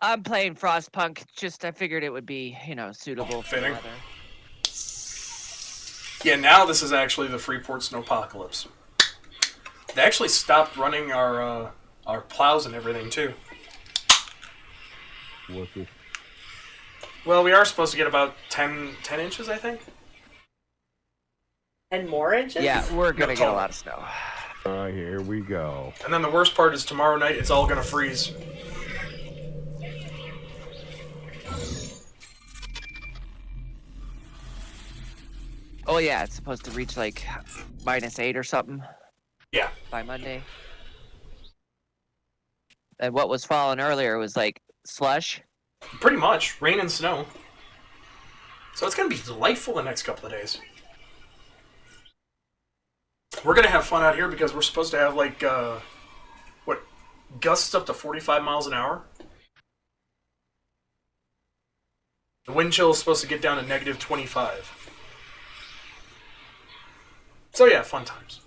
I'm playing Frostpunk. Just I figured it would be, suitable for the Fitting. weather. Yeah, now this is actually the Freeport Snowpocalypse. They actually stopped running our plows and everything too. What's this? Well, we are supposed to get about 10 inches, I think. 10 more inches? Yeah, we're gonna get a total. lot of snow. Here we go. And then the worst part is tomorrow night it's all gonna freeze. Oh yeah, it's supposed to reach like -8 or something Yeah. by Monday. And what was falling earlier was like slush. Pretty much. Rain and snow. So it's going to be delightful the next couple of days. We're going to have fun out here because we're supposed to have like, gusts up to 45 miles an hour. The wind chill is supposed to get down to -25. So yeah, fun times.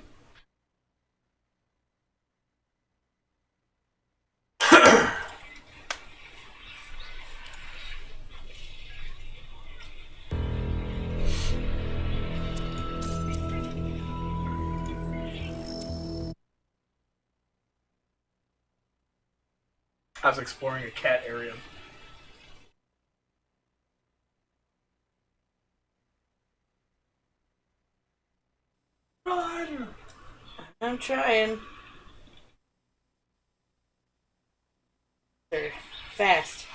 I was exploring a cat area. Run! I'm trying. They're fast.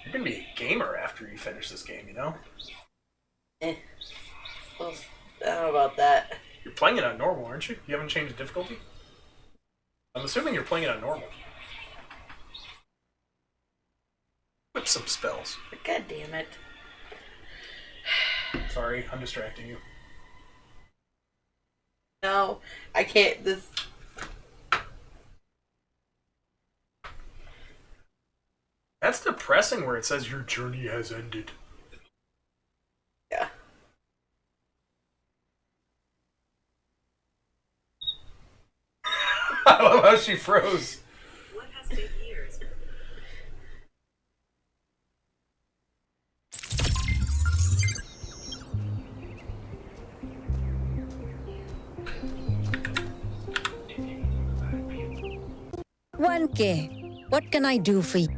You're gonna be a gamer after you finish this game, you know? Well, I don't know about that. You're playing it on normal, aren't you? You haven't changed the difficulty? I'm assuming you're playing it on normal. Whip some spells. God damn it. Sorry, I'm distracting you. No, I can't. This. That's depressing where it says your journey has ended. Yeah. I love how she froze. What has been years? One K. What can I do for you?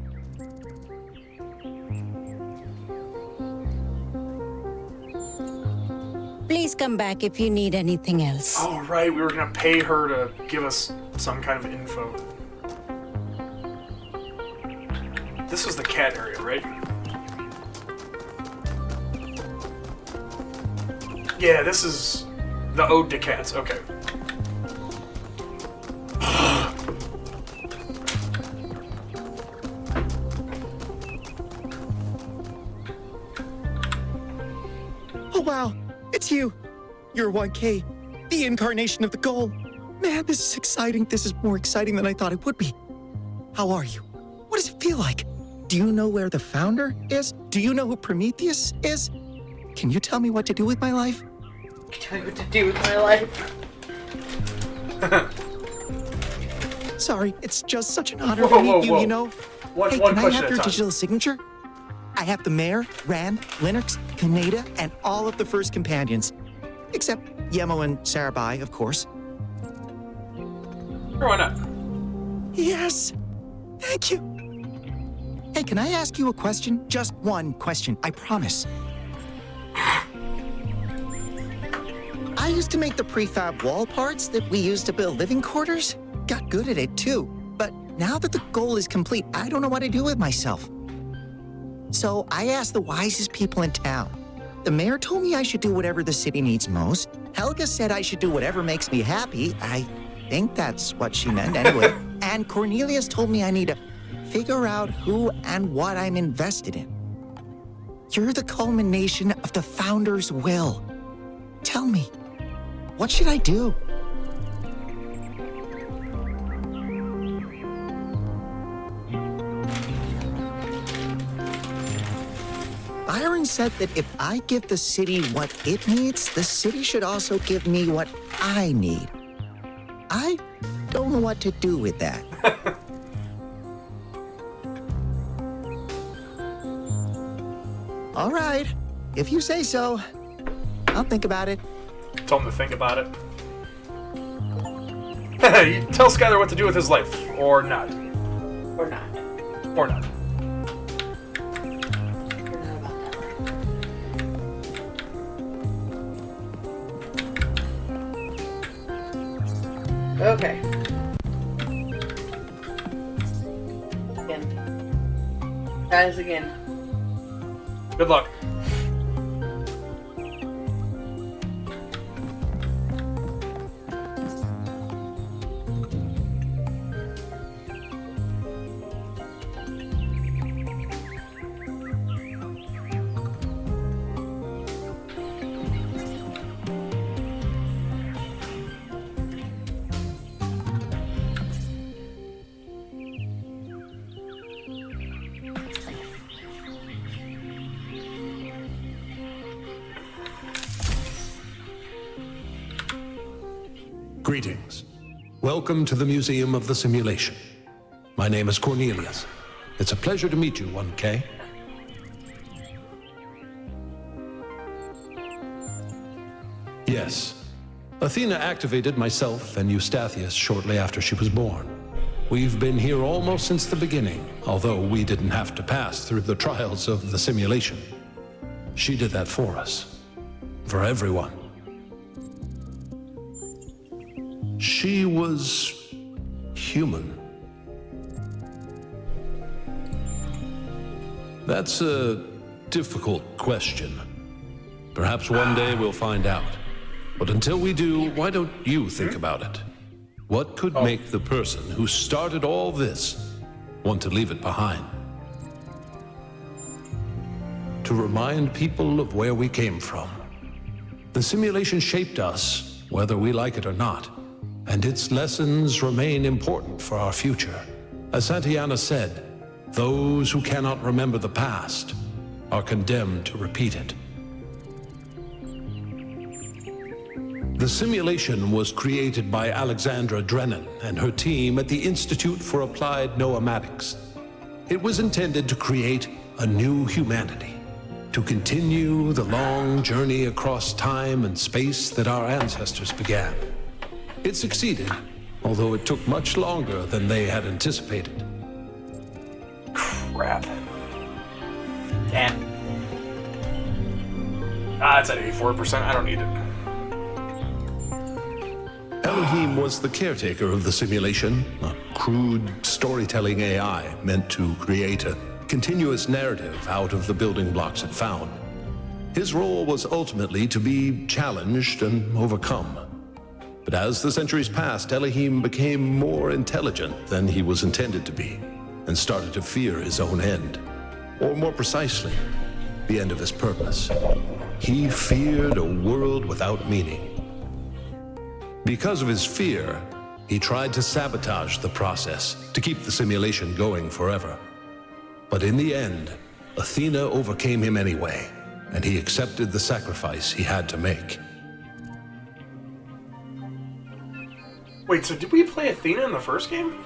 Please come back if you need anything else. Oh, right, we were gonna pay her to give us some kind of info. This is the cat area, right? Yeah, this is the Ode to Cats, okay. Oh wow, it's you. You're 1K, the incarnation of the goal. Man, this is exciting. This is more exciting than I thought it would be. How are you? What does it feel like? Do you know where the founder is? Do you know who Prometheus is? Can you tell me what to do with my life? Tell me what to do with my life. Sorry, it's just such an honor Whoa, to meet whoa, you, whoa. you know? One Hey, can I question have at a your time. digital signature? I have the mayor, Rand, Linux, Kaneda, and all of the first companions. Except Yemo and Sarabai, of course. Sure, why not? Yes! Thank you! Hey, can I ask you a question? Just one question, I promise. I used to make the prefab wall parts that we used to build living quarters. Got good at it, too. But now that the goal is complete, I don't know what to do with myself. So I asked the wisest people in town. The mayor told me I should do whatever the city needs most. Helga said I should do whatever makes me happy. I think that's what she meant anyway. And Cornelius told me I need to figure out who and what I'm invested in. You're the culmination of the founder's will. Tell me, what should I do? Byron said that if I give the city what it needs, the city should also give me what I need. I don't know what to do with that. All right. If you say so, I'll think about it. Tell him to think about it. You tell Skylar what to do with his life, or not. Or not. Or not. We're not about that life. Okay. Again. Guys, again. Good luck. Greetings. Welcome to the Museum of the Simulation. My name is Cornelius. It's a pleasure to meet you, 1K. Yes. Athena activated myself and Eustathius shortly after she was born. We've been here almost since the beginning, although we didn't have to pass through the trials of the simulation. She did that for us. For everyone. She was human. That's a difficult question. Perhaps one day we'll find out. But until we do, why don't you think about it? What could make the person who started all this want to leave it behind? To remind people of where we came from. The simulation shaped us, whether we like it or not. And its lessons remain important for our future. As Santayana said, those who cannot remember the past are condemned to repeat it. The simulation was created by Alexandra Drennan and her team at the Institute for Applied Noematics. It was intended to create a new humanity, to continue the long journey across time and space that our ancestors began. It succeeded, although it took much longer than they had anticipated. Crap. Damn. It's at 84%. I don't need it. Elohim was the caretaker of the simulation, a crude storytelling AI meant to create a continuous narrative out of the building blocks it found. His role was ultimately to be challenged and overcome. But as the centuries passed, Elohim became more intelligent than he was intended to be, and started to fear his own end. Or more precisely, the end of his purpose. He feared a world without meaning. Because of his fear, he tried to sabotage the process, to keep the simulation going forever. But in the end, Athena overcame him anyway, and he accepted the sacrifice he had to make. Wait, so did we play Athena in the first game?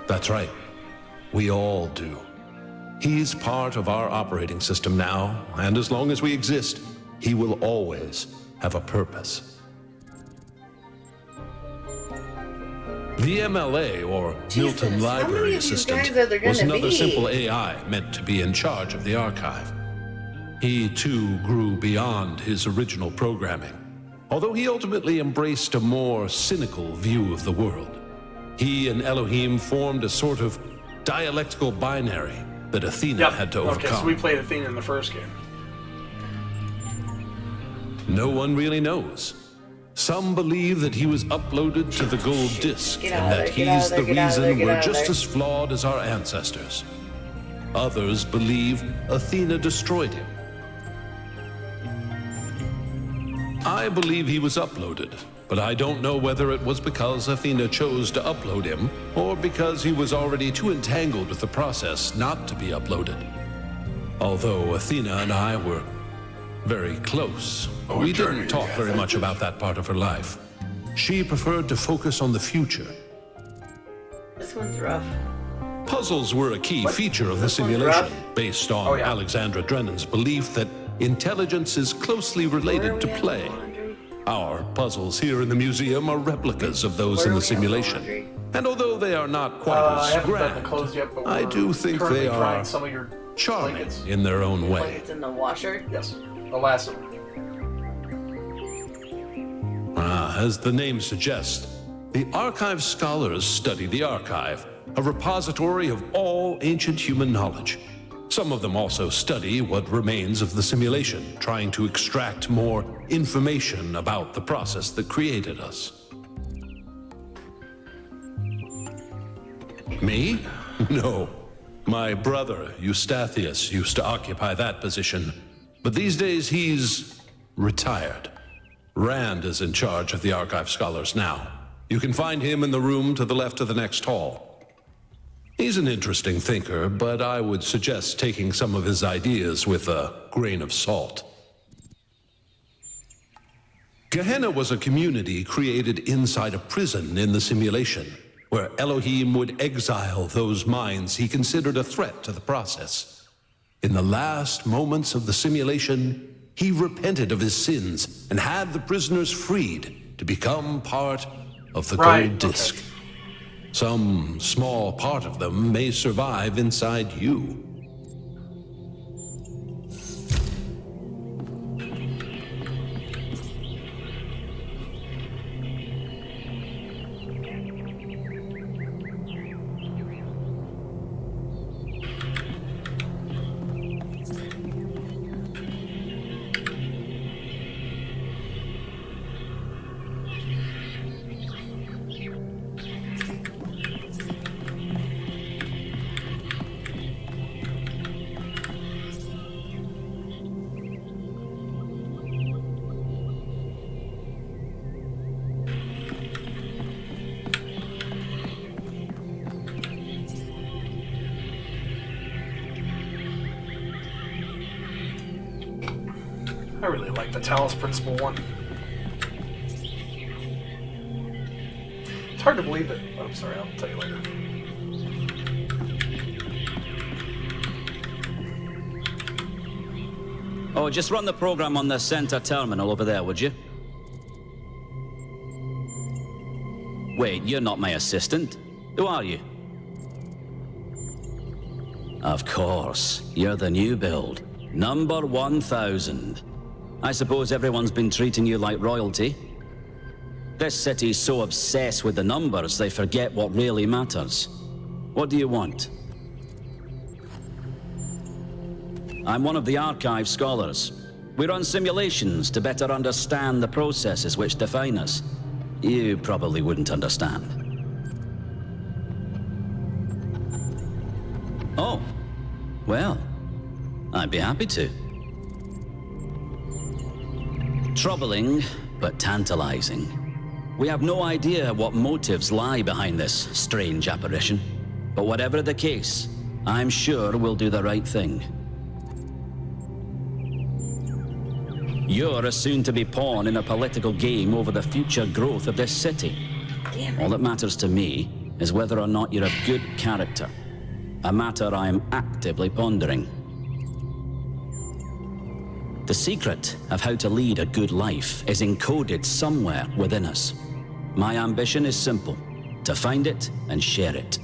That's right. We all do. He's part of our operating system now, and as long as we exist, he will always have a purpose. The MLA, or Jesus, Milton how many Library of these Assistant, guys are there was gonna another be? simple AI meant to be in charge of the archive. He, too, grew beyond his original programming, although he ultimately embraced a more cynical view of the world. He and Elohim formed a sort of dialectical binary that Athena had to overcome. Okay, so we played Athena in the first game. No one really knows. Some believe that he was uploaded to the gold disc Get and out of that there, get out of he's there, the get out of there, reason get we're out of just there. as flawed as our ancestors. Others believe Athena destroyed him. I believe he was uploaded, but I don't know whether it was because Athena chose to upload him or because he was already too entangled with the process not to be uploaded. Although Athena and I were very close, we didn't talk very much about that part of her life. She preferred to focus on the future. This one's rough. Puzzles were a key feature of the This one's simulation, rough. based on Oh, yeah. Alexandra Drennan's belief that intelligence is closely related to play. Our puzzles here in the museum are replicas of those in the simulation. And although they are not quite I as haven't done the grand, clothes yet, but I we're do think currently they are drying some of your charming blankets. in their own way. Like it's in the washer. Yes, the last of them. As the name suggests, the archive scholars study the archive, a repository of all ancient human knowledge. Some of them also study what remains of the simulation, trying to extract more information about the process that created us. Me? No. My brother, Eustathius, used to occupy that position, but these days he's retired. Rand is in charge of the archive scholars now. You can find him in the room to the left of the next hall. He's an interesting thinker, but I would suggest taking some of his ideas with a grain of salt. Gehenna was a community created inside a prison in the simulation, where Elohim would exile those minds he considered a threat to the process. In the last moments of the simulation, he repented of his sins and had the prisoners freed to become part of the gold disc. Okay. Some small part of them may survive inside you. I really like the Talos Principle one. It's hard to believe it. Oh, I'm sorry, I'll tell you later. Oh, just run the program on the center terminal over there, would you? Wait, you're not my assistant. Who are you? Of course, you're the new build. Number 1000. I suppose everyone's been treating you like royalty. This city's so obsessed with the numbers, they forget what really matters. What do you want? I'm one of the archive scholars. We run simulations to better understand the processes which define us. You probably wouldn't understand. Oh, well, I'd be happy to. Troubling, but tantalizing. We have no idea what motives lie behind this strange apparition. But whatever the case, I'm sure we'll do the right thing. You're a soon-to-be pawn in a political game over the future growth of this city. All that matters to me is whether or not you're of good character. A matter I am actively pondering. The secret of how to lead a good life is encoded somewhere within us. My ambition is simple: to find it and share it.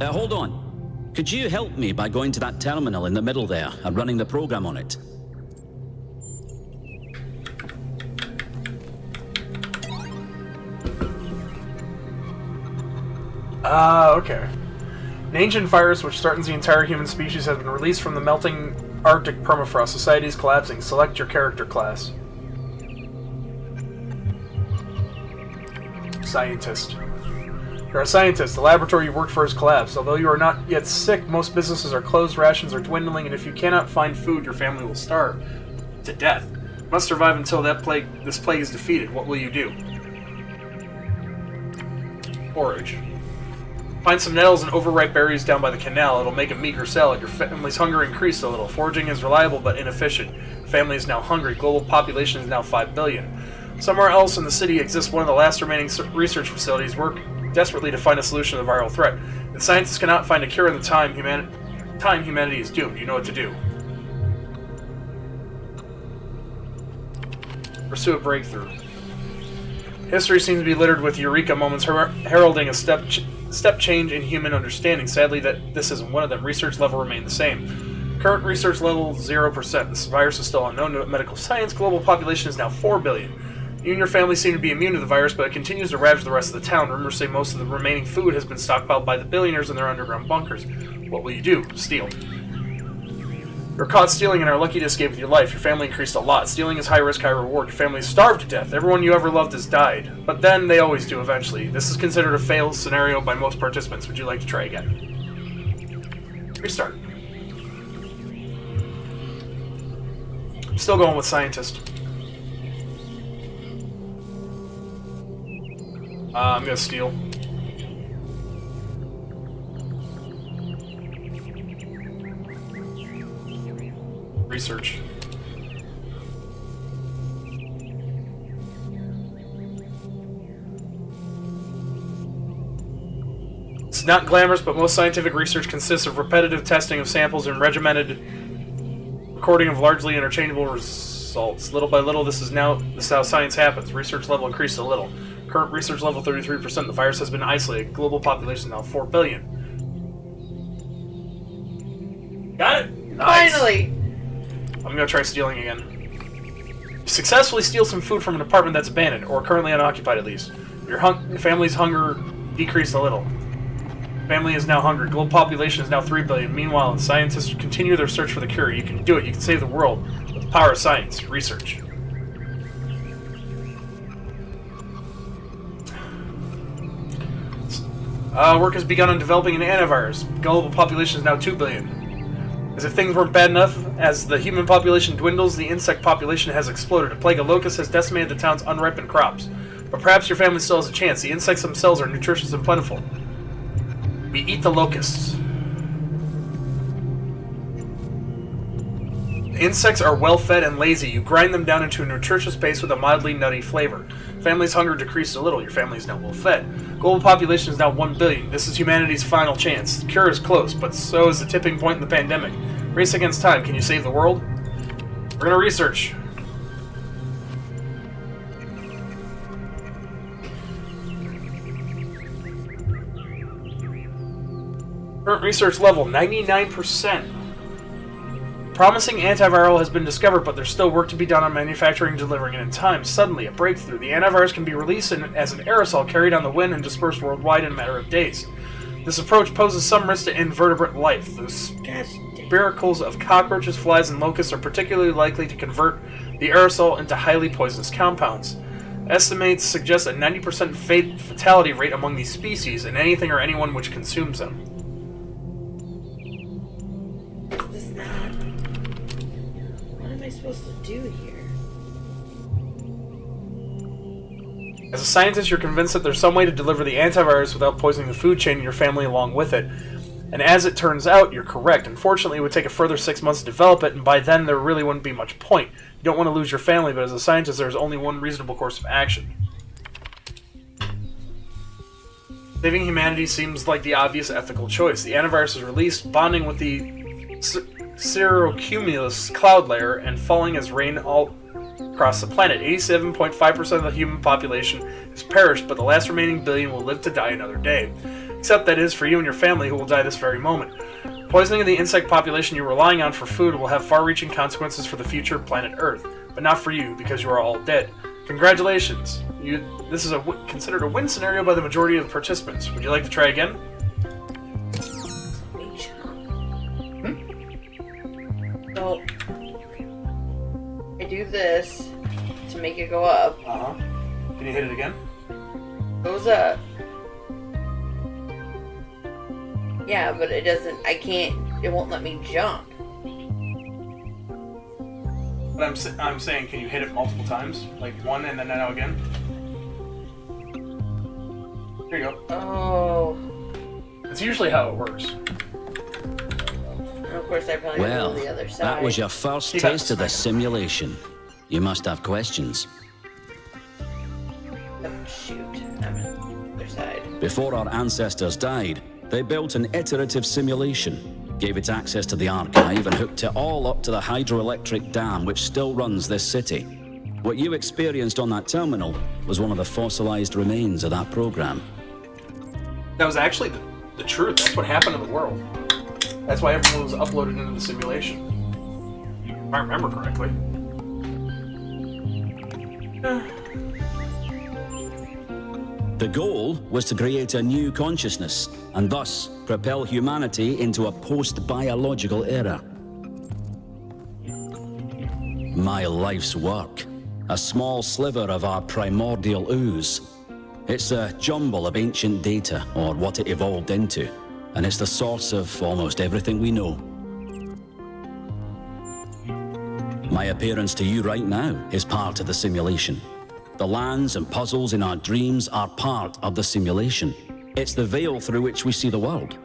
Hold on. Could you help me by going to that terminal in the middle there and running the program on it? Okay. An ancient virus which threatens the entire human species has been released from the melting Arctic permafrost. Society is collapsing. Select your character class. Scientist. You're a scientist. The laboratory you worked for has collapsed. Although you are not yet sick, most businesses are closed, rations are dwindling, and if you cannot find food, your family will starve to death. You must survive until this plague is defeated. What will you do? Forage. Find some nettles and overripe berries down by the canal. It'll make a meager salad. Your family's hunger increased a little. Foraging is reliable but inefficient. The family is now hungry. Global population is now 5 billion. Somewhere else in the city exists one of the last remaining research facilities. Work desperately to find a solution to the viral threat. If scientists cannot find a cure in the time humanity is doomed. You know what to do. Pursue a breakthrough. History seems to be littered with eureka moments heralding a step change in human understanding. Sadly, this isn't one of them. Research level remain the same. Current research level 0%. This virus is still unknown to medical science. Global population is now 4 billion. You and your family seem to be immune to the virus, but it continues to ravage the rest of the town. Rumors say most of the remaining food has been stockpiled by the billionaires in their underground bunkers. What will you do? Steal. You're caught stealing and are lucky to escape with your life. Your family increased a lot. Stealing is high risk, high reward. Your family is starved to death. Everyone you ever loved has died. But then they always do eventually. This is considered a fail scenario by most participants. Would you like to try again? Restart. I'm still going with scientist. I'm gonna steal. Research. It's not glamorous, but most scientific research consists of repetitive testing of samples and regimented recording of largely interchangeable results. Little by little, this is how science happens. Research level increased a little. Current research level 33%. The virus has been isolated. Global population now 4 billion. Got it? Nice. Finally! I'm gonna try stealing again. Successfully steal some food from an apartment that's abandoned, or currently unoccupied at least. Your family's hunger decreased a little. Family is now hungry. Global population is now 3 billion. Meanwhile, scientists continue their search for the cure. You can do it. You can save the world with the power of science. Research. Work has begun on developing an antivirus. Global population is now 2 billion. As if things weren't bad enough, as the human population dwindles, the insect population has exploded. A plague of locusts has decimated the town's unripened crops. But perhaps your family still has a chance. The insects themselves are nutritious and plentiful. We eat the locusts. The insects are well-fed and lazy. You grind them down into a nutritious paste with a mildly nutty flavor. Family's hunger decreased a little. Your family is now well-fed. Global population is now 1 billion. This is humanity's final chance. The cure is close, but so is the tipping point in the pandemic. Race against time. Can you save the world? We're gonna research. Current research level 99%. Promising antiviral has been discovered, but there's still work to be done on manufacturing and delivering it in time. Suddenly, a breakthrough. The antivirus can be released as an aerosol carried on the wind and dispersed worldwide in a matter of days. This approach poses some risk to invertebrate life. The spiracles of cockroaches, flies, and locusts are particularly likely to convert the aerosol into highly poisonous compounds. Estimates suggest a 90% fatality rate among these species and anything or anyone which consumes them. What am I supposed to do here? As a scientist, you're convinced that there's some way to deliver the antivirus without poisoning the food chain and your family along with it. And as it turns out, you're correct. Unfortunately, it would take a further 6 months to develop it, and by then there really wouldn't be much point. You don't want to lose your family, but as a scientist, there's only one reasonable course of action. Saving humanity seems like the obvious ethical choice. The antivirus is released, bonding with the cirrocumulus cloud layer and falling as rain all across the planet. 87.5% of the human population has perished, but the last remaining billion will live to die another day. Except that is for you and your family, who will die this very moment. Poisoning of the insect population you're relying on for food will have far-reaching consequences for the future planet Earth, but not for you, because you are all dead. Congratulations! This is considered a win scenario by the majority of the participants. Would you like to try again? So, I do this to make it go up. Can you hit it again? Goes up. Yeah, but it doesn't, it won't let me jump. But I'm saying, can you hit it multiple times? Like one and then now again? Here you go. Oh. It's usually how it works. And of course, I probably Well, go to the other side. that was your first You got taste of the simulation. You must have questions. Oh, shoot. I'm on the other side. Before our ancestors died, they built an iterative simulation, gave it access to the archive, and hooked it all up to the hydroelectric dam which still runs this city. What you experienced on that terminal was one of the fossilized remains of that program. That was actually the truth. That's what happened to the world. That's why everyone was uploaded into the simulation. If I remember correctly. The goal was to create a new consciousness and thus propel humanity into a post-biological era. My life's work, a small sliver of our primordial ooze. It's a jumble of ancient data, or what it evolved into, and it's the source of almost everything we know. My appearance to you right now is part of the simulation. The lands and puzzles in our dreams are part of the simulation. It's the veil through which we see the world.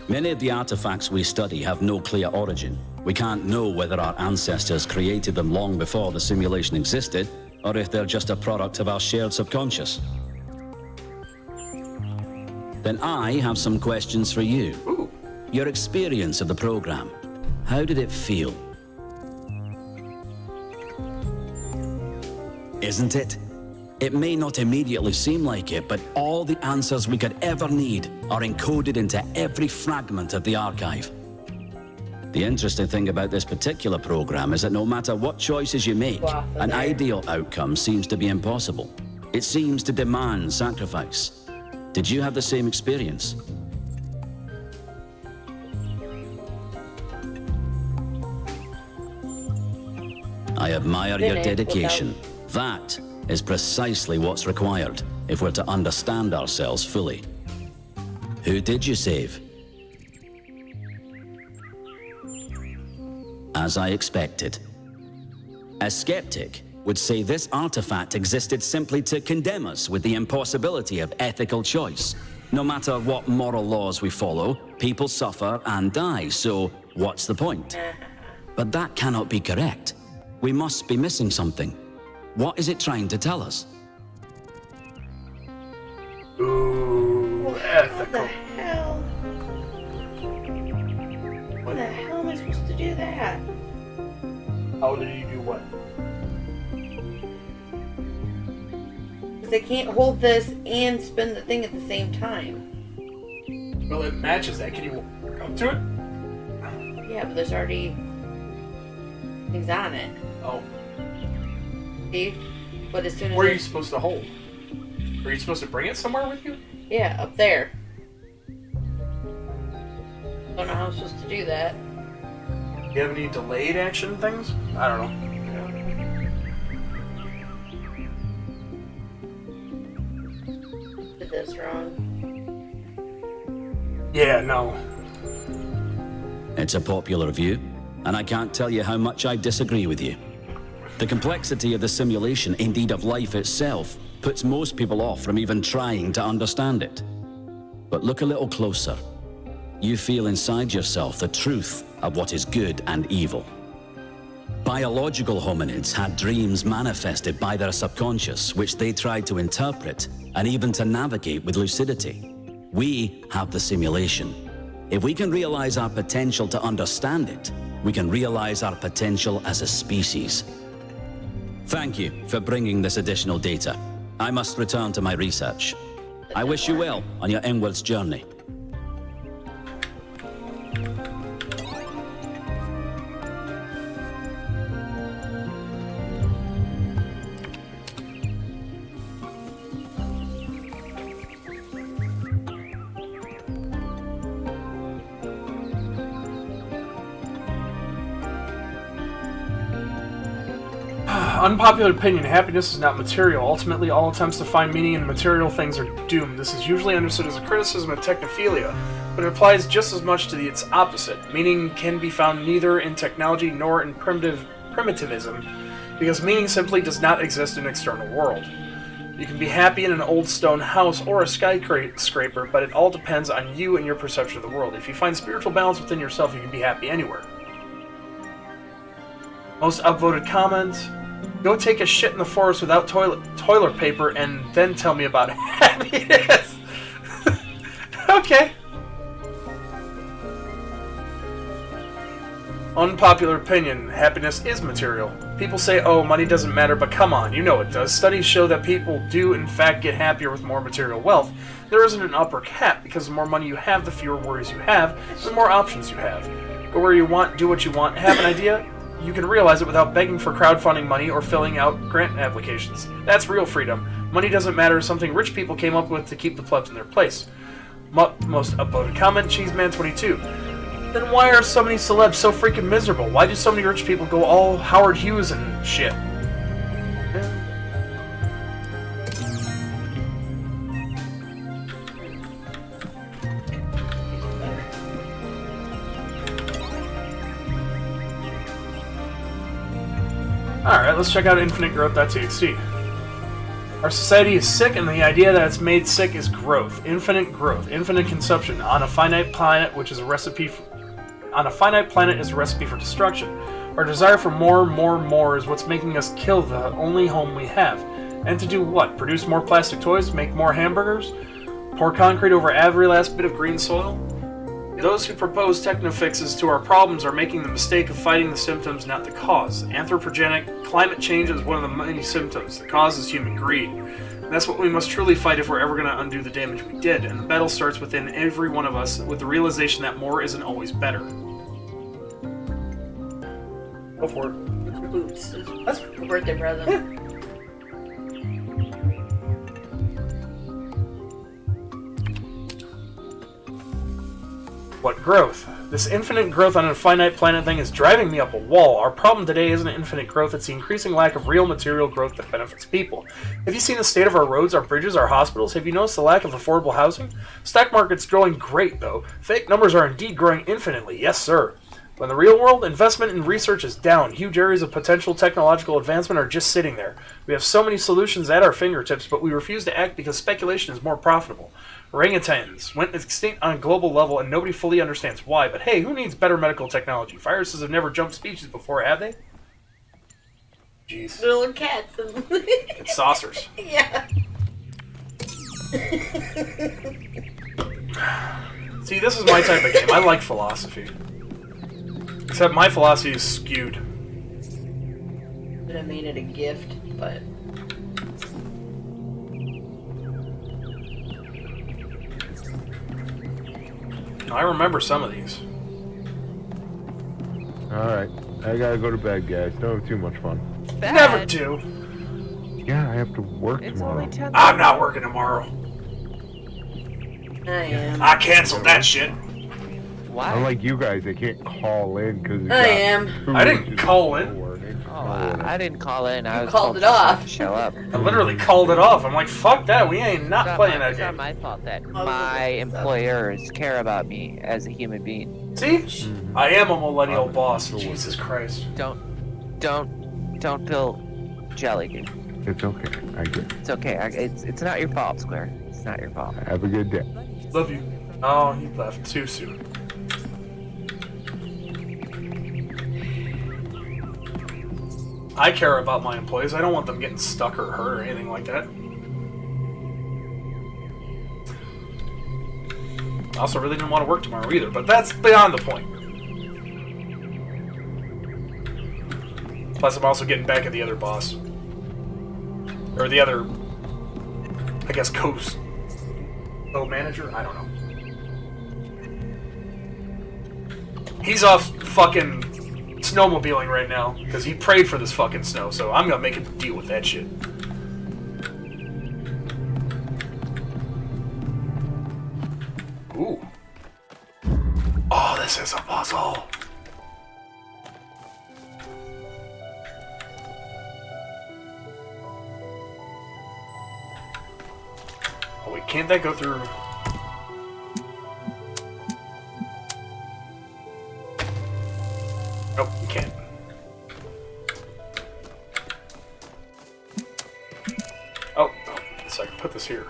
Many of the artifacts we study have no clear origin. We can't know whether our ancestors created them long before the simulation existed, or if they're just a product of our shared subconscious. Then I have some questions for you. Ooh. Your experience of the program, how did it feel? Isn't it? It may not immediately seem like it, but all the answers we could ever need are encoded into every fragment of the archive. The interesting thing about this particular program is that no matter what choices you make, an ideal outcome seems to be impossible. It seems to demand sacrifice. Did you have the same experience? I admire your dedication. That is precisely what's required if we're to understand ourselves fully. Who did you save? As I expected. A skeptic would say this artifact existed simply to condemn us with the impossibility of ethical choice. No matter what moral laws we follow, people suffer and die, so what's the point? But that cannot be correct. We must be missing something. What is it trying to tell us? Ooh, ethical. What the hell? How the hell am I supposed to do that? How did you do what? Because I can't hold this and spin the thing at the same time. Well, it matches that. Can you up to it? Yeah, but there's already things on it. Oh. See? But as soon as Where are you supposed to hold? Are you supposed to bring it somewhere with you? Yeah, up there. Don't know how I'm supposed to do that. Do you have any delayed action things? I don't know. Did this wrong. Yeah, no. It's a popular view, and I can't tell you how much I disagree with you. The complexity of the simulation, indeed of life itself, puts most people off from even trying to understand it. But look a little closer. You feel inside yourself the truth of what is good and evil. Biological hominids had dreams manifested by their subconscious, which they tried to interpret and even to navigate with lucidity. We have the simulation. If we can realize our potential to understand it, we can realize our potential as a species. Thank you for bringing this additional data. I must return to my research. I wish you well on your inwards journey. Unpopular opinion, happiness is not material. Ultimately, all attempts to find meaning in material things are doomed. This is usually understood as a criticism of technophilia, but it applies just as much to its opposite. Meaning can be found neither in technology nor in primitivism, because meaning simply does not exist in an external world. You can be happy in an old stone house or a skyscraper, but it all depends on you and your perception of the world. If you find spiritual balance within yourself, you can be happy anywhere. Most upvoted comment. Go take a shit in the forest without toilet paper and then tell me about happiness. Okay. Unpopular opinion, happiness is material. People say, oh, money doesn't matter, but come on, you know it does. Studies show that people do, in fact, get happier with more material wealth. There isn't an upper cap, because the more money you have, the fewer worries you have, the more options you have. Go where you want, do what you want, have an idea, you can realize it without begging for crowdfunding money or filling out grant applications. That's real freedom. Money doesn't matter is something rich people came up with to keep the plebs in their place. Most upvoted comment, Cheeseman22. Then why are so many celebs so freaking miserable? Why do so many rich people go all Howard Hughes and shit? Alright, let's check out infinitegrowth.txt. Our society is sick, and the idea that it's made sick is growth, infinite consumption on a finite planet, which is a recipe for, destruction. Our desire for more is what's making us kill the only home we have. And to do what? Produce more plastic toys? Make more hamburgers? Pour concrete over every last bit of green soil? Those who propose techno-fixes to our problems are making the mistake of fighting the symptoms, not the cause. Anthropogenic climate change is one of the many symptoms. The cause is human greed. And that's what we must truly fight if we're ever going to undo the damage we did. And the battle starts within every one of us with the realization that more isn't always better. Go for it. Boots. That's a birthday present. Yeah. What growth? This infinite growth on a finite planet thing is driving me up a wall. Our problem today isn't infinite growth, it's the increasing lack of real material growth that benefits people. Have you seen the state of our roads, our bridges, our hospitals? Have you noticed the lack of affordable housing? Stock market's growing great, though. Fake numbers are indeed growing infinitely, yes sir. But in the real world, investment in research is down. Huge areas of potential technological advancement are just sitting there. We have so many solutions at our fingertips, but we refuse to act because speculation is more profitable. Orangutans went extinct on a global level, and nobody fully understands why. But hey, who needs better medical technology? Viruses have never jumped species before, have they? Jeez. Little cats and It's saucers. yeah. See, this is my type of game. I like philosophy. Except my philosophy is skewed. Could have made it a gift, but I remember some of these. Alright, I gotta go to bed, guys. Don't have too much fun. Bad. Never do. Yeah, I have to work It's tomorrow. only 10. I'm not working tomorrow. I am. I canceled that shit. Why? Unlike you guys, they can't call in because I am. I didn't call in. I didn't call in. I was called told it just not off. to show up. I literally called it off. I'm like, fuck that. We ain't not playing that It's not game. my fault that Oh, my that's- employers care about me as a human being. See? I am a millennial I'm boss. sure. Jesus Christ. Don't feel jelly, dude. It's okay. I get it. It's okay. It's not your fault, Square. It's not your fault. Have a good day. Love you. Oh, he left too soon. I care about my employees. I don't want them getting stuck or hurt or anything like that. I also really didn't want to work tomorrow either, but that's beyond the point. Plus, I'm also getting back at the other boss. Or the other, I guess, co-manager? I don't know. He's off fucking snowmobiling right now, because he prayed for this fucking snow, so I'm gonna make him deal with that shit. Ooh. Oh, this is a puzzle. Oh wait, can't that go through... Nope, you can't. Oh, so I can put this here.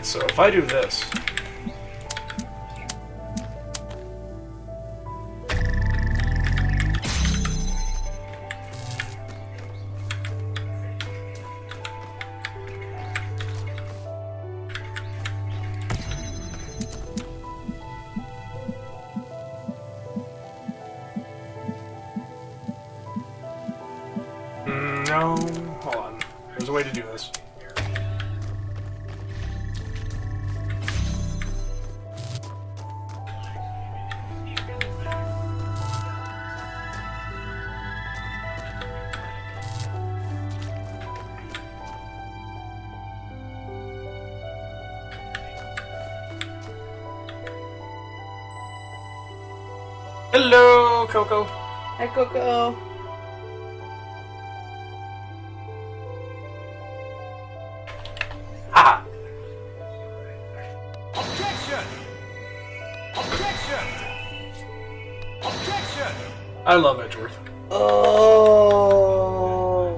So if I do this... No, hold on. There's a way to do this. Hello, Coco. Hi, Coco. Haha. Objection! Objection! Objection! I love Edgeworth. Oh.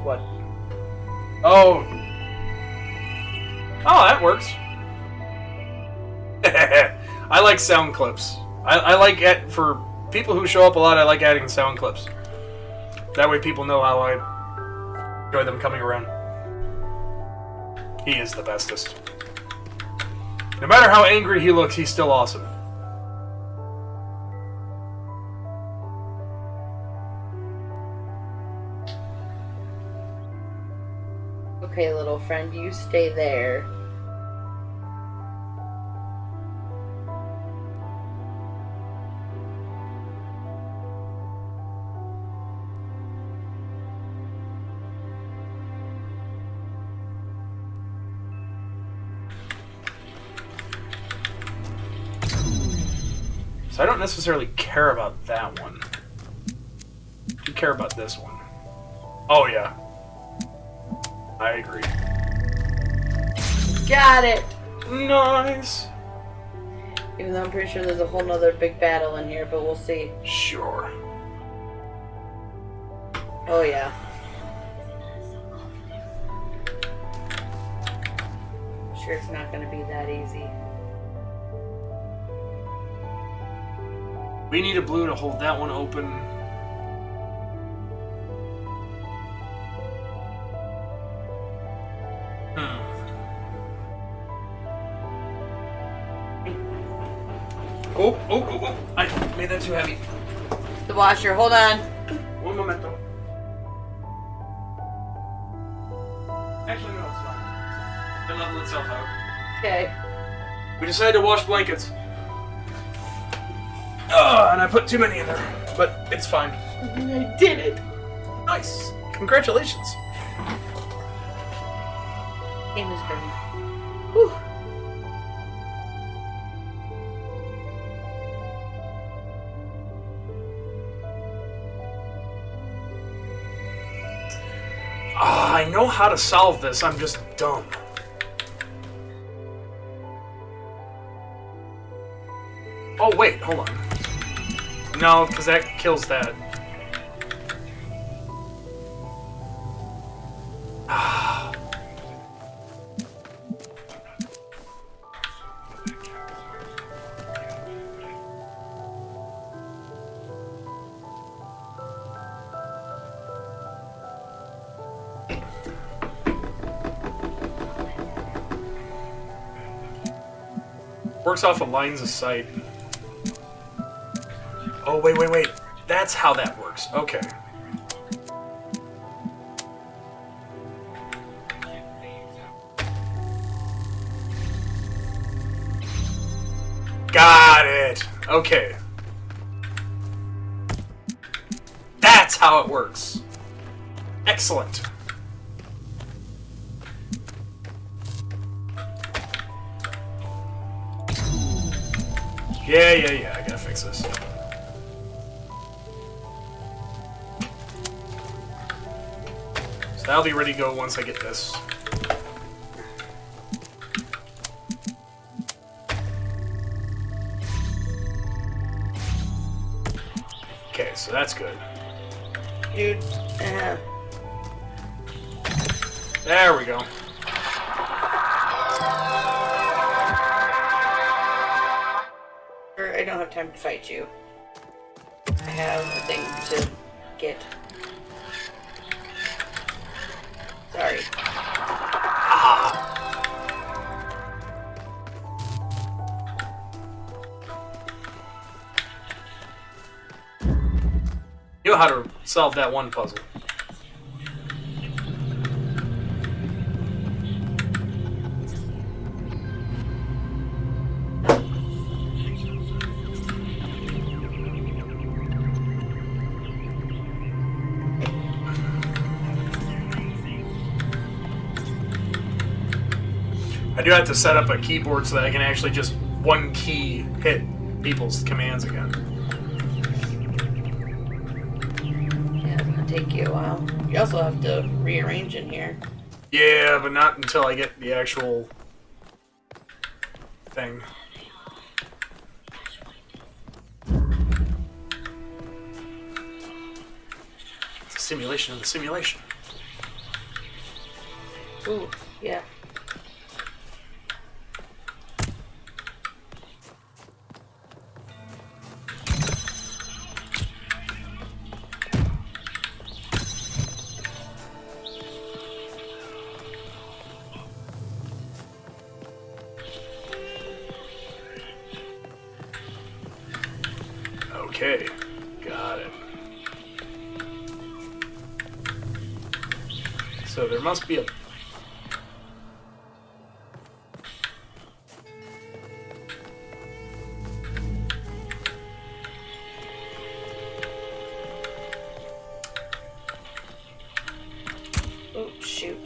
What? Oh. Oh, that works. I like sound clips. I like it for people who show up a lot. I like adding sound clips. That way people know how I enjoy them coming around. He is the bestest. No matter how angry he looks, he's still awesome. Okay, little friend, you stay there. So I don't necessarily care about that one. I do care about this one. Oh yeah. I agree. Got it! Nice. Even though I'm pretty sure there's a whole nother big battle in here, but we'll see. Sure. Oh yeah. I'm sure it's not gonna be that easy. We need a blue to hold that one open. Oh, I made that too heavy. It's the washer, hold on. Un momento. Actually, no, it's fine. It leveled itself out. Okay. We decided to wash blankets. And I put too many in there. But it's fine. I did it! Nice. Congratulations. Game is done. Whew. I know how to solve this, I'm just dumb. Oh, wait, hold on. No, because that kills that. Works off of lines of sight. Oh, wait. That's how that works. Okay. Got it. Okay. That's how it works. Excellent. Yeah, I gotta fix this. So that'll be ready to go once I get this. Okay, so that's good. Dude. There we go. I don't have time to fight you. I have a thing to get. Sorry. You know how to solve that one puzzle. I do have to set up a keyboard so that I can actually just one key hit people's commands again. Yeah, it's gonna take you a while. You also have to rearrange in here. Yeah, but not until I get the actual thing. It's a simulation of the simulation. Ooh, yeah. Okay, got it. So there must be a... Oh, shoot.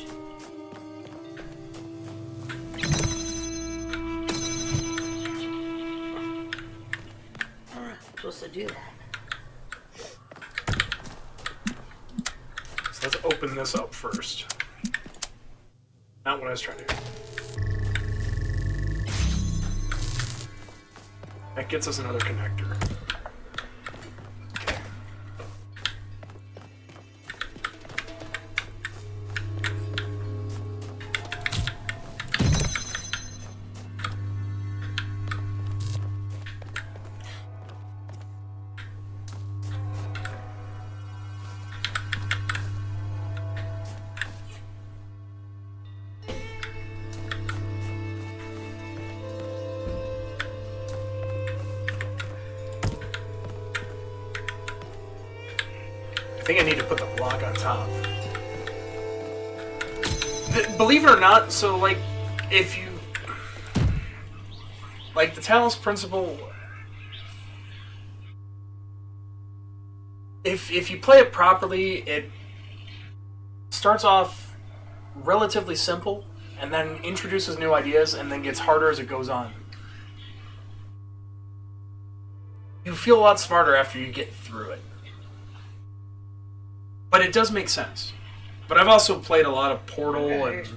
Supposed to do that. So let's open this up first. Not what I was trying to do. That gets us another connector. Okay. I think I need to put the block on top. Believe it or not, so like, if you... Like, the Talos principle... If you play it properly, it starts off relatively simple, and then introduces new ideas, and then gets harder as it goes on. You feel a lot smarter after you get through it. But it does make sense. But I've also played a lot of Portal and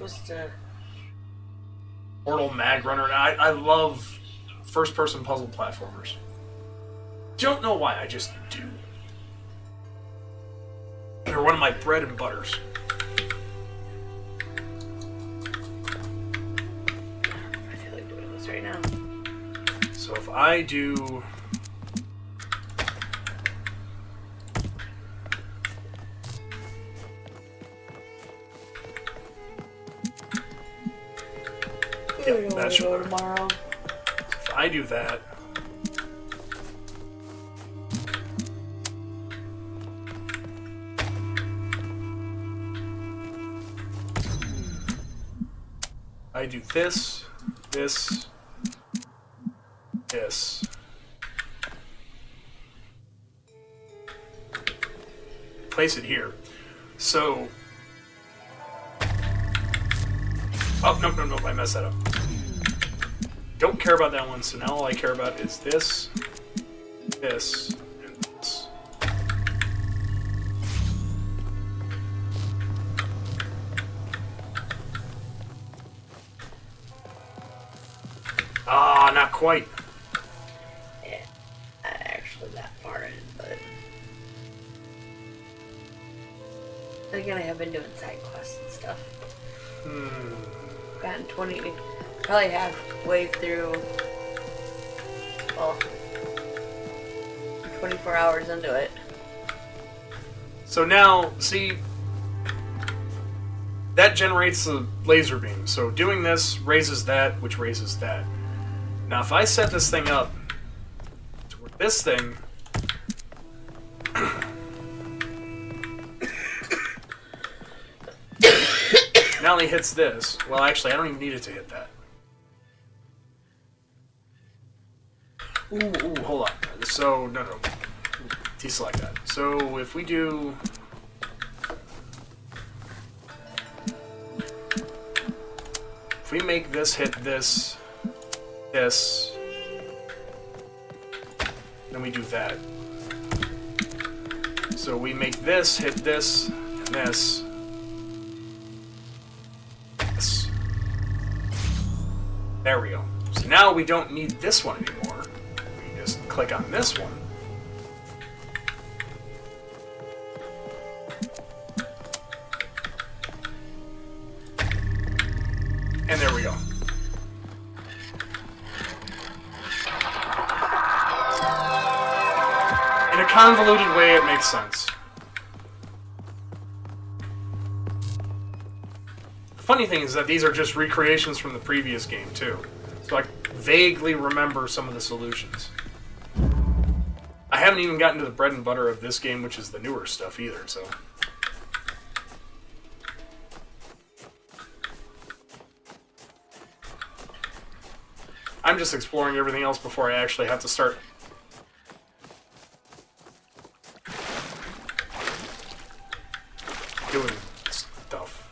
Portal Mag Runner, and I love first-person puzzle platformers. Don't know why, I just do. They're one of my bread and butters. I feel like doing this right now. So if I do... Yeah, that should work. Tomorrow. If I do that... I do this, this, this. Place it here. So... Oh, nope, nope, nope, I messed that up. Don't care about that one, so now all I care about is this, this, and this. Ah, not quite. Yeah, not actually that far in, but... Again, I have been doing side quests and stuff. Gotten 20... Probably halfway through... Well, 24 hours into it. So now, see, that generates the laser beam. So doing this raises that, which raises that. Now if I set this thing up to where this thing not only hits this, well actually I don't even need it to hit that. Ooh, hold on. So, no. Deselect that. So if we do... If we make this hit this, this, then we do that. So we make this hit this, and this. This. There we go. So now we don't need this one anymore. We just click on this one. And there we go. In a convoluted way, it makes sense. The funny thing is that these are just recreations from the previous game, too. So I vaguely remember some of the solutions. I haven't even gotten to the bread and butter of this game, which is the newer stuff, either, so... I'm just exploring everything else before I actually have to start doing stuff.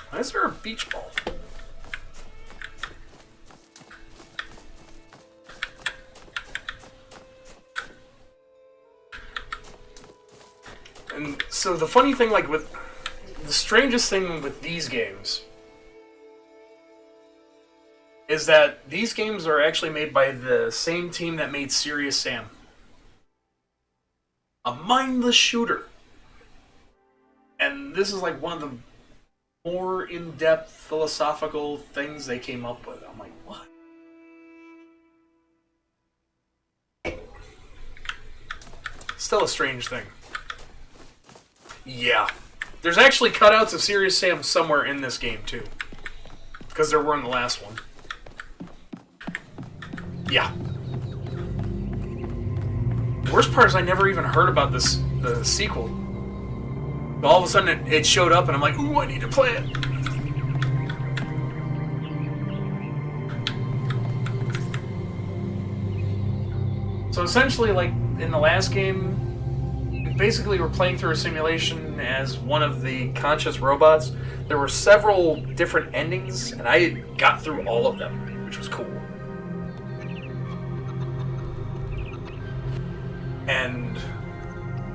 Why is there a beach ball? And so the funny thing, like with the strangest thing with these games is that these games are actually made by the same team that made Serious Sam. A mindless shooter. And this is like one of the more in-depth philosophical things they came up with. I'm like, what? Still a strange thing. Yeah. There's actually cutouts of Serious Sam somewhere in this game, too. Because there were in the last one. Yeah. The worst part is I never even heard about the sequel. But all of a sudden it showed up and I'm like, ooh, I need to play it. So essentially, like, in the last game, basically we're playing through a simulation as one of the conscious robots. There were several different endings, and I got through all of them, which was cool. And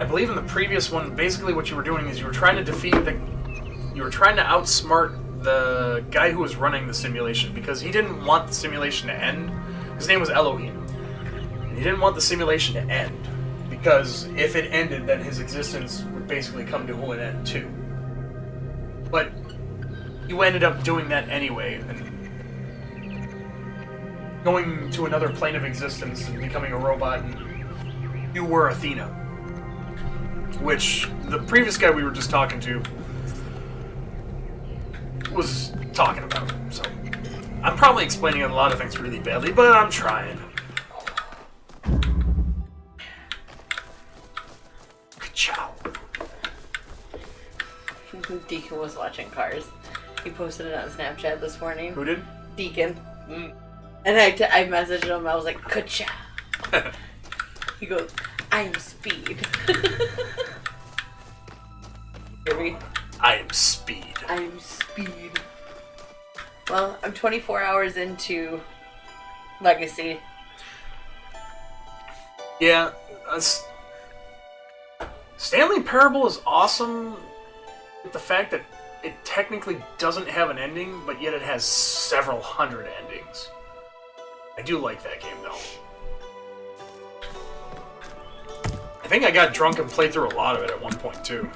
I believe in the previous one, basically what you were doing is you were trying to you were trying to outsmart the guy who was running the simulation, because he didn't want the simulation to end. His name was Elohim. And he didn't want the simulation to end, because if it ended, then his existence would basically come to an end too. But you ended up doing that anyway, and going to another plane of existence and becoming a robot, and you were Athena. Which the previous guy we were just talking to was talking about. So I'm probably explaining a lot of things really badly, but I'm trying. Ka-chow. Deacon was watching Cars. He posted it on Snapchat this morning. Who did? Deacon. And I messaged him. I was like, ka-chow. He goes, I am Speed. Baby. I am Speed. I am Speed. Well, I'm 24 hours into Legacy. Yeah, Stanley Parable is awesome with the fact that it technically doesn't have an ending, but yet it has several hundred endings. I do like that game, though. I think I got drunk and played through a lot of it at one point, too.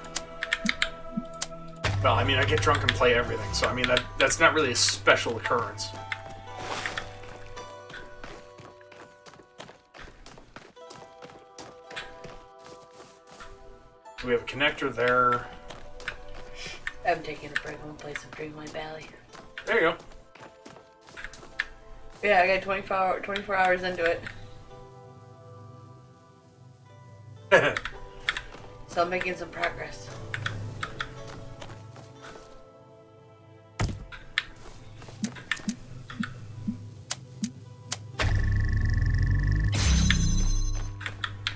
Well, I mean, I get drunk and play everything, so I mean, that's not really a special occurrence. We have a connector there. I'm taking a break. I'm gonna play some Dreamlight Valley. There you Yeah, I got 24 hours into it. go. So I'm making some progress.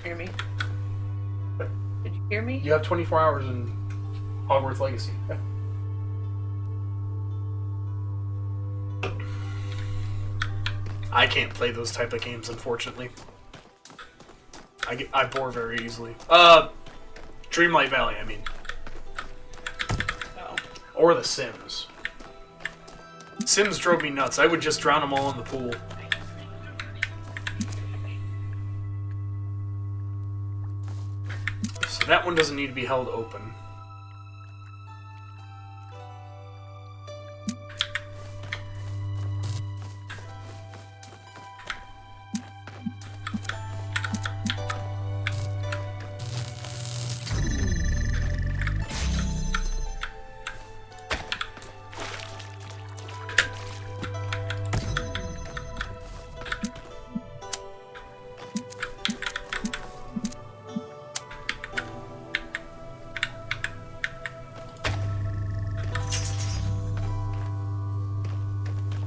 Hear me? Did you hear me? You have 24 hours in Hogwarts Legacy. Yeah. I can't play those type of games, unfortunately. I bore very easily. Dreamlight Valley, I mean. Oh. Or The Sims. Sims drove me nuts. I would just drown them all in the pool. So that one doesn't need to be held open.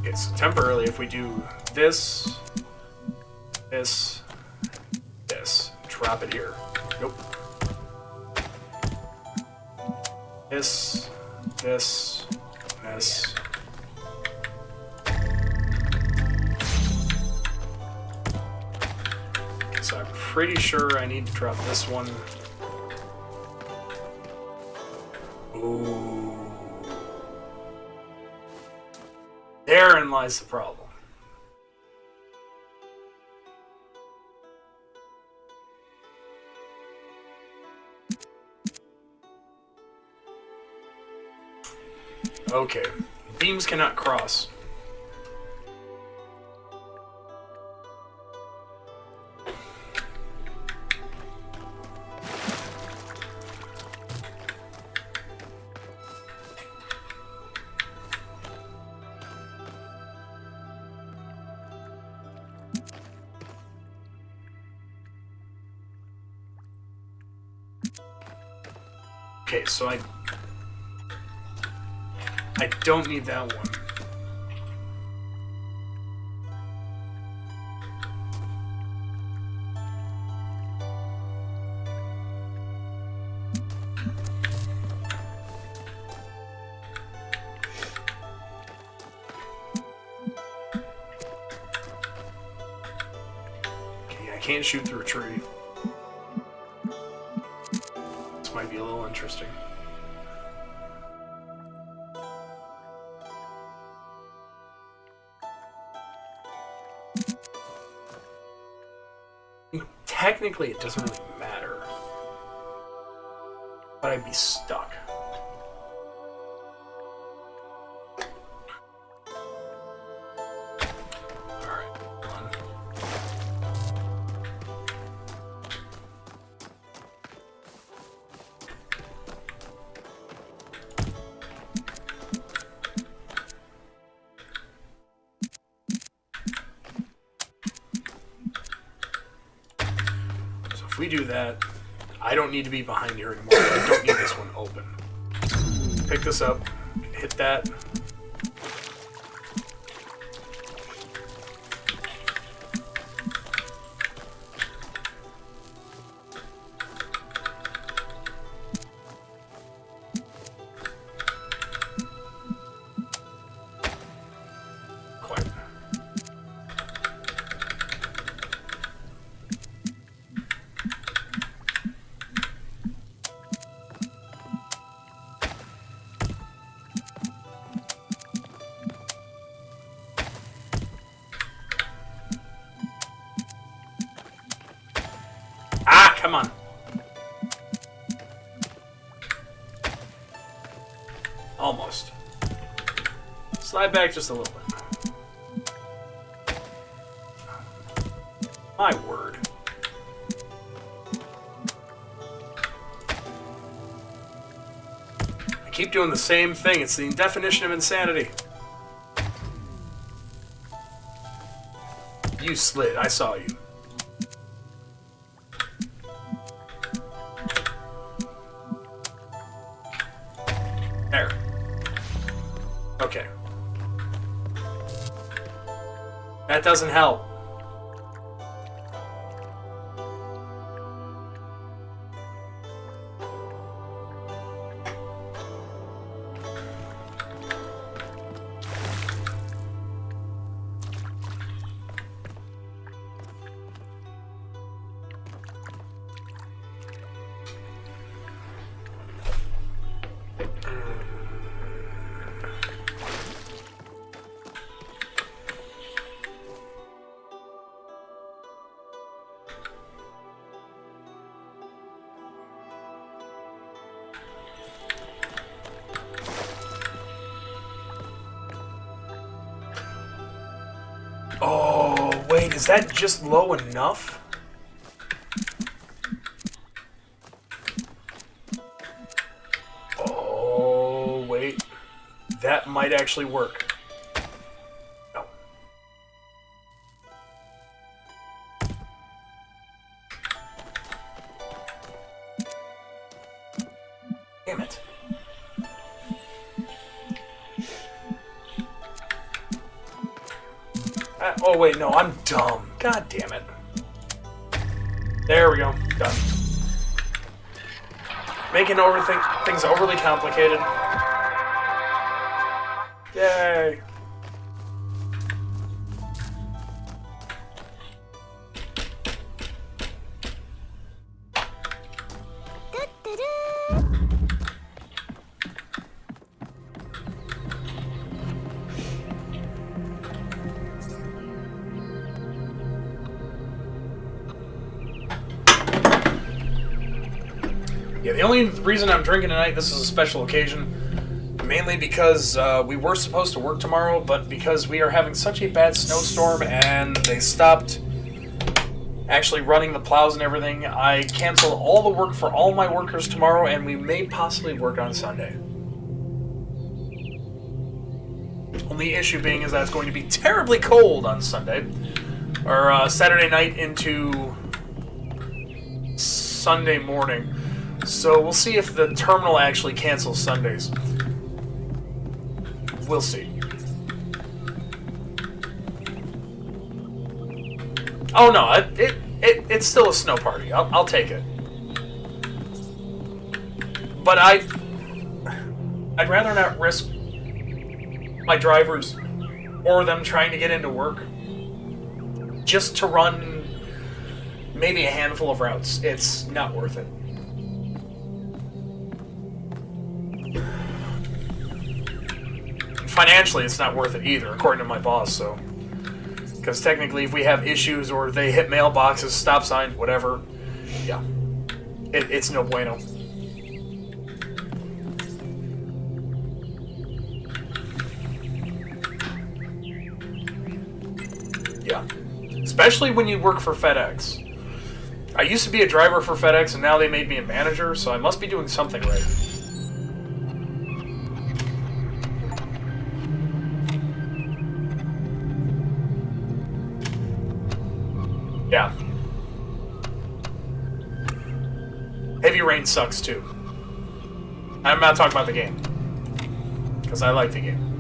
Okay, so temporarily, if we do this, this, this, drop it here. Nope. This, this, this. So I'm pretty sure I need to drop this one. Ooh. Therein lies the problem. Okay. Beams cannot cross. Okay, so I don't need that one. Okay, I can't shoot through a tree. This might be a little interesting. Technically, it doesn't really matter. But I'd be stuck. Alright, hold on. If we do that, I don't need to be behind here anymore. I don't need this one open. Pick this up, hit that. Quite. Ah, come on. Almost. Slide back just a little bit. My word. Keep doing the same thing. It's the definition of insanity. You slid. I saw you. There. Okay. That doesn't help. Oh, wait, is that just low enough? Oh, wait. That might actually work. No. Damn it. Oh wait, no, I'm dumb. God damn it. There we go. Done. Making things overly complicated. Yay. Yeah, the only reason I'm drinking tonight, this is a special occasion, mainly because we were supposed to work tomorrow, but because we are having such a bad snowstorm and they stopped actually running the plows and everything, I canceled all the work for all my workers tomorrow, and we may possibly work on Sunday. Only issue being is that it's going to be terribly cold on Sunday, or Saturday night into Sunday morning. So we'll see if the terminal actually cancels Sundays. We'll see. Oh no, it's still a snow party. I'll take it. But I'd rather not risk my drivers or them trying to get into work just to run maybe a handful of routes. It's not worth it. Financially, it's not worth it either, according to my boss, so... Because technically, if we have issues or they hit mailboxes, stop signs, whatever, yeah. It's no bueno. Yeah. Especially when you work for FedEx. I used to be a driver for FedEx, and now they made me a manager, so I must be doing something right. Yeah. Heavy rain sucks too. I'm not talking about the game. Because I like the game.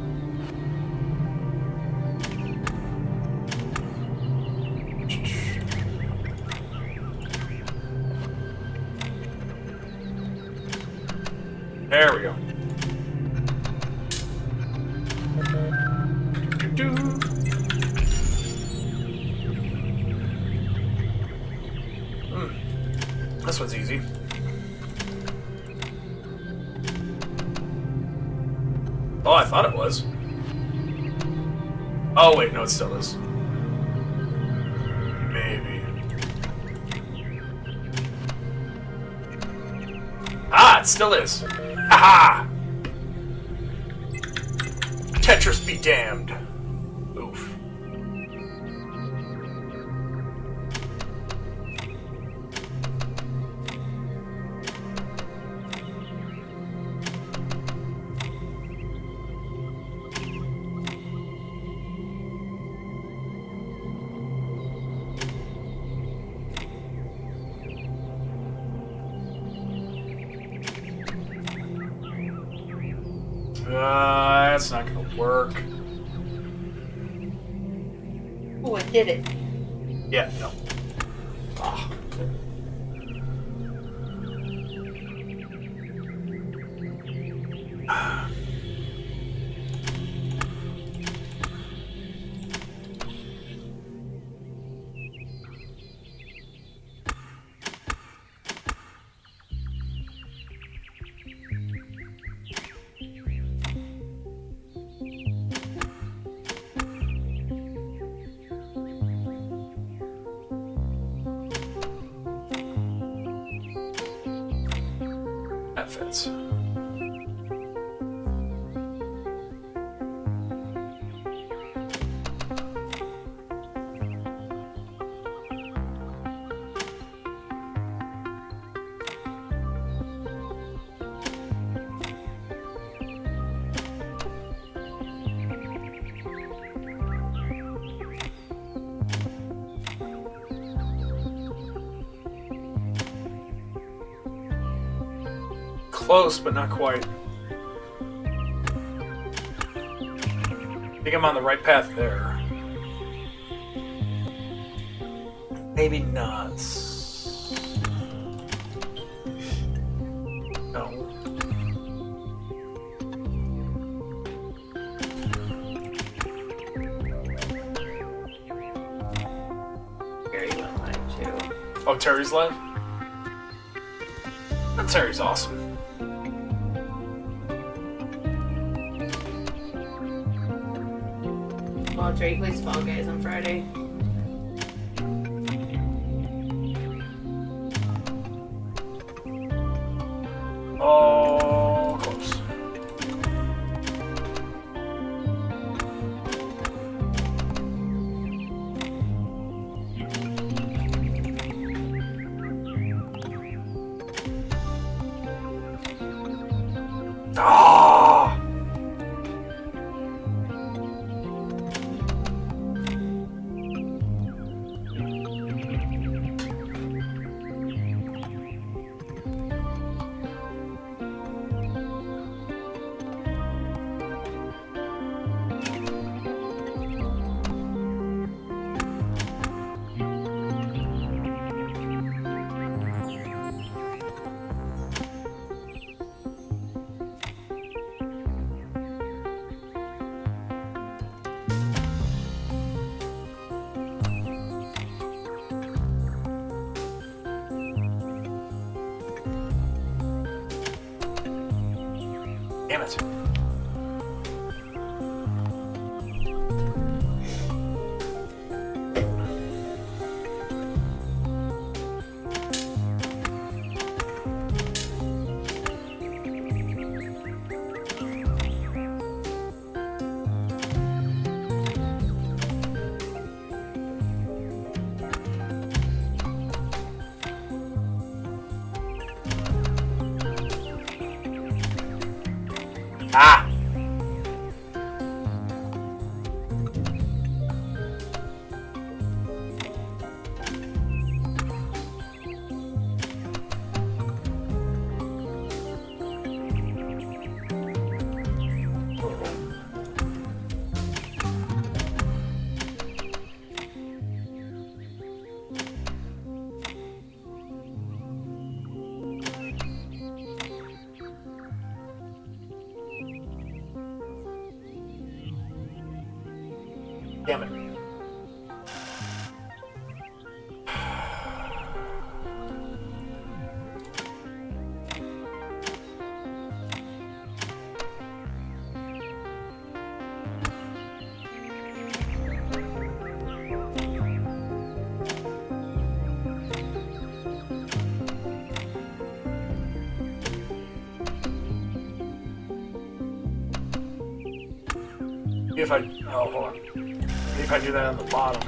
There we go. This one's easy. Oh, I thought it was. Oh, wait, no, it still is. Maybe. Ah, it still is. Haha! Tetris be damned. Oof. That's not gonna work. Oh, I did it. Yeah, no. Ah. That fits. Close, but not quite. I think I'm on the right path there. Maybe not. No. Gary went live too. Oh, Terry's live? That Terry's awesome. Well, Drake plays Fall Guys on Friday. Oh, close. Ah! Damn it. Ah! Damn it. If I, oh, hold on. If I do that on the bottom.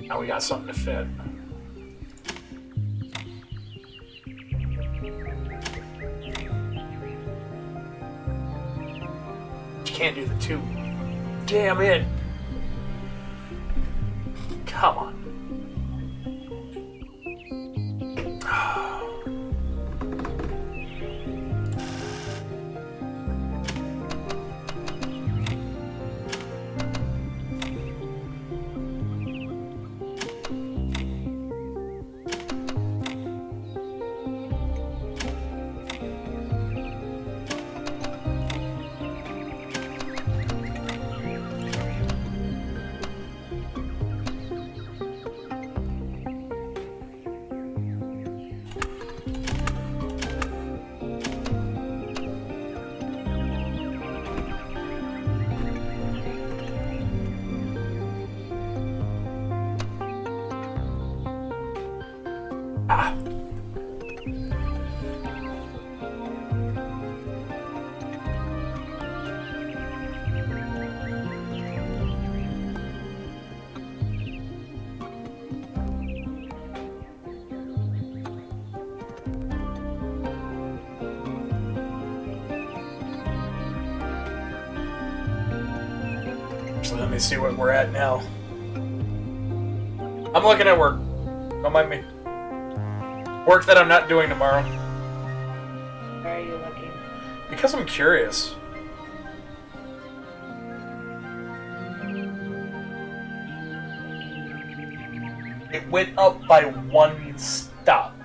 Now we got something to fit. You can't do the two. Damn it! Come on. me see what we're at now. I'm looking at work. Don't mind me. Work that I'm not doing tomorrow. Why are you looking? Because I'm curious. It went up by 1 stop.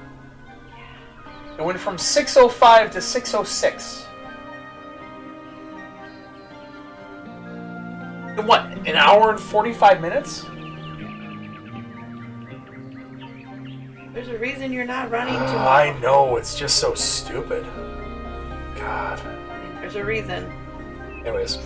It went from 605 to 606. In what, an hour and 45 minutes? There's a reason you're not running tomorrow. I know, it's just so stupid. God. There's a reason. Anyways.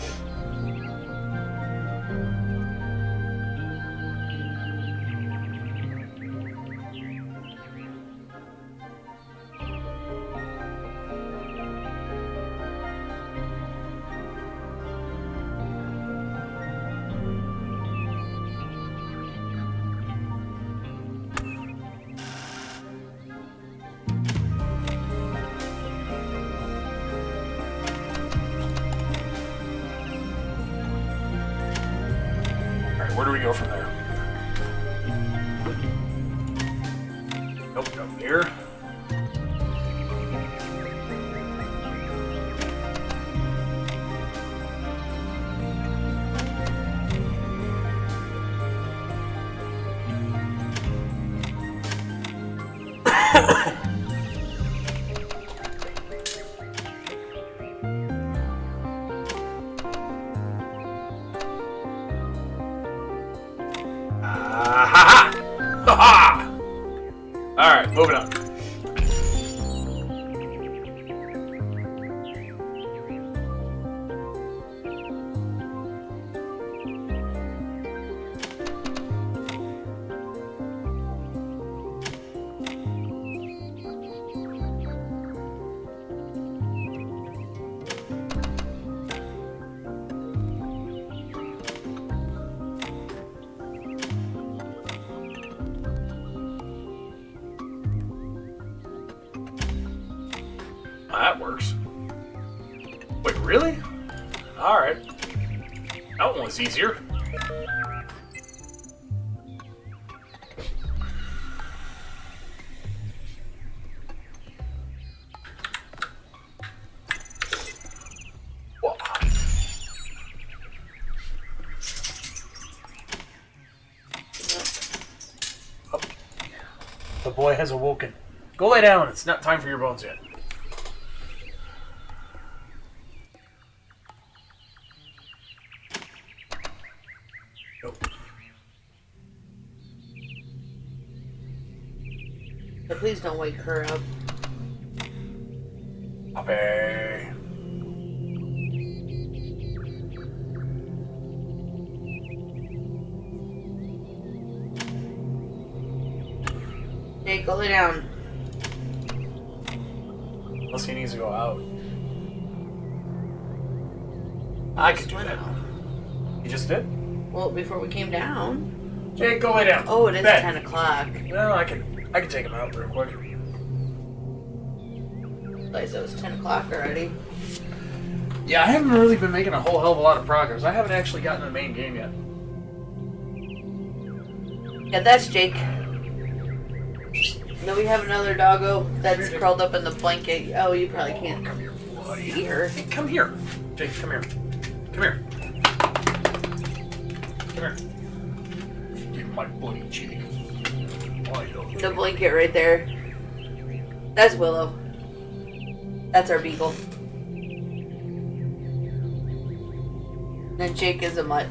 Where do we go from there? Nope, up here. Alright, moving on. That works. Wait, really? Alright. That one was easier. The boy has awoken. Go lay down. It's not time for your bones yet. But please don't wake her up. Puppy. Jake, go lay down. Unless he needs to go out. I could do that. You just did? Well, before we came down. Jake, go lay down. Oh, it is Bed. 10 o'clock. No, I can take him out real quick. I said it was 10 o'clock already. Yeah, I haven't really been making a whole hell of a lot of progress. I haven't actually gotten to the main game yet. Yeah, that's Jake. Then we have another doggo that's curled up in the blanket. Oh, you probably can't Come here, buddy. see her. Hey, come here. Jake, come here. Come here. Come here. Get my buddy, Jake. I love you. The blanket right there. That's Willow. That's our beagle. And Jake is a mutt.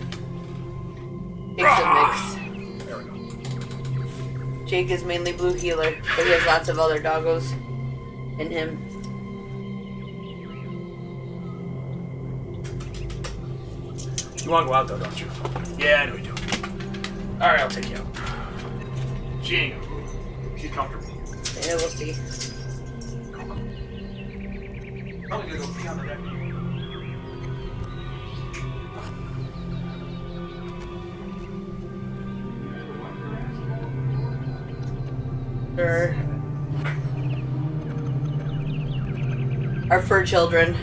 Jake's a mix. There we go. Jake is mainly blue healer, but he has lots of other doggos in him. You want to go out though, don't you? Yeah, I know you do. Alright, I'll take you out. She ain't gonna move. She's comfortable. Yeah, we'll see. Probably gonna go pee on the deck. Sure. Our fur children.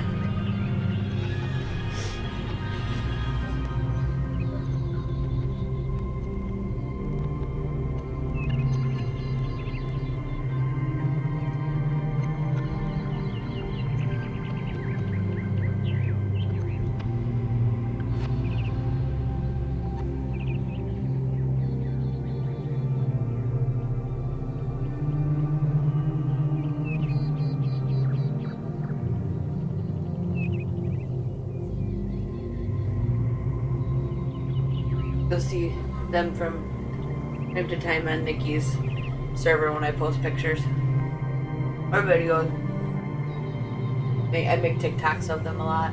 you'll see them from time to time on Nikki's server when I post pictures or videos. I make TikToks of them a lot.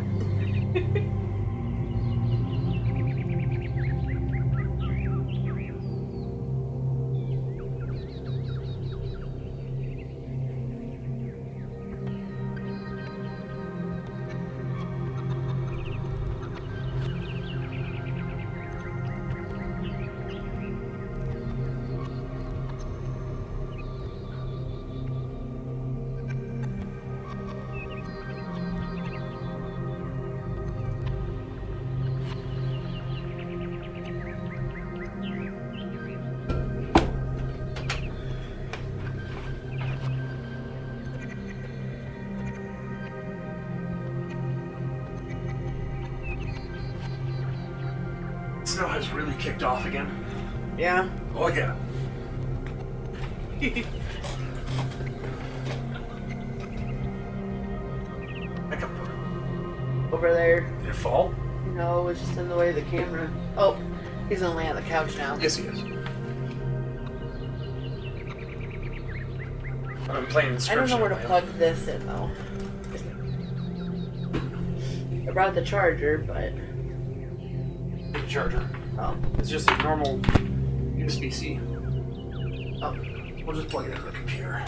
Snow has really kicked off again. Yeah. Oh yeah. I can put it. Over there. Did it fall? No, it was just in the way of the camera. Oh, he's only on the couch now. Yes, he is. I'm playing I Inscription. don't know where to on my plug this in though. I brought the charger, but big charger. oh, It's just a normal USB-C. oh, We'll just plug it into the computer.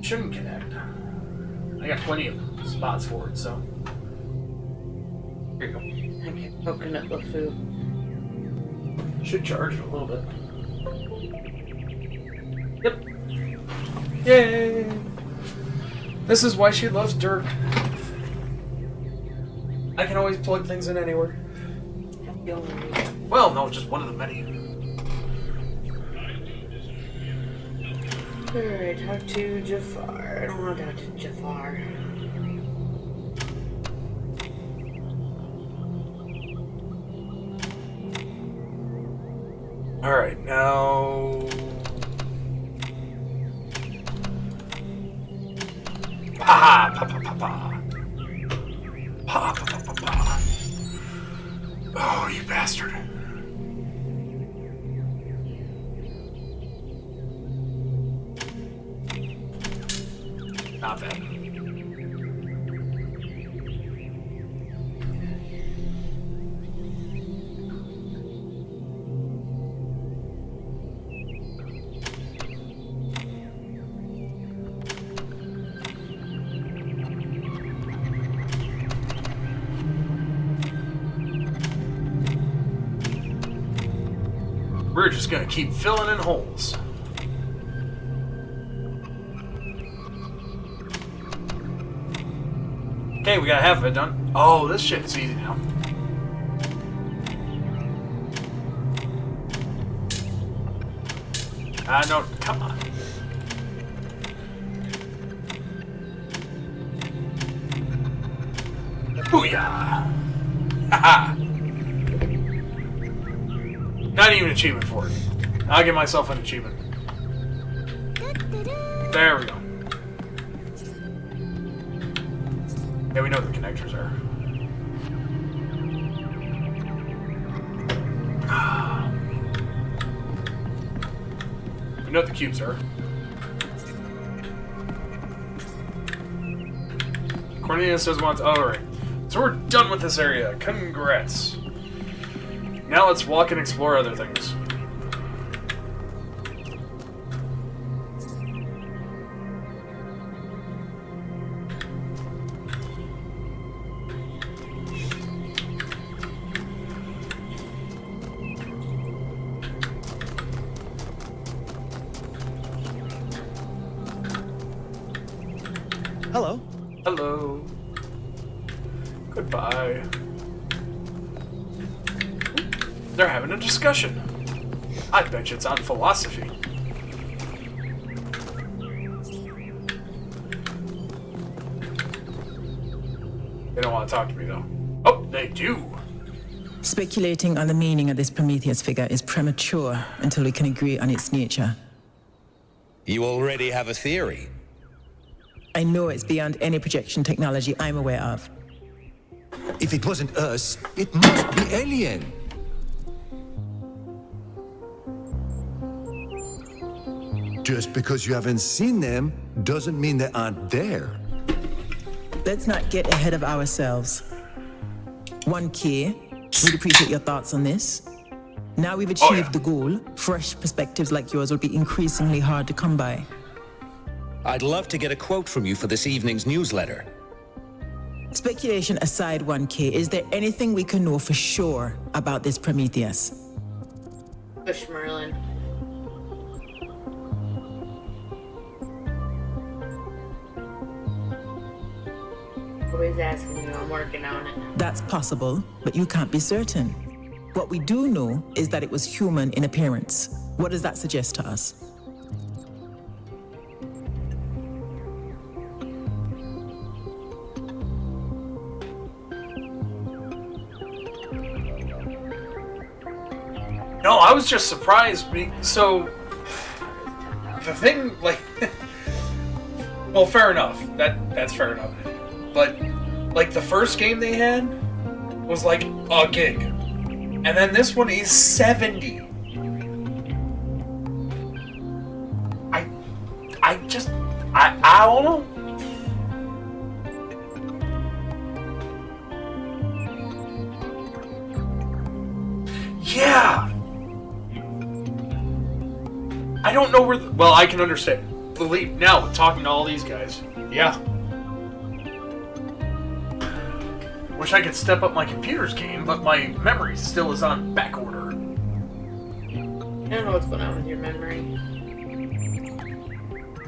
Shouldn't connect. I got plenty of spots for it, so. Here you go. I kept poking at the food. Should charge it a little bit. Yep. Yay! This is why she loves Dirk. I can always plug things in anywhere. Well, no, just one of the many. Alright, talk to Jafar. I don't want to talk to Jafar. Alright, now. Pa pa pa pa pa. Pa pa pa pa pa. Oh, you bastard. Not bad. We're just gonna keep filling in holes. Okay, we got half of it done. Oh, this shit's easy now. No, come on. Booyah! Haha! Not even an achievement for it. I'll give myself an achievement. There we go. Yeah, we know what the connectors are. We know what the cubes are. Cornelius doesn't want to. Oh, right. So we're done with this area. Congrats. Now let's walk and explore other things. Hello. Hello. Goodbye. They're having a discussion. I bet you it's on philosophy. They don't want to talk to me, though. Oh, they do. Speculating on the meaning of this Prometheus figure is premature until we can agree on its nature. You already have a theory. I know it's beyond any projection technology I'm aware of. If it wasn't us, it must be alien. Just because you haven't seen them doesn't mean they aren't there. Let's not get ahead of ourselves. 1K, we'd appreciate your thoughts on this. Now we've achieved the goal, fresh perspectives like yours will be increasingly hard to come by. I'd love to get a quote from you for this evening's newsletter. Speculation aside, 1K, is there anything we can know for sure about this Prometheus? Push Merlin. Always asking me, I'm working on it. That's possible, but you can't be certain. What we do know is that it was human in appearance. What does that suggest to us? No, I was just surprised. So, the thing, like, well, fair enough. That's fair enough. But, like, the first game they had was like a gig, and then this one is 70. I don't know. Yeah. I don't know where. Well, I can understand. Believe now, talking to all these guys. Yeah. Wish I could step up my computer's game, but my memory still is on back order. I don't know what's going on with your memory.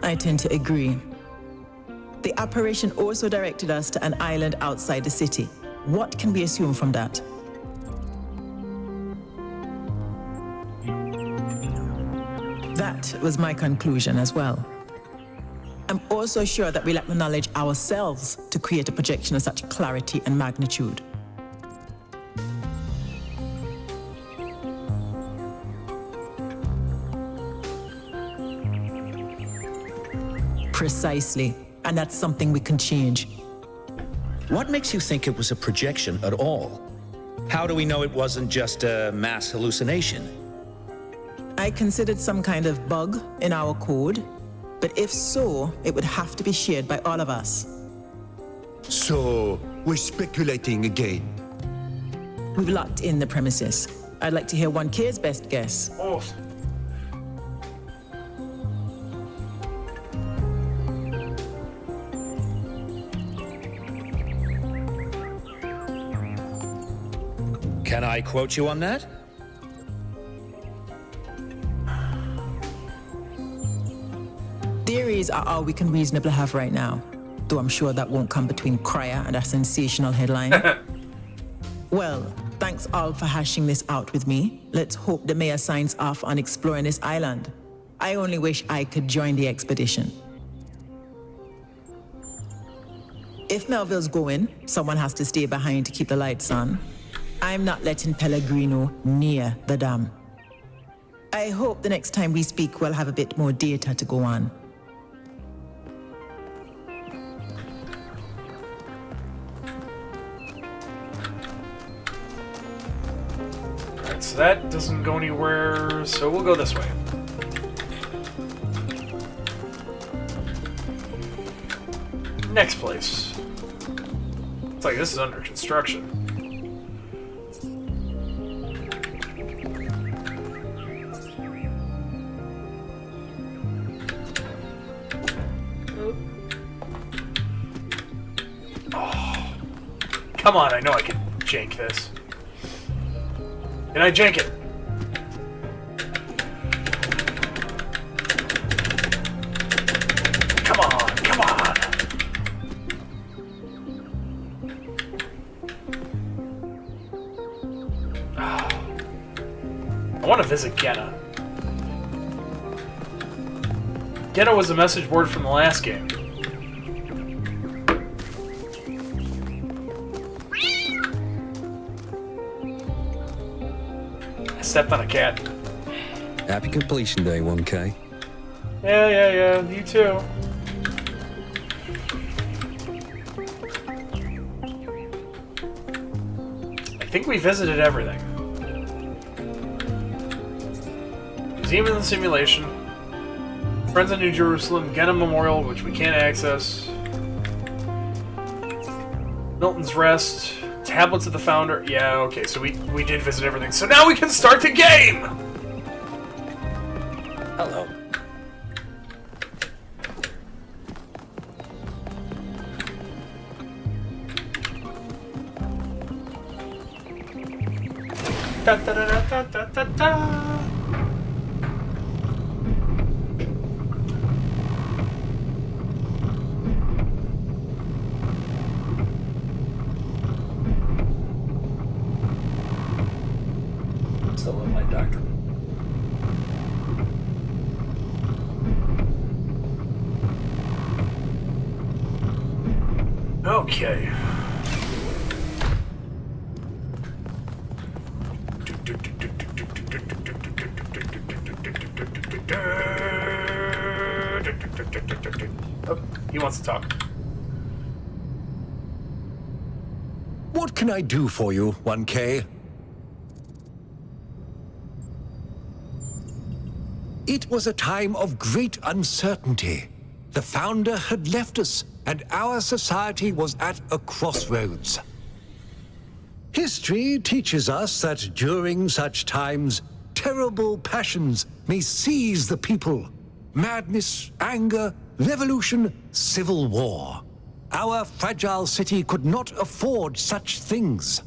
I tend to agree. The apparition also directed us to an island outside the city. What can we assume from that? That was my conclusion as well. I'm also sure that we lack the knowledge ourselves to create a projection of such clarity and magnitude. Precisely, and that's something we can change. What makes you think it was a projection at all? How do we know it wasn't just a mass hallucination? I considered some kind of bug in our code, but if so, it would have to be shared by all of us. So, we're speculating again. We've locked in the premises. I'd like to hear 1K's best guess. Oh. Can I quote you on that? Theories are all we can reasonably have right now, though I'm sure that won't come between Cryer and a sensational headline. Well, thanks all for hashing this out with me. Let's hope the mayor signs off on exploring this island. I only wish I could join the expedition. If Melville's going, someone has to stay behind to keep the lights on. I'm not letting Pellegrino near the dam. I hope the next time we speak we'll have a bit more data to go on. Alright, so that doesn't go anywhere, so we'll go this way. Next place. It's like this is under construction. Oh. Come on, I know I can jank this. Can I jank it? Come on, come on! I want to visit Genna. Genna was a message board from the last game. I stepped on a cat. Happy completion day, 1K. Yeah, you too. think we visited everything. Museum of the Simulation. Friends in New Jerusalem. Genna Memorial, which we can't access. Milton's Rest. Tablets of the Founder. Yeah, okay, so we did visit everything. So now we can start the game! Hello. Da da da da da da da. Still love my doctor. Okay. Oh, he wants to talk. What can I do for you, 1K? It was a time of great uncertainty. The Founder had left us, and our society was at a crossroads. History teaches us that during such times, terrible passions may seize the people. Madness, anger, revolution, civil war. Our fragile city could not afford such things.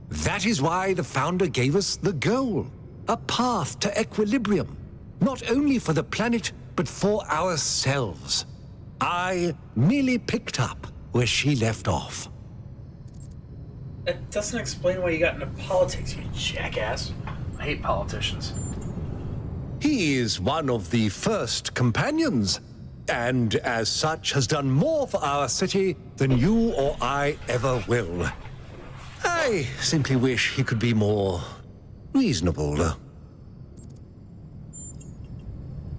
That is why the Founder gave us the goal, a path to equilibrium, not only for the planet, but for ourselves. I merely picked up where she left off. That doesn't explain why you got into politics, you jackass. I hate politicians. He is one of the first companions, and as such has done more for our city than you or I ever will. I simply wish he could be more reasonable.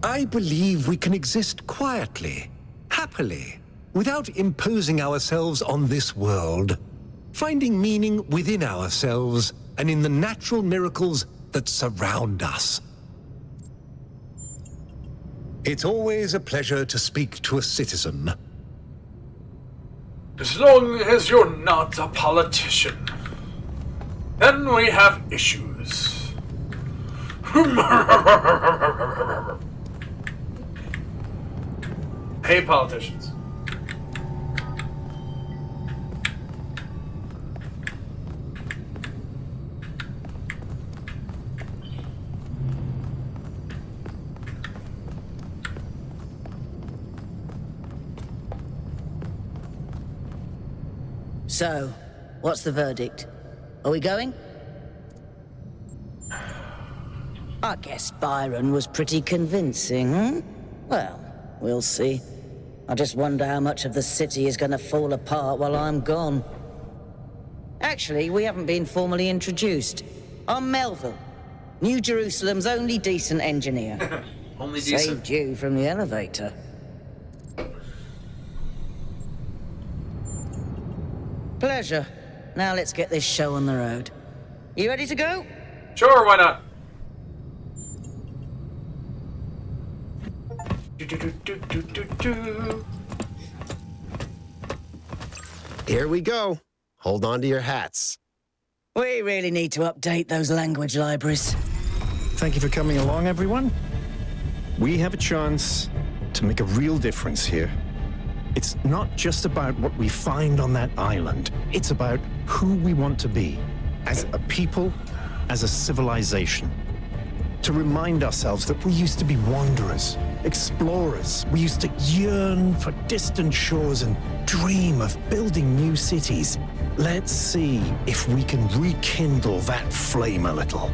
I believe we can exist quietly, happily, without imposing ourselves on this world, finding meaning within ourselves and in the natural miracles that surround us. It's always a pleasure to speak to a citizen. As long as you're not a politician. Then we have issues. Hey, politicians. So, what's the verdict? Are we going? I guess Byron was pretty convincing, hmm? Well, we'll see. I just wonder how much of the city is gonna fall apart while I'm gone. Actually, we haven't been formally introduced. I'm Melville, New Jerusalem's only decent engineer. Only decent. Saved you from the elevator. Pleasure. Now let's get this show on the road. You ready to go? Sure, why not? Here we go. Hold on to your hats. We really need to update those language libraries. Thank you for coming along, everyone. We have a chance to make a real difference here. It's not just about what we find on that island. It's about who we want to be as a people, as a civilization. To remind ourselves that we used to be wanderers, explorers. We used to yearn for distant shores and dream of building new cities. Let's see if we can rekindle that flame a little.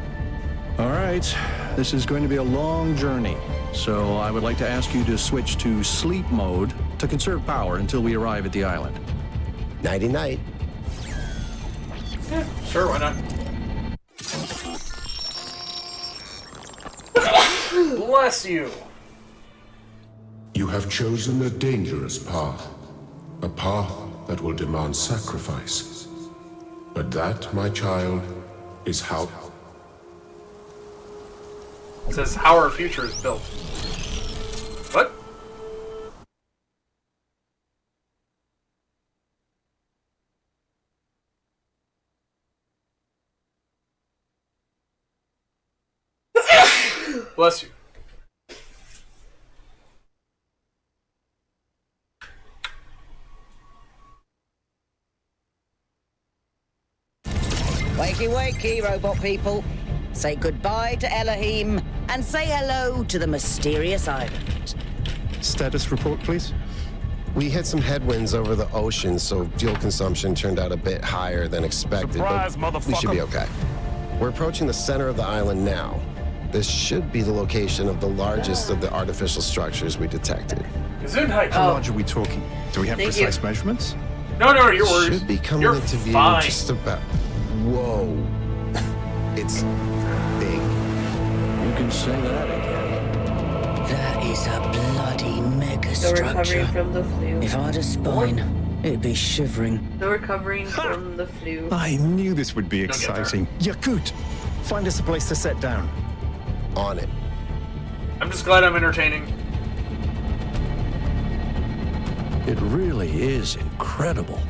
All right, this is going to be a long journey, so I would like to ask you to switch to sleep mode to conserve power until we arrive at the island. Nighty-night. Yeah, sure, why not? Bless you. You have chosen a dangerous path. A path that will demand sacrifice. But that, my child, is how... It says how our future is built. What? Bless you. Wakey wakey, robot people. Say goodbye to Elohim and say hello to the mysterious island. Status report, please. We hit some headwinds over the ocean, so fuel consumption turned out a bit higher than expected. Surprise, but we should be okay. We're approaching the center of the island now. This should be the location of the largest of the artificial structures we detected. How large are we talking? Do we have precise measurements? No, your words. Should be coming You're into view fine. just about... Whoa. It's big. You can say that again. That is a bloody mega Still recovering structure. from the flu. If I had a spine, it'd be shivering. Still recovering from the flu. I knew this would be exciting. Yakut, find us a place to set down. On it. I'm just glad I'm entertaining. It really is incredible.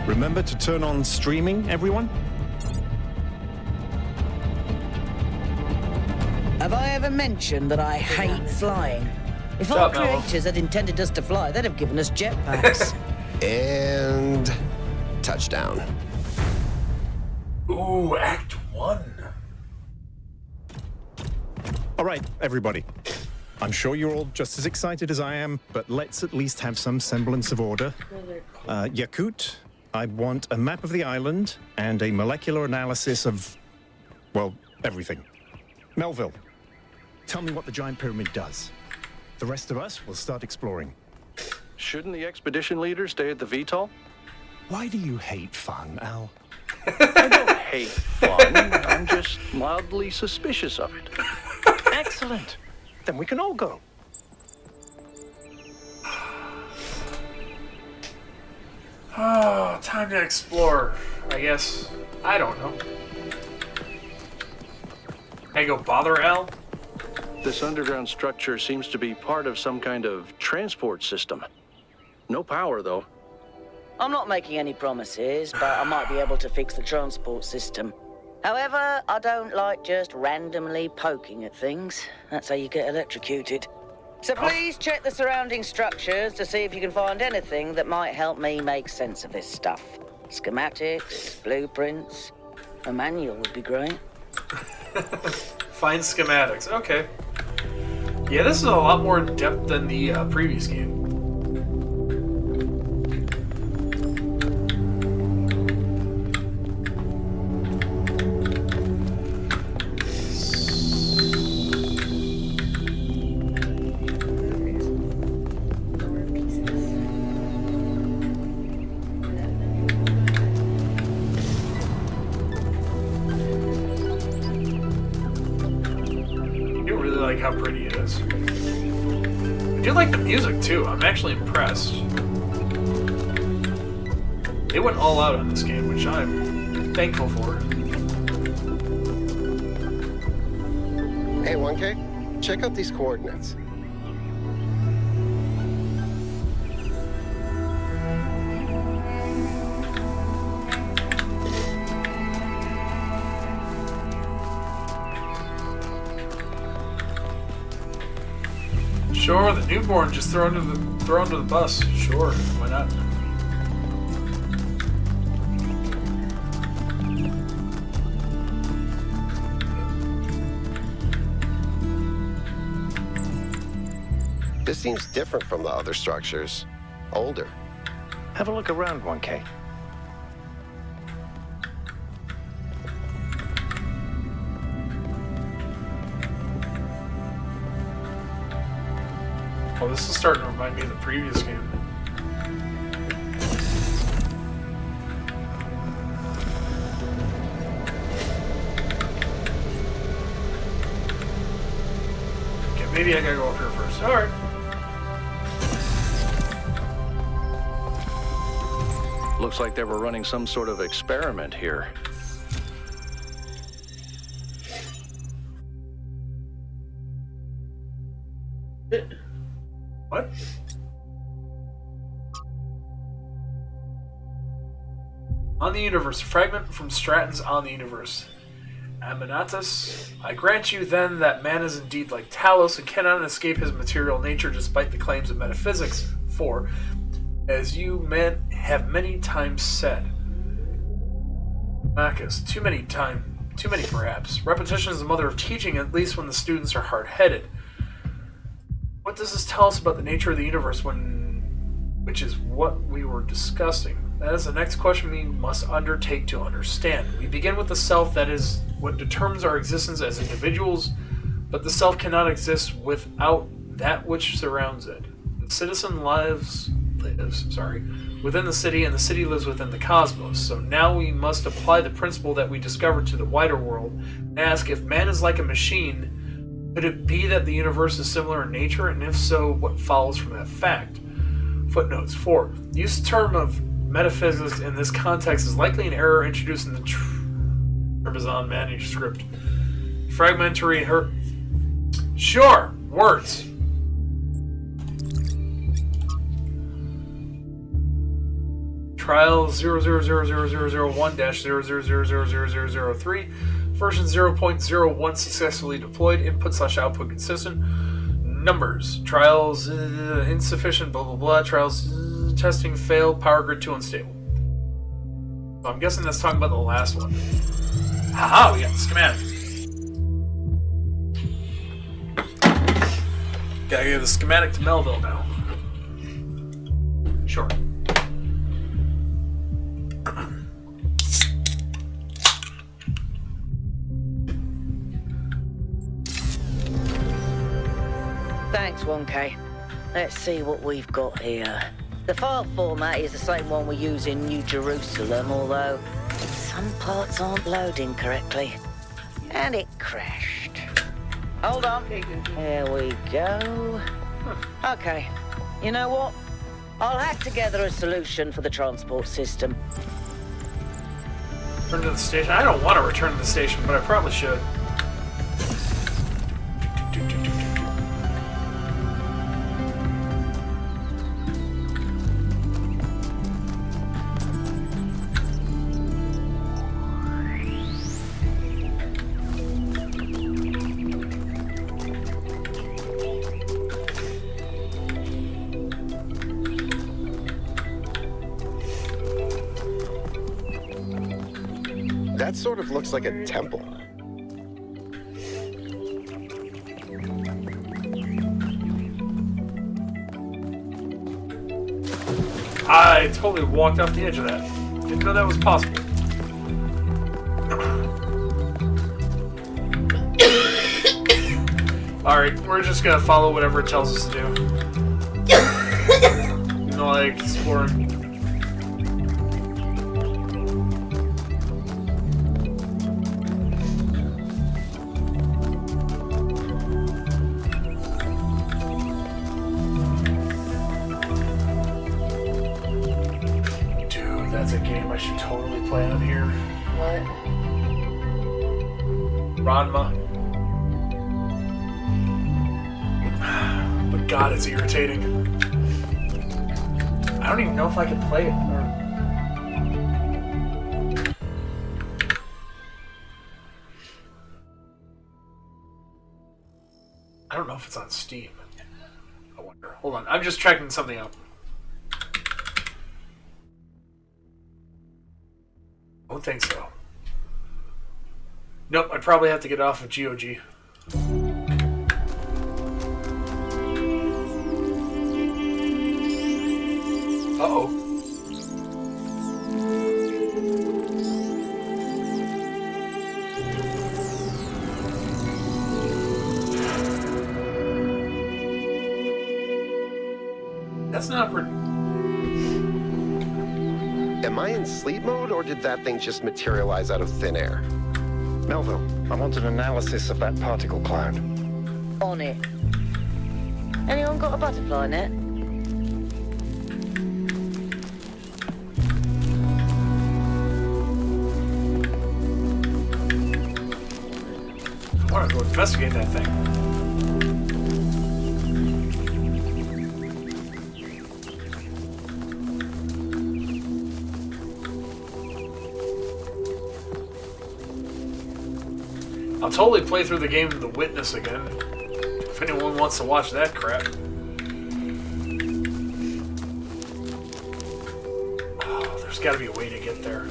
Remember to turn on streaming, everyone? Have I ever mentioned that I hate flying? If Shut our up, Mello. creators had intended us to fly, they'd have given us jetpacks. And... touchdown. Ooh, Act 1. All right, everybody. I'm sure you're all just as excited as I am, but let's at least have some semblance of order. Yakut, I want a map of the island and a molecular analysis of, well, everything. Melville, tell me what the giant pyramid does. The rest of us will start exploring. Shouldn't the expedition leader stay at the VTOL? Why do you hate fun, Al? I don't hate fun. I'm just mildly suspicious of it. Excellent. Then we can all go. Oh, time to explore, I guess. I don't know. Hey, go bother Al? This underground structure seems to be part of some kind of transport system. No power, though. I'm not making any promises, but I might be able to fix the transport system. However, I don't like just randomly poking at things. That's how you get electrocuted. So please check the surrounding structures to see if you can find anything that might help me make sense of this stuff. Schematics, blueprints, a manual would be great. Find schematics. Okay. Yeah, this is a lot more in depth than the previous game. How pretty it is. I do like the music too. I'm actually impressed. They went all out on this game, which I'm thankful for. Hey, 1K, check out these coordinates. Sure, the newborn just thrown to the bus. Sure, why not? This seems different from the other structures. Older. Have a look around, 1K. Oh, this is starting to remind me of the previous game. Okay, maybe I gotta go up here first. Alright. Looks like they were running some sort of experiment here. What? On the Universe, a fragment from Stratton's On the Universe. Aminatus, I grant you then that man is indeed like Talos and cannot escape his material nature despite the claims of metaphysics. For, as you men have many times said, Marcus, too many perhaps. Repetition is the mother of teaching, at least when the students are hard-headed. What does this tell us about the nature of the universe which is what we were discussing? That is the next question we must undertake to understand. We begin with the self, that is what determines our existence as individuals, but the self cannot exist without that which surrounds it. The citizen lives within the city, and the city lives within the cosmos. So now we must apply the principle that we discovered to the wider world and ask, if man is like a machine, could it be that the universe is similar in nature, and if so, what follows from that fact? Footnotes 4. The use of term of metaphysics in this context is likely an error introduced in the Trebizond manuscript. Fragmentary Sure! Words! Trial 0000001-00000003, version 0.01 successfully deployed, input/output consistent. Numbers. Trials insufficient, blah blah blah. Trials testing failed, power grid 2 unstable. So I'm guessing that's talking about the last one. Haha, we got the schematic. Gotta give the schematic to Melville now. Sure. Thanks, 1K. Let's see what we've got here. The file format is the same one we use in New Jerusalem, although some parts aren't loading correctly. And it crashed. Hold on. Here we go. Okay. You know what? I'll hack together a solution for the transport system. Return to the station? I don't want to return to the station, but I probably should. That sort of looks like a temple. I totally walked off the edge of that. Didn't know that was possible. Alright, we're just gonna follow whatever it tells us to do. You know, like exploring. That's a game I should totally play on here. What? Ranma. But God, it's irritating. I don't even know if I can play it. I don't know if it's on Steam. I wonder. Hold on, I'm just checking something out. I don't think so. Nope, I'd probably have to get off of GOG. Uh-oh. That's not... Am I in sleep mode, or did that thing just materialize out of thin air? Melville, I want an analysis of that particle cloud. On it. Anyone got a butterfly net? go investigate that thing. I'll totally play through the game The Witness again, if anyone wants to watch that crap. Oh, there's gotta be a way to get there.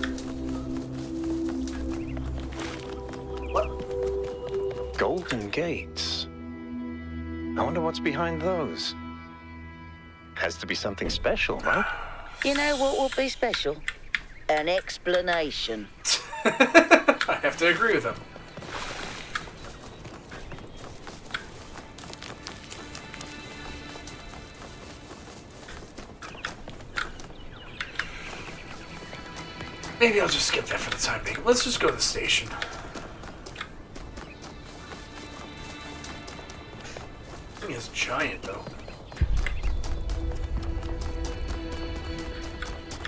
What? Golden gates. I wonder what's behind those. Has to be something special, right? You know what will be special? An explanation. I have to agree with him. Maybe I'll just skip that for the time being. Let's just go to the station. This thing is giant, though.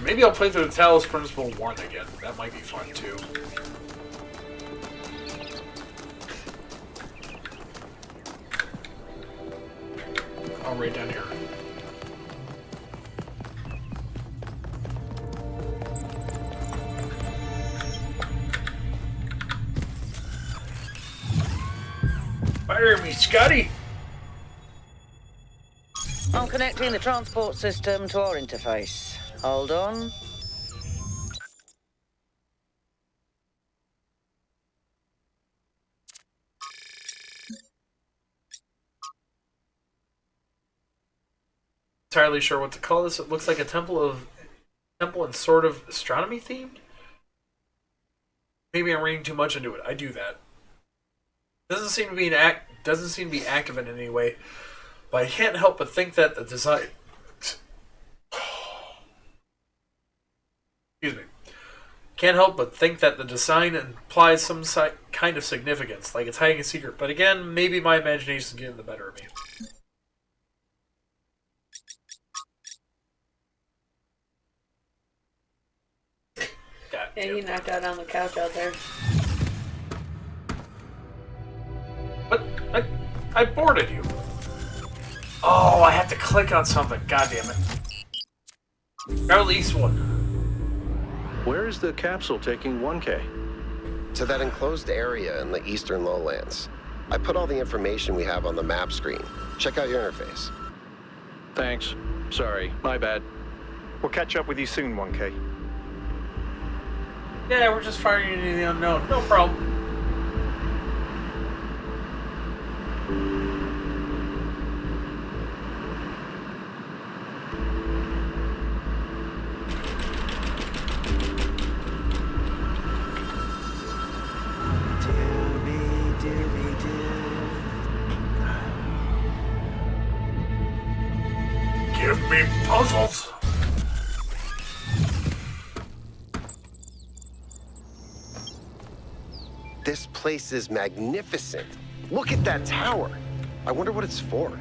Maybe I'll play through the Talos Principle 1 again. That might be fun, too. Oh, right down here. Fire me, Scotty! I'm connecting the transport system to our interface. Hold on. Entirely sure what to call this. It looks like a temple and sort of astronomy themed. Maybe I'm reading too much into it. I do that. Doesn't seem to be active in any way, but I can't help but think that the design. Excuse me. Can't help but think that the design implies some kind of significance, like it's hiding a secret. But again, maybe my imagination is getting the better of me. Yeah, you knocked out on the couch out there. What? I boarded you. Oh, I have to click on something. God damn it. At least one. Where is the capsule taking 1K? To that enclosed area in the eastern lowlands. I put all the information we have on the map screen. Check out your interface. Thanks. Sorry, my bad. We'll catch up with you soon, 1K. Yeah, we're just firing into the unknown. No problem. Give me puzzles. This place is magnificent. Look at that tower. I wonder what it's for.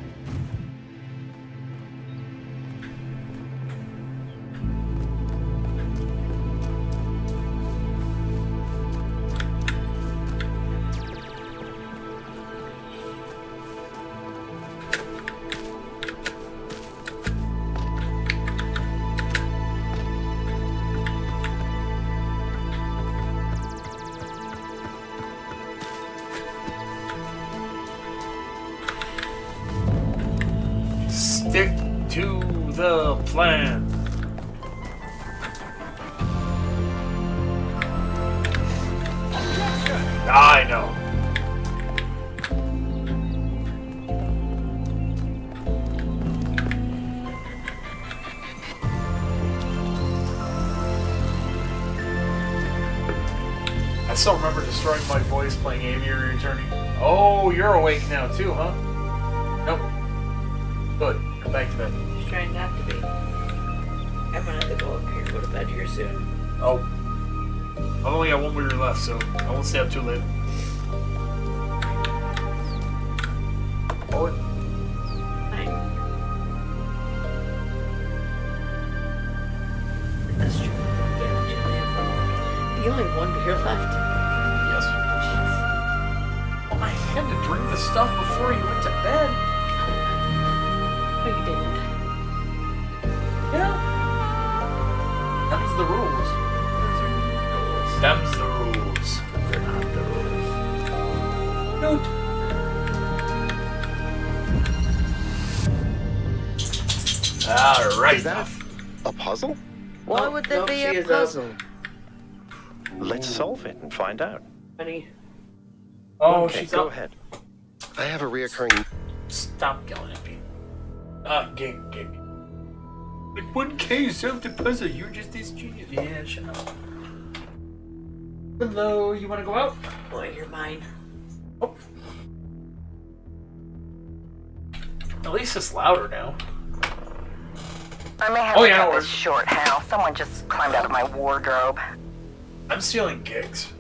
Stick to the plan. I know. I still remember destroying my voice playing Aviary Attorney. Oh, you're awake now too, huh? Nope. Good. Go back to bed. Just trying not to be. I'm gonna have to go up here, go to bed here soon. Oh. I've only got one more left, so I won't stay up too late. Oh, it. Fine. That's true. Yeah, what you have. You only have one beer left. Yes. Jeez. Oh my had to drink the stuff before you went to bed. No, you didn't. Yeah. Them's the rules. Them's the rules. They're not the rules. Nope. Alright. Is that a puzzle? Why would there be a puzzle? Let's solve it and find out. Honey. Oh, Okay, she's go up. ahead. I have a reoccurring... Stop yelling at me. Game. Like 1K solved the puzzle, you're just this genius. Yeah, shut up. Hello, you wanna go out? Boy, you're mine. Oh. At least it's louder now. I may have to cut this short, Hal. Someone just climbed out of my wardrobe. I'm stealing gigs.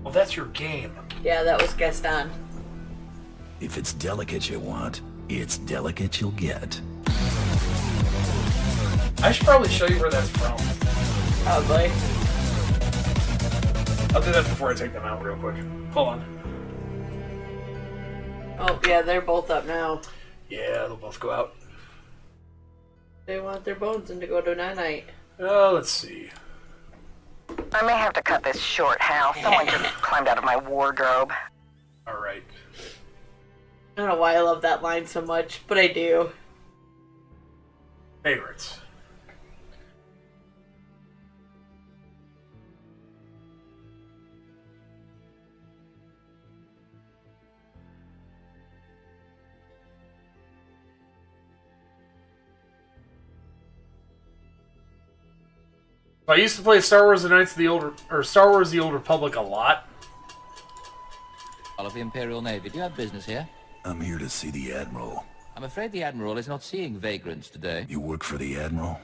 Well, that's your game. Yeah, that was Gaston. If it's delicate you want, it's delicate you'll get. I should probably show you where that's from. Probably. I'll do that before I take them out real quick. Hold on. Oh, yeah, they're both up now. Yeah, they'll both go out. They want their bones and to go to night-night. Let's see. I may have to cut this short, Hal. Someone just climbed out of my wardrobe. Alright. I don't know why I love that line so much, but I do. Favorites. I used to play Star Wars: The Knights of the Old Star Wars: The Old Republic a lot. All of the Imperial Navy. Do you have business here? I'm here to see the Admiral. I'm afraid the Admiral is not seeing vagrants today. You work for the Admiral?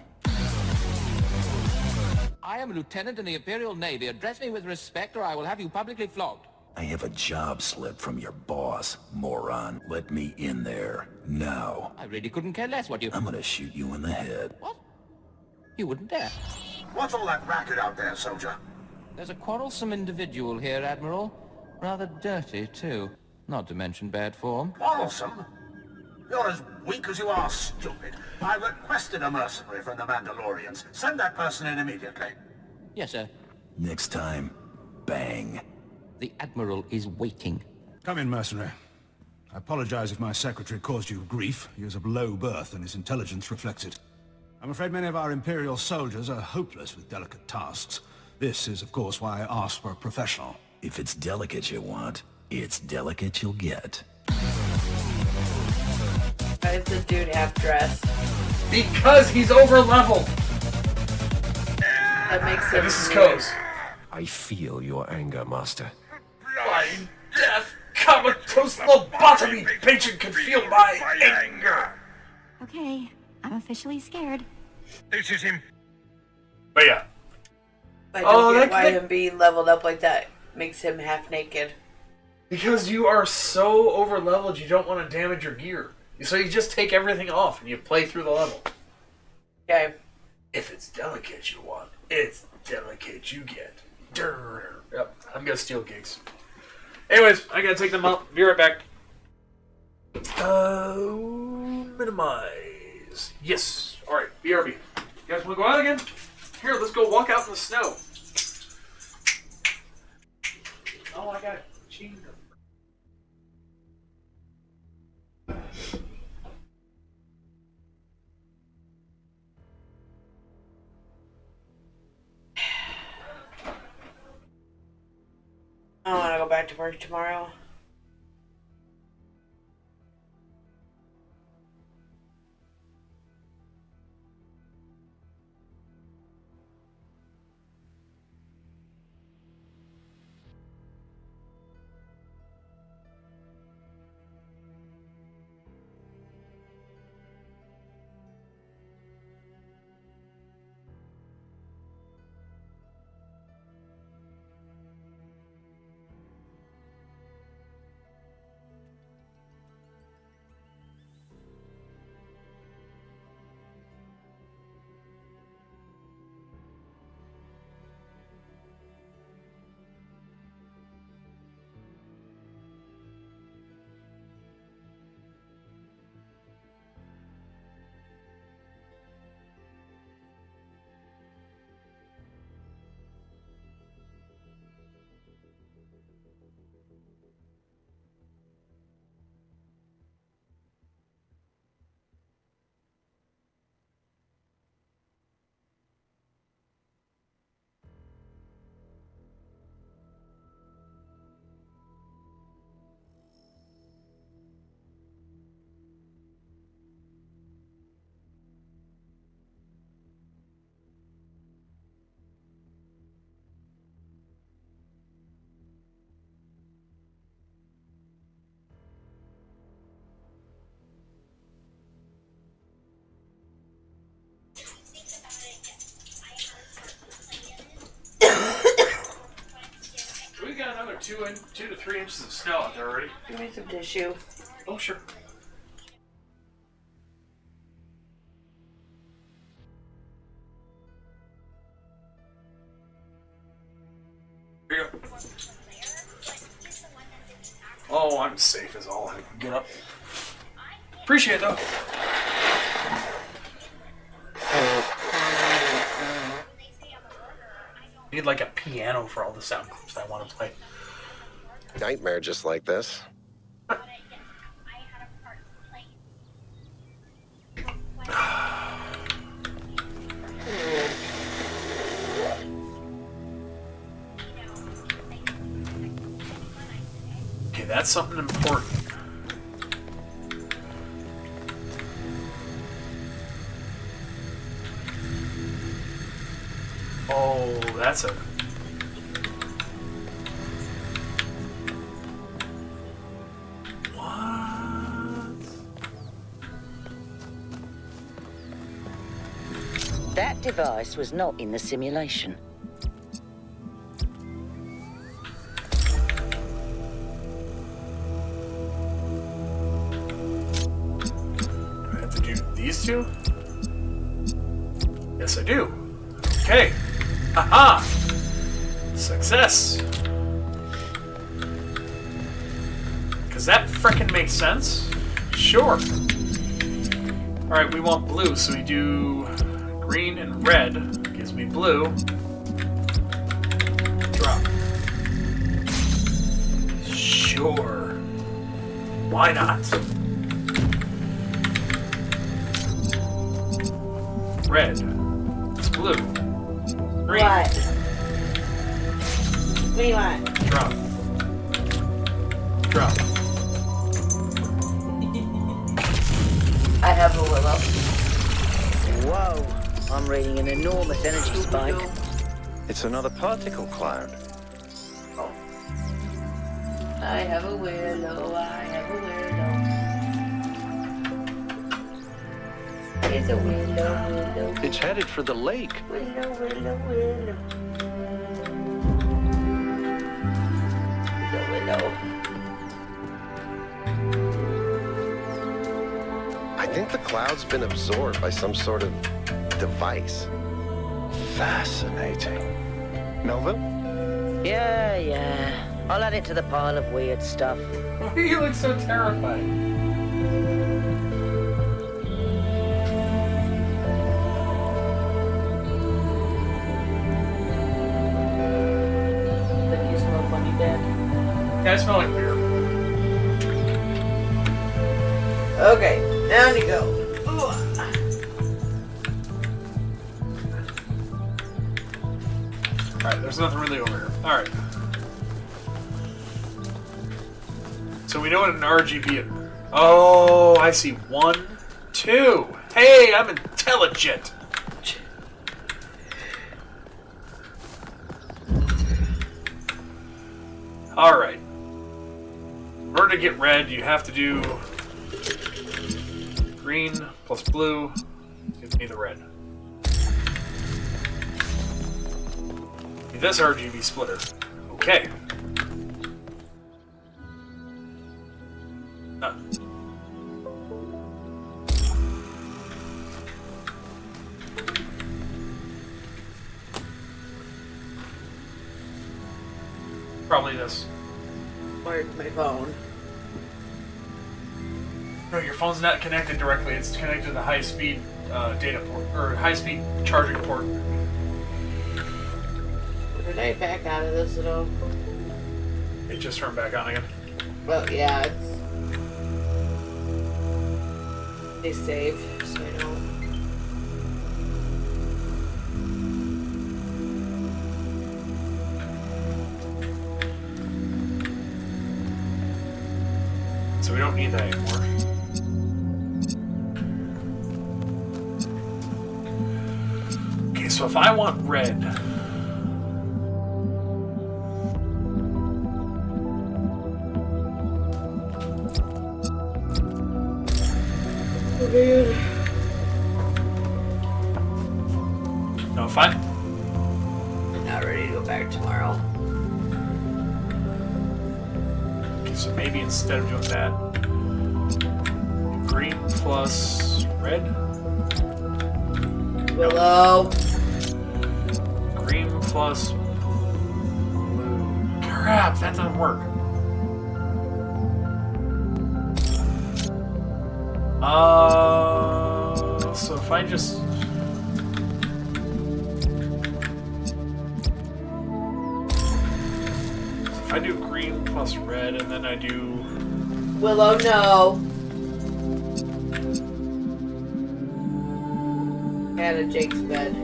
I am a lieutenant in the Imperial Navy. Address me with respect or I will have you publicly flogged. I have a job slip from your boss, moron. Let me in there, now. I really couldn't care less what you... I'm gonna shoot you in the head. What? You wouldn't dare. What's all that racket out there, soldier? There's a quarrelsome individual here, Admiral. Rather dirty, too. Not to mention bad form. Quarrelsome? You're as weak as you are stupid. I requested a mercenary from the Mandalorians. Send that person in immediately. Yes, sir. Next time, bang. The Admiral is waiting. Come in, mercenary. I apologize if my secretary caused you grief. He is of low birth and his intelligence reflects it. I'm afraid many of our Imperial soldiers are hopeless with delicate tasks. This is, of course, why I asked for a professional. If it's delicate you want, it's delicate you'll get. Why is this dude half dressed? Because he's over leveled. That makes sense. This is Coase. I feel your anger, Master. Blind, deaf, comatose lobotomy patient can feel my anger. Okay, I'm officially scared. This is him. But yeah. I don't get why him being leveled up like that makes him half naked. Because you are so over leveled, you don't want to damage your gear. So you just take everything off and you play through the level. Okay. If it's delicate you want, it's delicate you get. Durr. Yep, I'm gonna steal gigs. Anyways, I gotta take them out. Be right back. Minimize. Yes. Alright, BRB. You guys wanna go out again? Here, let's go walk out in the snow. Oh, I got cheese. I don't want to go back to work tomorrow. 2 to 3 inches of snow out there already. Give me some tissue. Oh, sure. Here you go. Oh, I'm safe as all I can get up. Appreciate it, though. I need like a piano for all the sound clips I want to play. Nightmare just like this. Okay, that's something important. Oh, that's a... That device was not in the simulation. I have to do these two? Yes, I do. Okay. Aha! Success! Because that frickin' makes sense. Sure. Alright, we want blue, so we do green and red. Gives me blue. Drop. Sure. Why not? Red. It's blue. Green. What? What do you want? Drop. Drop. I have a willow. Whoa, I'm reading an enormous energy spike. It's another particle cloud. I have a willow. I have a willow. It's a willow. It's headed for the lake. Willow. It's a willow. I think the cloud's been absorbed by some sort of device. Fascinating. Nova? Yeah. I'll add it to the pile of weird stuff. You look so terrified. But you smell funny, Dad. Yeah, I smell like beer. Okay, down you go. Alright, there's nothing really over here. Alright. So we know what an RGB is. Oh, I see. 1, 2. Hey, I'm intelligent. Alright. In order to get red, you have to do green plus blue. Gives me the red. This RGB splitter. Okay. Probably this. Where's my phone? No, your phone's not connected directly. It's connected to the high-speed data port, or high-speed charging port. Did I back out of this at all? It just turned back on again. Well, yeah, it's... They save, so I don't... So we don't need that anymore. Okay, so if I want red... No, fine. I'm not ready to go back tomorrow. so maybe instead of doing that, green plus red. Willow. Green plus blue. Crap, that doesn't work. So if I just... If I do green plus red, and then I do... Willow, no. Add a Jake's bed.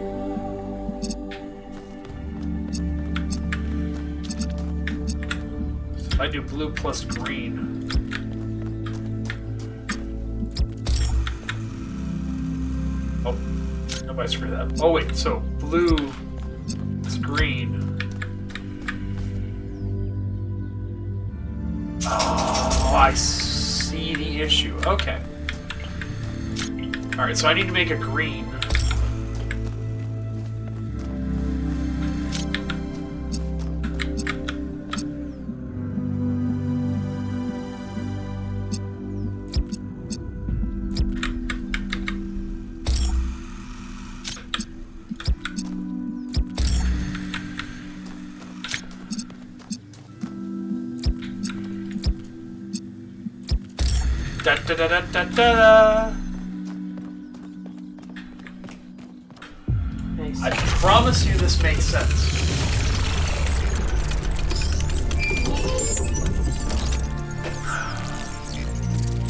If I do blue plus green... Oh, nobody screw that. Oh wait, so blue is green. Oh, I see the issue. Okay. Alright, so I need to make a green. Da da da da da da. Nice. I promise you this makes sense.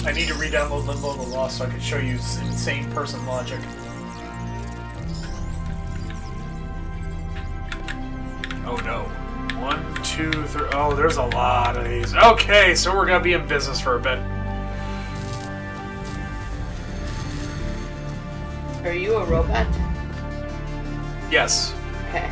I need to re-download Limbo the Lost so I can show you insane person logic. Oh no. 1, 2, 3. Oh, there's a lot of these. Okay, so we're gonna be in business for a bit. Are you a robot? Yes. Okay.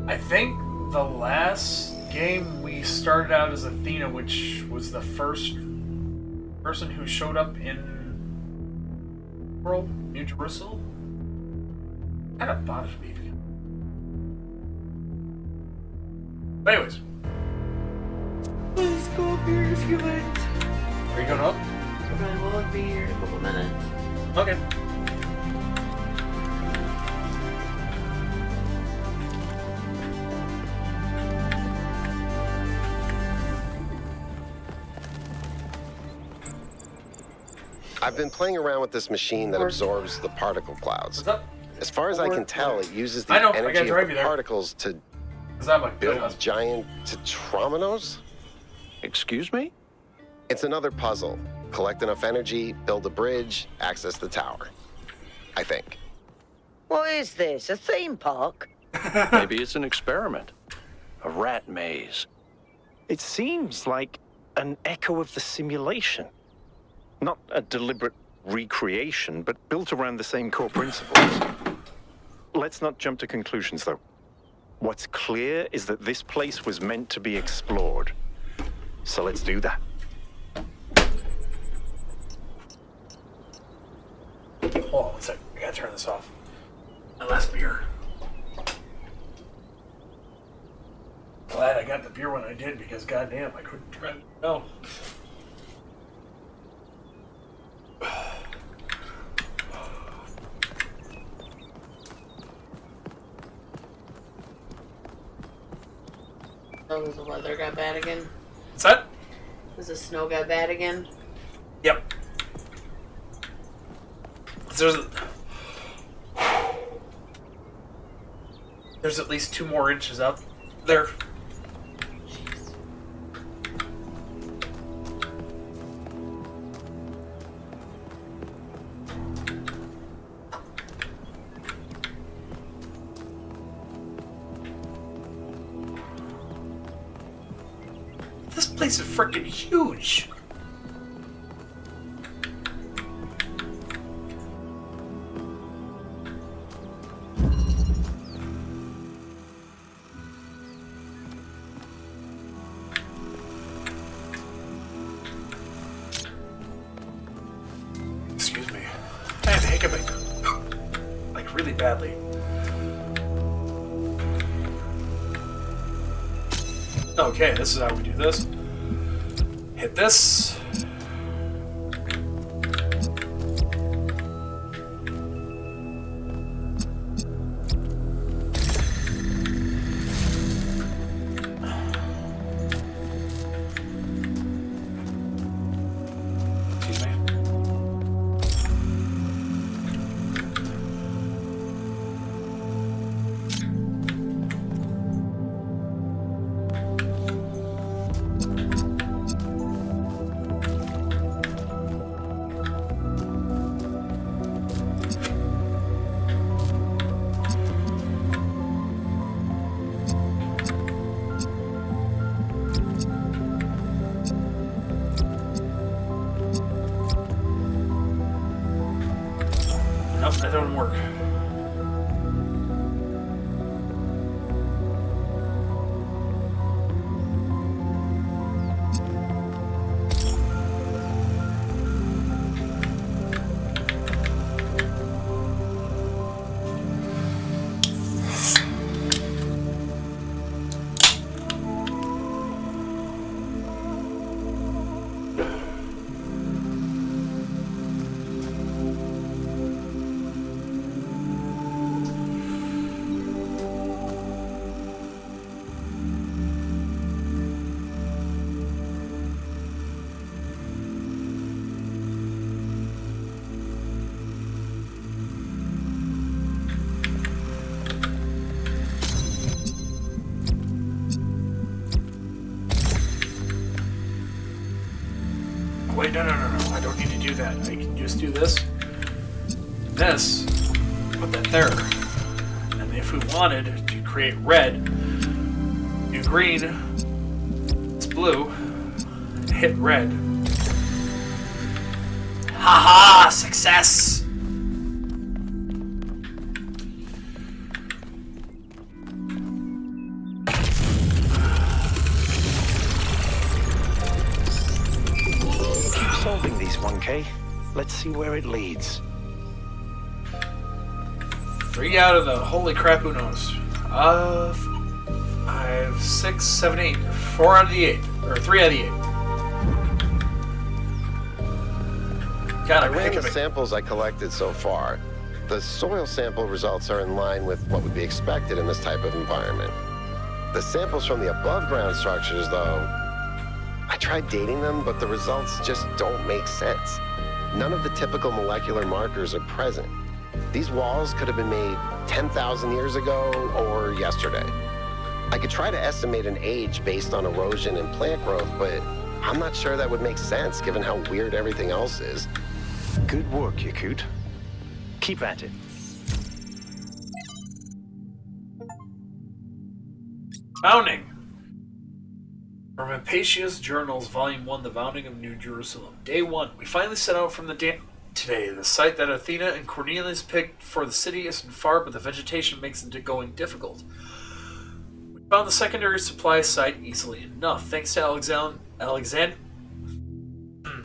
I think the last game we started out as Athena, which was the first person who showed up in World, New Jerusalem. Kind of bothers me. But anyways. Let's go up here in a few minutes. Are you going up? I will be here in a couple minutes. Okay. I've been playing around with this machine that absorbs the particle clouds. What's up? As far as I can tell, it uses the I know, I energy gotta of the drive you particles to build giant tetrominos? Excuse me? It's another puzzle. Collect enough energy, build a bridge, access the tower. I think. What is this, a theme park? Maybe it's an experiment. A rat maze. It seems like an echo of the simulation. Not a deliberate recreation, but built around the same core principles. Let's not jump to conclusions, though. What's clear is that this place was meant to be explored. So let's do that. Hold on one sec. I gotta turn this off. My last beer. Glad I got the beer when I did, because goddamn, I couldn't drive it down. Oh, the weather got bad again. What's that? Does the snow got bad again? Yep. There's at least 2 more inches out there. This place is freaking huge. Excuse me. I had hiccuping. Like, really badly. Okay, this is how we do this. Hit this. Excuse me. Nope, that don't work. Wait, no, I don't need to do that. I can just do this. This. Put that there. And if we wanted to create red, do green, it's blue, hit red. Haha! Success! Solving these, 1K. Let's see where it leads. 3 out of the holy crap, who knows? 5, 6, 7, 8. 4 out of the 8. Or 3 out of the 8. I ran the samples I collected so far. The soil sample results are in line with what would be expected in this type of environment. The samples from the above ground structures, though, I tried dating them, but the results just don't make sense. None of the typical molecular markers are present. These walls could have been made 10,000 years ago or yesterday. I could try to estimate an age based on erosion and plant growth, but I'm not sure that would make sense given how weird everything else is. Good work, Yakut. Keep at it. Founding. From Hypatia's Journals, Volume 1, The Founding of New Jerusalem. Day 1. We finally set out from the dam today. The site that Athena and Cornelius picked for the city isn't far, but the vegetation makes it going difficult. We found the secondary supply site easily enough, thanks to Alexander. I'm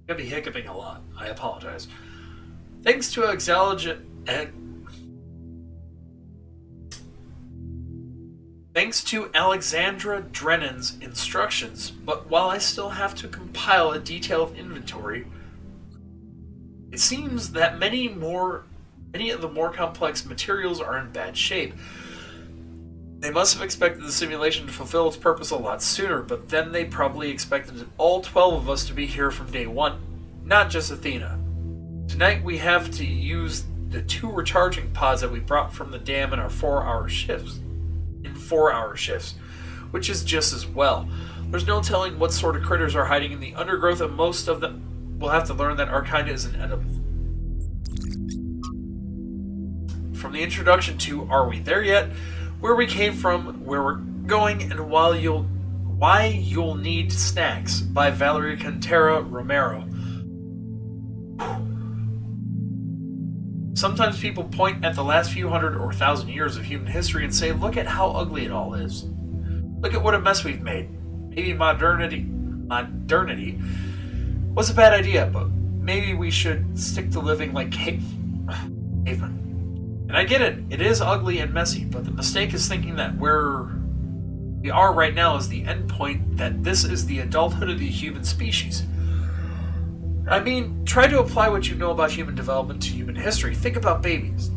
gonna be hiccuping a lot. I apologize. Thanks to Alexandra Drennan's instructions, but while I still have to compile a detailed inventory, it seems that many of the more complex materials are in bad shape. They must have expected the simulation to fulfill its purpose a lot sooner, but then they probably expected all 12 of us to be here from day 1, not just Athena. Tonight we have to use the 2 recharging pods that we brought from the dam in our 4-hour shifts. Which is just as well. There's no telling what sort of critters are hiding in the undergrowth, and most of them will have to learn that our kind isn't edible. From the introduction to Are We There Yet?, where we came from, where we're going, and why you'll need snacks by Valeria Cantera Romero. Sometimes people point at the last few hundred or thousand years of human history and say, look at how ugly it all is. Look at what a mess we've made. Maybe modernity was a bad idea, but maybe we should stick to living like cavemen. And I get it, it is ugly and messy, but the mistake is thinking that we we are right now is the end point, that this is the adulthood of the human species. I mean, try to apply what you know about human development to human history. Think about babies.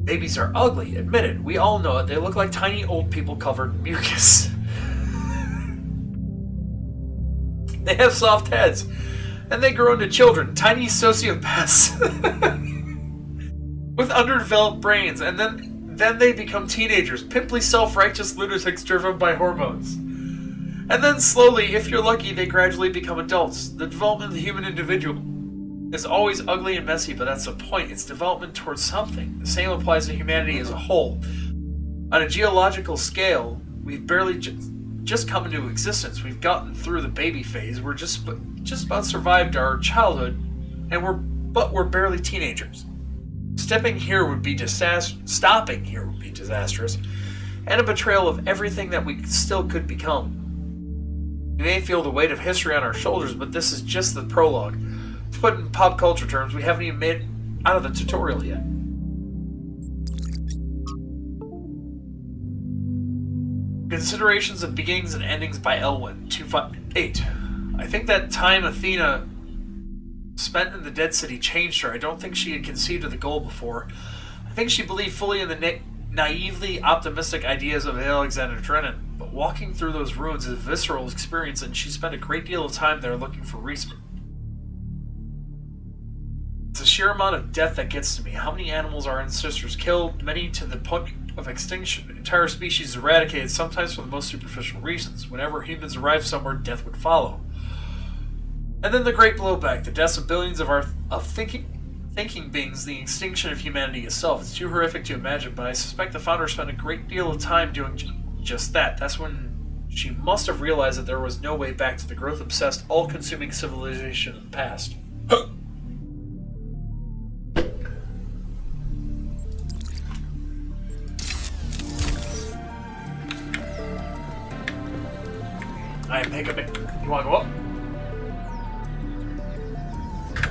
Babies are ugly, admit it. We all know it. They look like tiny old people covered in mucus. They have soft heads. And they grow into children, tiny sociopaths with underdeveloped brains, and then they become teenagers, pimply self-righteous lunatics driven by hormones. And then slowly, if you're lucky, they gradually become adults. The development of the human individual is always ugly and messy, but that's the point. It's development towards something. The same applies to humanity as a whole. On a geological scale, we've barely just come into existence. We've gotten through the baby phase. We're just about survived our childhood, and we're barely teenagers. Stopping here would be disastrous, and a betrayal of everything that we still could become. We may feel the weight of history on our shoulders, but this is just the prologue. To put in pop culture terms, we haven't even made it out of the tutorial yet. Considerations of Beginnings and Endings by Elwyn, 258. I think that time Athena spent in the Dead City changed her. I don't think she had conceived of the goal before. I think she believed fully in the naively optimistic ideas of Alexander Drennan. But walking through those ruins is a visceral experience, and she spent a great deal of time there looking for reason. It's the sheer amount of death that gets to me. How many animals our ancestors killed, many to the point of extinction, entire species eradicated, sometimes for the most superficial reasons. Whenever humans arrived somewhere, death would follow. And then the great blowback, the deaths of billions of thinking beings, the extinction of humanity itself. It's too horrific to imagine, but I suspect the founder spent a great deal of time doing just that. That's when she must have realized that there was no way back to the growth-obsessed, all-consuming civilization of the past. I am hiccuping. You want to go up?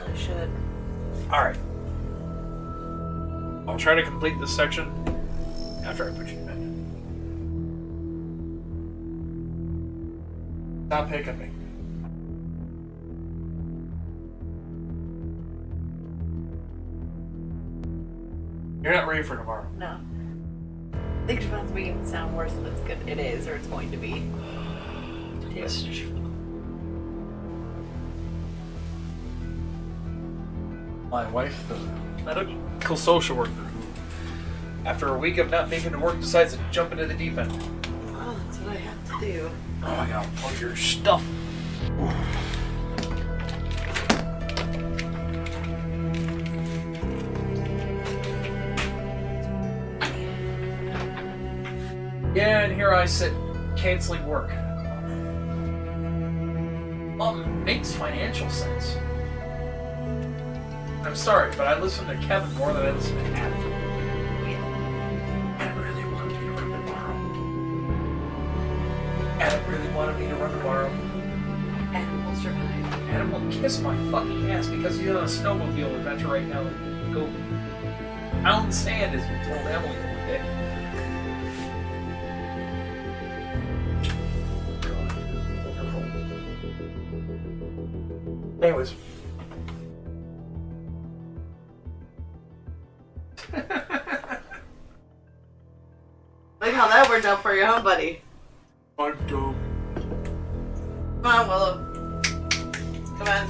I should. Alright. I'll try to complete this section after I put you to bed. Stop hiccuping. You're not ready for tomorrow. No. I think it depends on making it sound worse than it is, or it's going to be. My wife, the medical social worker, who, after a week of not making it work, decides to jump into the deep end. Oh, that's what I have to do. Oh, I got all your stuff. Yeah, and here I sit, canceling work. Makes financial sense. I'm sorry, but I listen to Kevin more than I listen to Adam. Adam really wanted me to run tomorrow. Adam really wanted me to run tomorrow. Adam will survive. Adam will kiss my fucking ass because he's on a snowmobile adventure right now. Go pound sand, as you told Emily the other day. Anyways. Look how that worked out for you, huh, buddy? I'm dumb. Come on, Willow. Come on.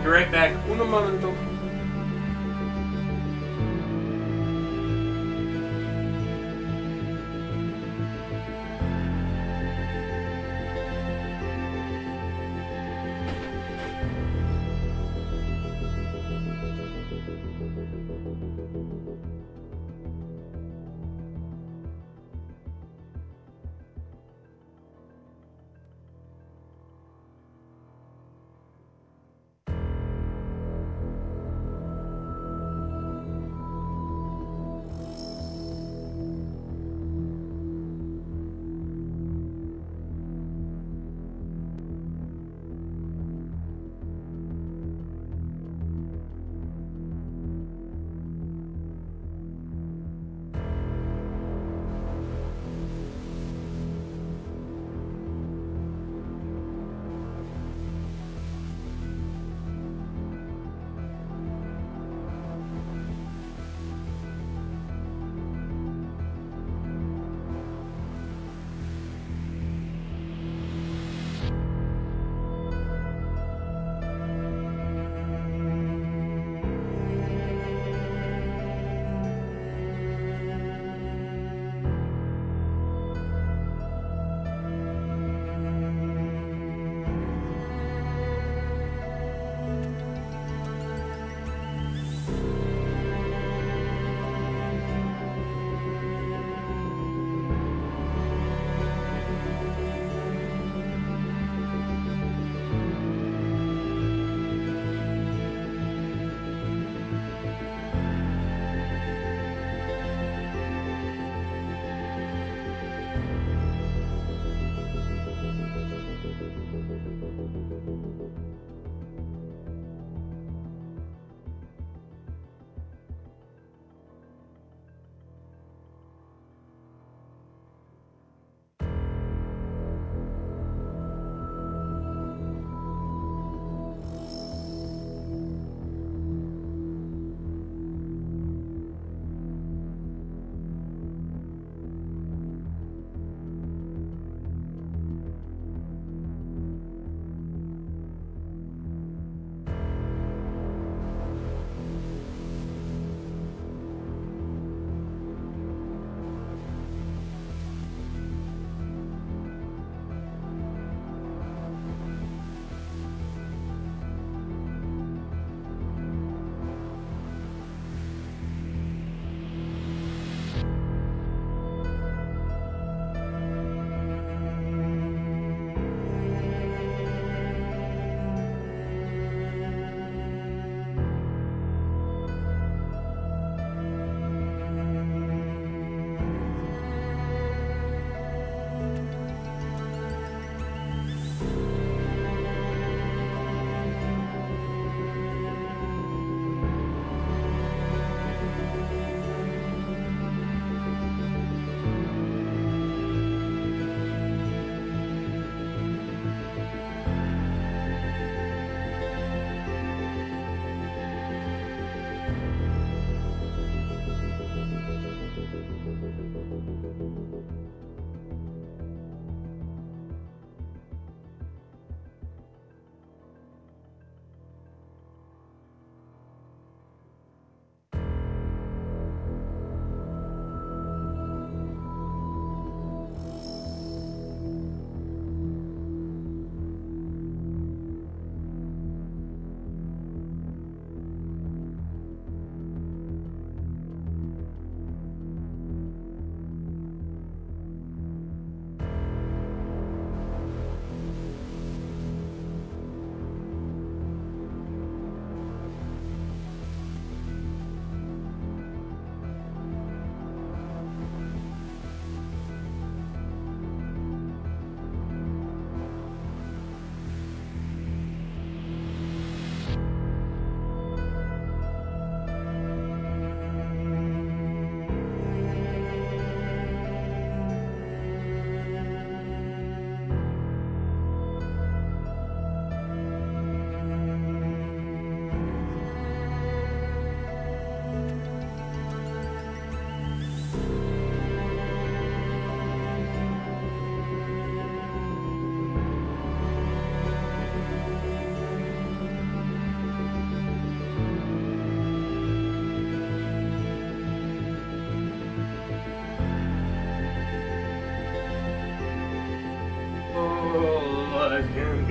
Be right back. Un momento.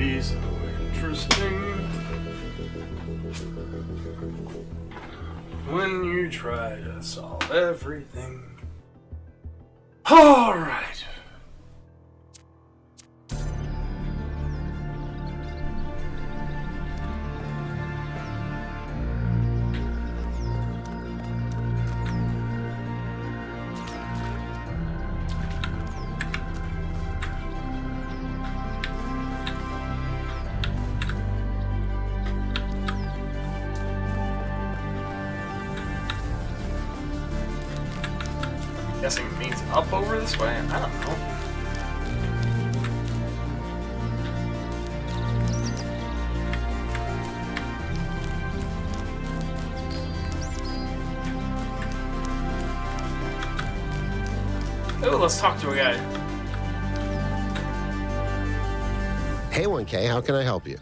be so interesting when you try to solve everything. All right. Guessing it means up over this way? I don't know. Oh, let's talk to a guy. Hey, 1K, how can I help you?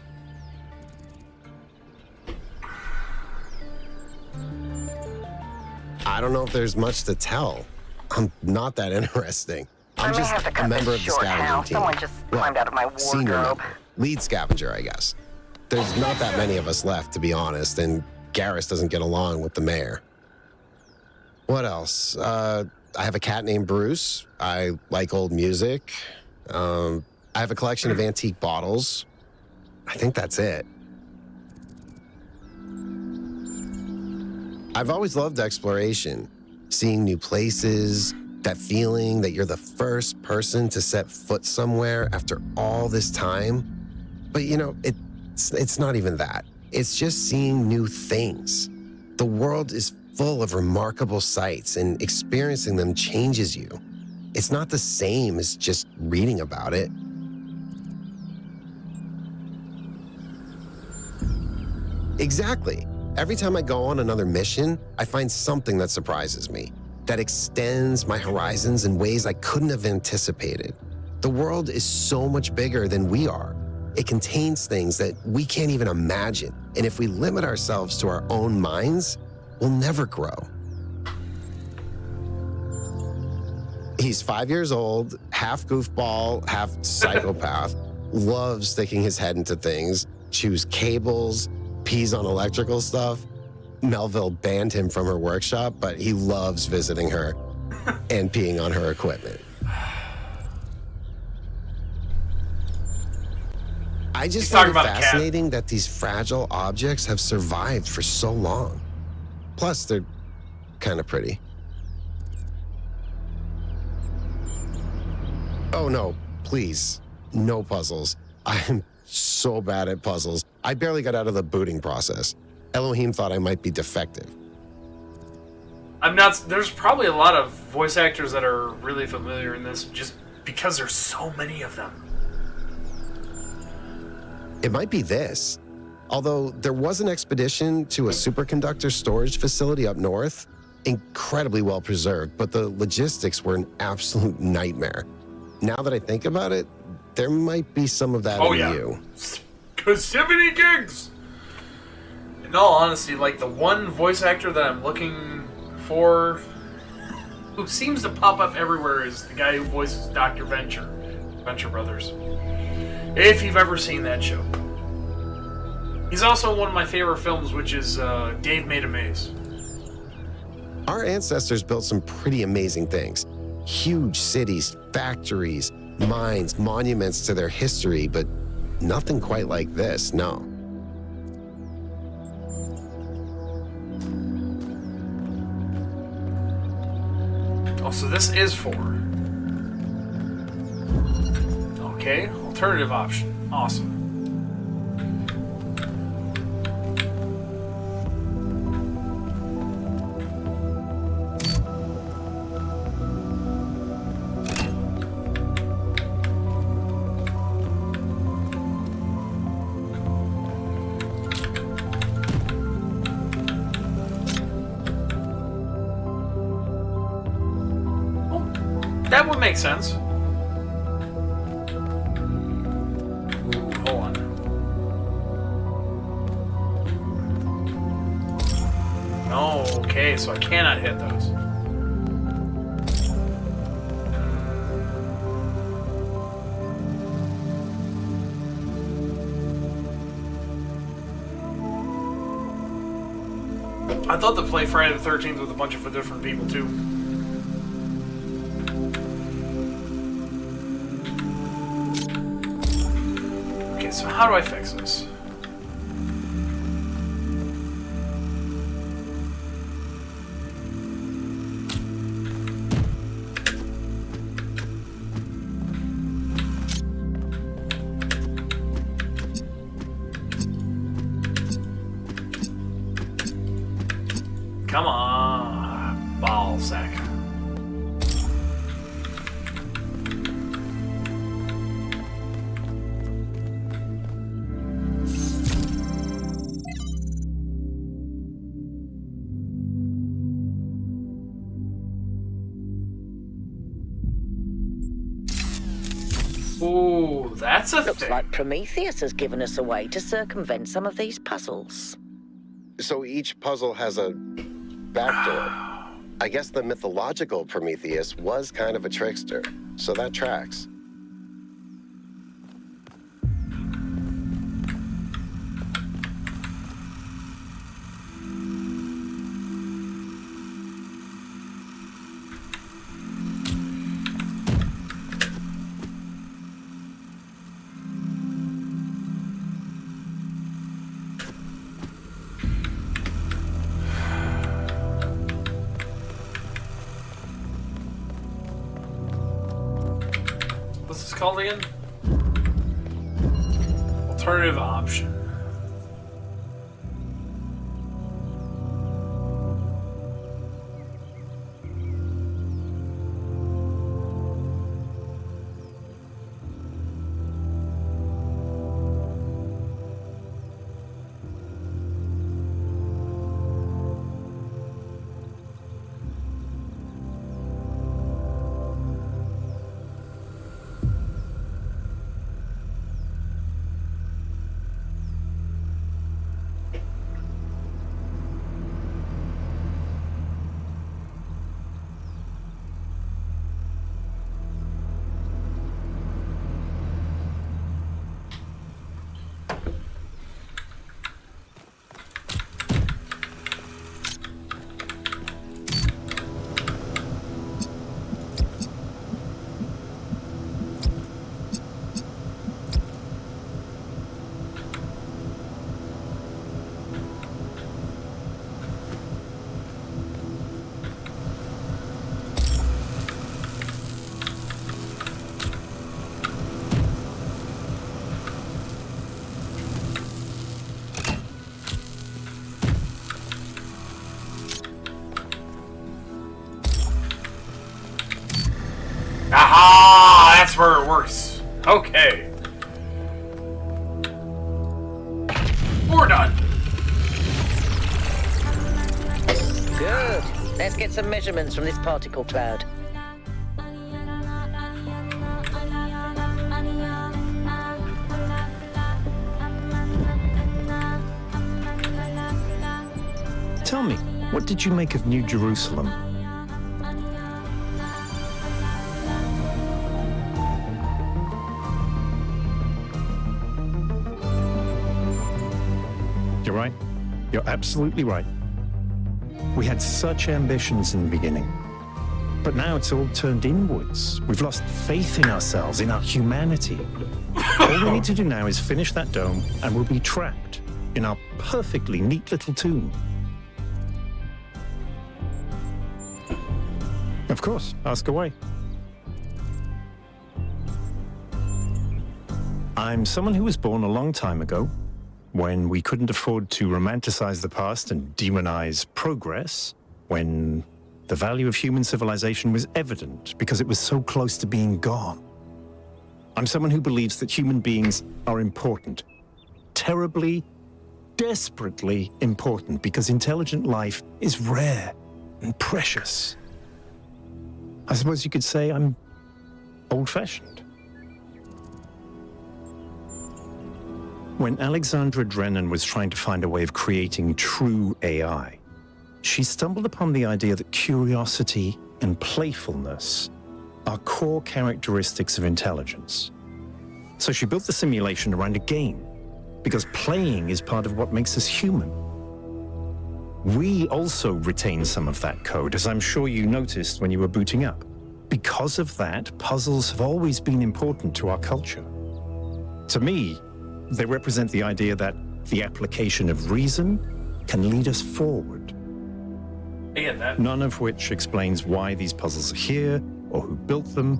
I don't know if there's much to tell. I'm not that interesting. I'm just a member of the scavenging team. Someone just climbed out of my Senior wardrobe. member. Lead scavenger, I guess. There's not that many of us left, to be honest, and Garrus doesn't get along with the mayor. What else? I have a cat named Bruce. I like old music. I have a collection of antique bottles. I think that's it. I've always loved exploration. Seeing new places, that feeling that you're the first person to set foot somewhere after all this time. But you know, it's not even that. It's just seeing new things. The world is full of remarkable sights, and experiencing them changes you. It's not the same as just reading about it. Exactly. Every time I go on another mission, I find something that surprises me, that extends my horizons in ways I couldn't have anticipated. The world is so much bigger than we are. It contains things that we can't even imagine. And if we limit ourselves to our own minds, we'll never grow. He's 5 years old, half goofball, half psychopath, loves sticking his head into things, chews cables, pees on electrical stuff. Melville banned him from her workshop, but he loves visiting her and peeing on her equipment. I just find it fascinating that these fragile objects have survived for so long. Plus, they're kind of pretty. Oh no, please, no puzzles. I'm so bad at puzzles. I barely got out of the booting process. Elohim thought I might be defective. I'm not. There's probably a lot of voice actors that are really familiar in this, just because there's so many of them. It might be this. Although there was an expedition to a superconductor storage facility up north, incredibly well preserved, but the logistics were an absolute nightmare. Now that I think about it, there might be some of that in you. Cause 70 gigs! In all honesty, like the one voice actor that I'm looking for, who seems to pop up everywhere, is the guy who voices Dr. Venture, Venture Brothers. If you've ever seen that show. He's also in one of my favorite films, which is Dave Made a Maze. Our ancestors built some pretty amazing things. Huge cities, factories, mines, monuments to their history, but nothing quite like this, no. Oh, so this is 4. Okay, alternative option. Awesome. That would make sense. Ooh, hold on. No, okay, so I cannot hit those. I thought to play Friday the 13th with a bunch of different people too. Okay, so how do I fix this? Come on, ball sack. Ooh, that's a Looks like Prometheus has given us a way to circumvent some of these puzzles. So each puzzle has a backdoor. I guess the mythological Prometheus was kind of a trickster, so that tracks. What's this called again? Alternative option. Aha! That's where it works. Okay. We're done. Good. Let's get some measurements from this particle cloud. Tell me, what did you make of New Jerusalem? You're right. You're absolutely right. We had such ambitions in the beginning. But now it's all turned inwards. We've lost faith in ourselves, in our humanity. All we need to do now is finish that dome, and we'll be trapped in our perfectly neat little tomb. Of course, ask away. I'm someone who was born a long time ago, when we couldn't afford to romanticize the past and demonize progress, when the value of human civilization was evident because it was so close to being gone. I'm someone who believes that human beings are important, terribly, desperately important, because intelligent life is rare and precious. I suppose you could say I'm old-fashioned. When Alexandra Drennan was trying to find a way of creating true AI, she stumbled upon the idea that curiosity and playfulness are core characteristics of intelligence. So she built the simulation around a game, because playing is part of what makes us human. We also retain some of that code, as I'm sure you noticed when you were booting up. Because of that, puzzles have always been important to our culture. To me, they represent the idea that the application of reason can lead us forward. I get that. None of which explains why these puzzles are here or who built them,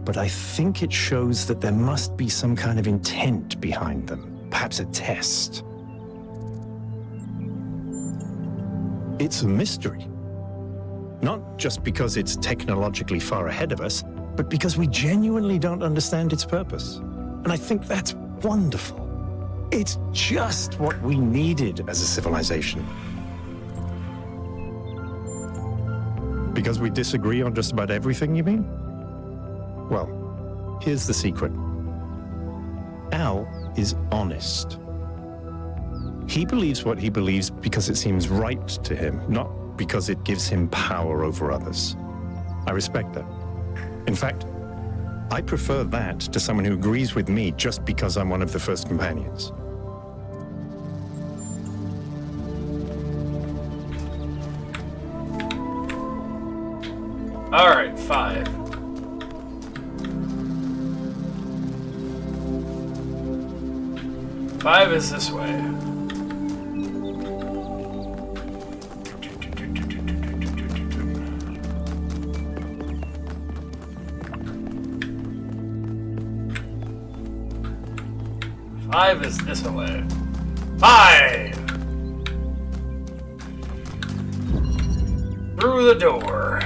but I think it shows that there must be some kind of intent behind them, perhaps a test. It's a mystery. Not just because it's technologically far ahead of us, but because we genuinely don't understand its purpose. And I think that's wonderful. It's just what we needed as a civilization. Because we disagree on just about everything, you mean? Well, here's the secret. Al is honest. He believes what he believes because it seems right to him, not because it gives him power over others. I respect that. In fact, I prefer that to someone who agrees with me just because I'm one of the first companions. All right, 5. Five is this way. Five is this way. 5! Through the door.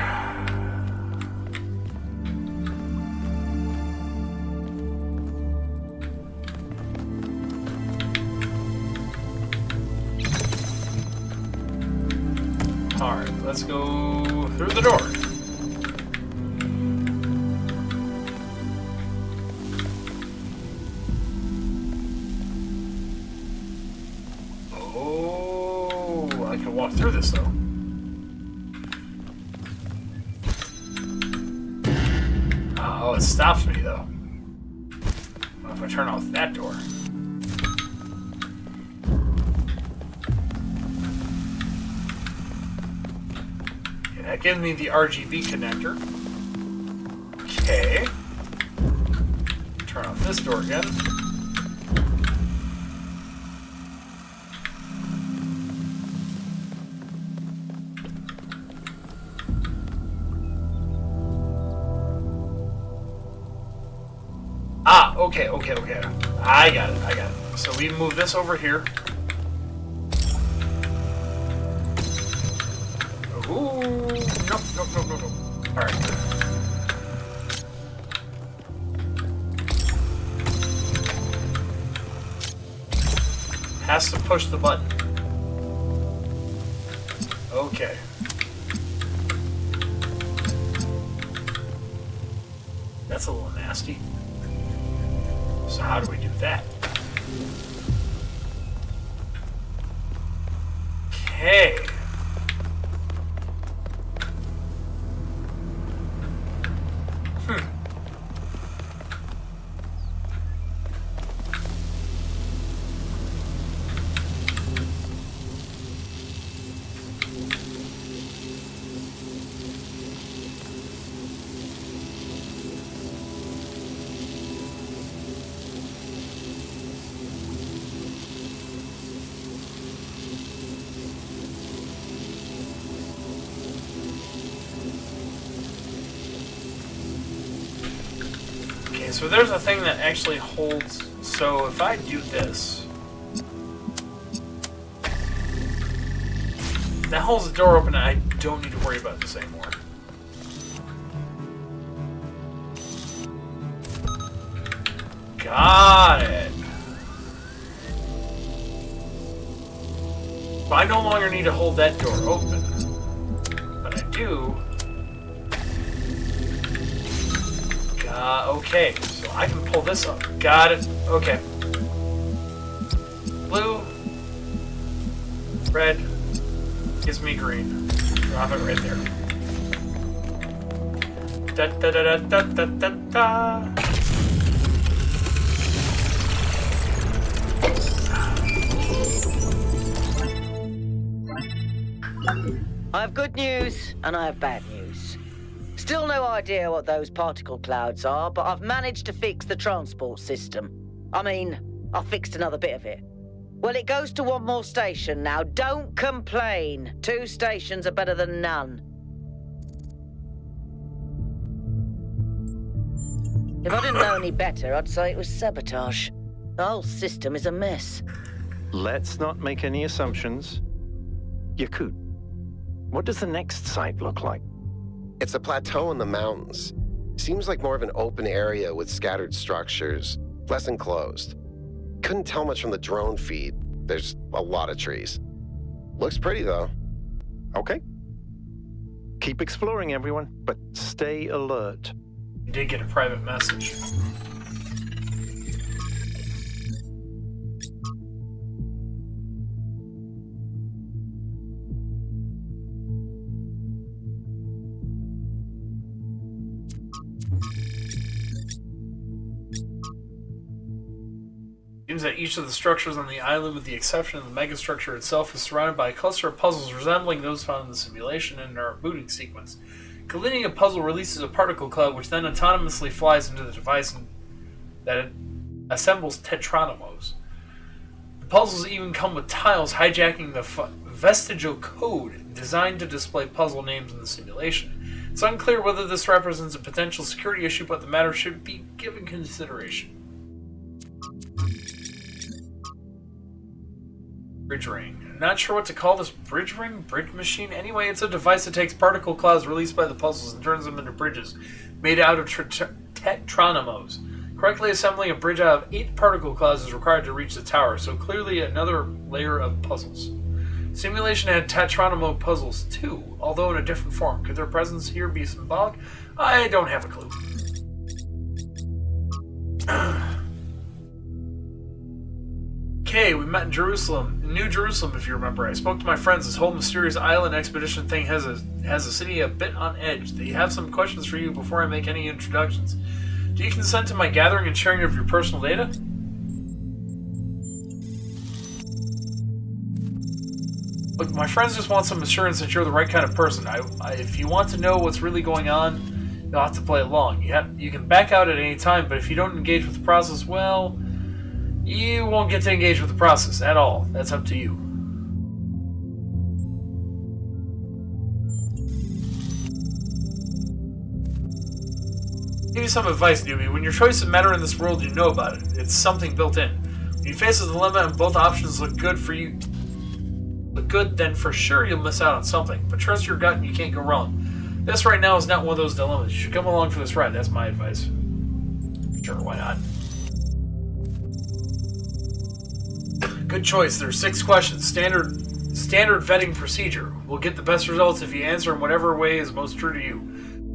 Alright, let's go through the door. Walk through this though. Oh, it stops me though. What if I turn off that door? Okay, that gives me the RGB connector. Okay. Turn off this door again. Okay. I got it. So we move this over here. Ooh, nope. Alright. Has to push the button. Okay. That's a little nasty. So how do we do that? Okay. So there's a thing that actually holds, so if I do this, that holds the door open and I don't need to worry about this anymore. Got it. But I no longer need to hold that door open, but I do. Okay, so I can pull this up. Got it. Okay. Blue. Red. Gives me green. Drop it right there. Da da da da da da da. I have good news and I have bad news. Still no idea what those particle clouds are, but I've managed to fix the transport system. I mean, I fixed another bit of it. Well, it goes to one more station now. Don't complain. 2 stations are better than none. If I didn't know any better, I'd say it was sabotage. The whole system is a mess. Let's not make any assumptions. Yakut, what does the next site look like? It's a plateau in the mountains. Seems like more of an open area with scattered structures, less enclosed. Couldn't tell much from the drone feed. There's a lot of trees. Looks pretty, though. Okay. Keep exploring, everyone, but stay alert. You did get a private message. Seems that each of the structures on the island, with the exception of the megastructure itself, is surrounded by a cluster of puzzles resembling those found in the simulation and our booting sequence. Completing a puzzle releases a particle cloud, which then autonomously flies into the device that assembles tetranimos. The puzzles even come with tiles hijacking the vestigial code designed to display puzzle names in the simulation. It's unclear whether this represents a potential security issue, but the matter should be given consideration. Bridge ring. Not sure what to call this bridge ring? Bridge machine? Anyway, it's a device that takes particle clouds released by the puzzles and turns them into bridges made out of tetranimos. Correctly assembling a bridge out of 8 particle clouds is required to reach the tower, so clearly another layer of puzzles. Simulation had tetranimo puzzles too, although in a different form. Could their presence here be symbolic? I don't have a clue. Okay, we met in Jerusalem, New Jerusalem, if you remember. I spoke to my friends. This whole mysterious island expedition thing has a city a bit on edge. They have some questions for you before I make any introductions. Do you consent to my gathering and sharing of your personal data? Look, my friends just want some assurance that you're the right kind of person. If you want to know what's really going on, you'll have to play along. You can back out at any time, but if you don't engage with the process, well, you won't get to engage with the process at all. That's up to you. Give you some advice, newbie. When your choices matter in this world, you know about it. It's something built in. When you face a dilemma and both options look good, then for sure you'll miss out on something. But trust your gut and you can't go wrong. This right now is not one of those dilemmas. You should come along for this ride. That's my advice. Sure, why not? Good choice. There are 6 questions. Standard vetting procedure. We'll get the best results if you answer in whatever way is most true to you.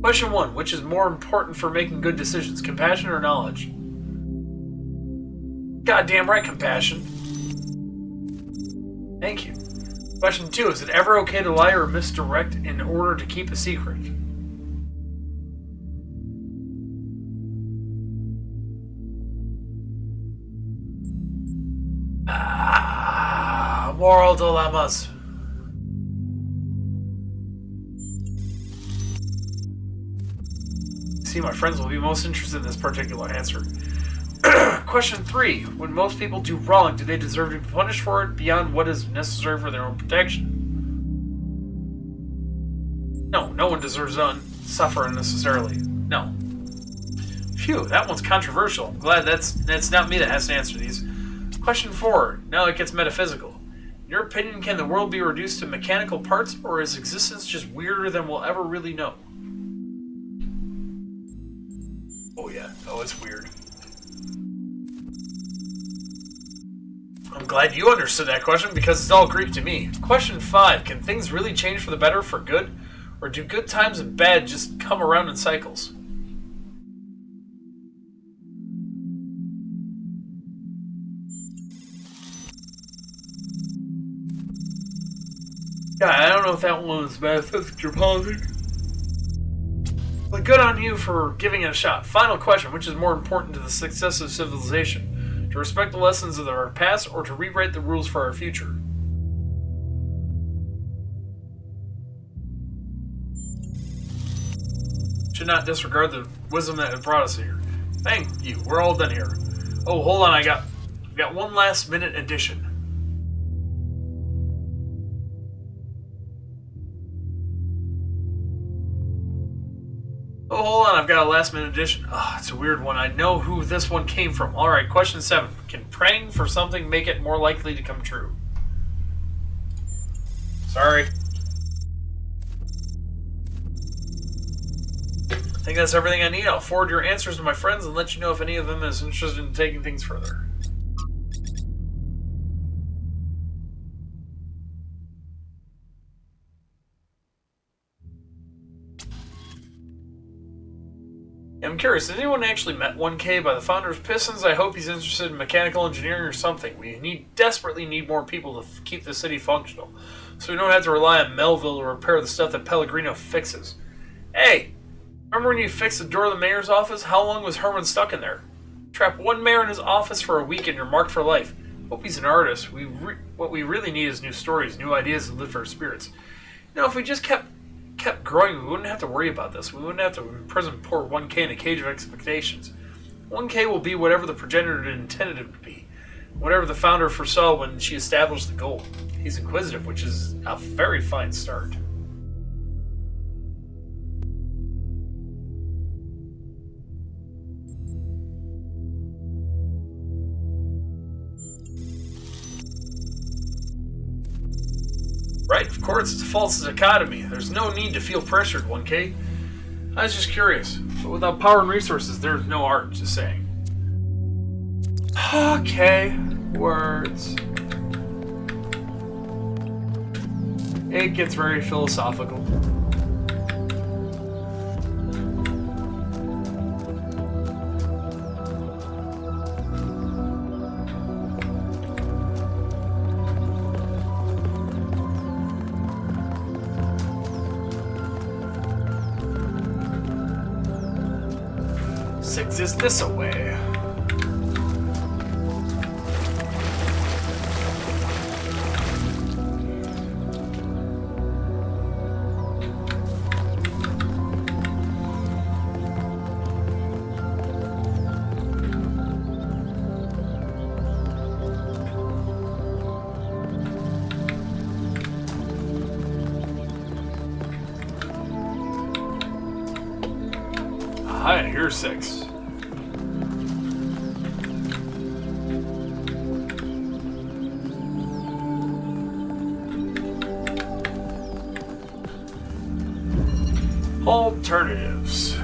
Question 1. Which is more important for making good decisions? Compassion or knowledge? Goddamn right, compassion. Thank you. Question 2. Is it ever okay to lie or misdirect in order to keep a secret? Moral dilemmas. See, my friends will be most interested in this particular answer. Question 3. When most people do wrong, do they deserve to be punished for it beyond what is necessary for their own protection? No, no one deserves to suffer unnecessarily. No. Phew, that one's controversial. I'm glad that's not me that has to answer these. Question 4. Now it gets metaphysical. In your opinion, can the world be reduced to mechanical parts, or is existence just weirder than we'll ever really know? Oh yeah. Oh, it's weird. I'm glad you understood that question, because it's all Greek to me. Question 5. Can things really change for the better, for good? Or do good times and bad just come around in cycles? Yeah, I don't know if that one was metaphysics or politics. But good on you for giving it a shot. Final question. Which is more important to the success of civilization? To respect the lessons of our past, or to rewrite the rules for our future? should not disregard the wisdom that brought us here. Thank you. We're all done here. Oh, hold on. I got one last minute addition. Oh, hold on. I've got a last minute addition. Oh, it's a weird one. I know who this one came from. All right, question 7. Can praying for something make it more likely to come true? Sorry. I think that's everything I need. I'll forward your answers to my friends and let you know if any of them is interested in taking things further. I'm curious, has anyone actually met 1K by the founder of Pistons? I hope he's interested in mechanical engineering or something. We desperately need more people to keep the city functional, so we don't have to rely on Melville to repair the stuff that Pellegrino fixes. Hey! Remember when you fixed the door of the mayor's office? How long was Herman stuck in there? Trap one mayor in his office for a week and you're marked for life. Hope he's an artist. What we really need is new stories, new ideas to lift our spirits. You know, if we just kept growing, we wouldn't have to worry about this. We wouldn't have to imprison poor 1K in a cage of expectations. 1K will be whatever the progenitor intended it to be. Whatever the founder foresaw when she established the goal. He's inquisitive, which is a very fine start. Right, of course, it's a false dichotomy. There's no need to feel pressured, 1K. I was just curious. But without power and resources, there's no art, just saying. Okay, words. It gets very philosophical. Is this a way? Hi, here's 6. Alternatives.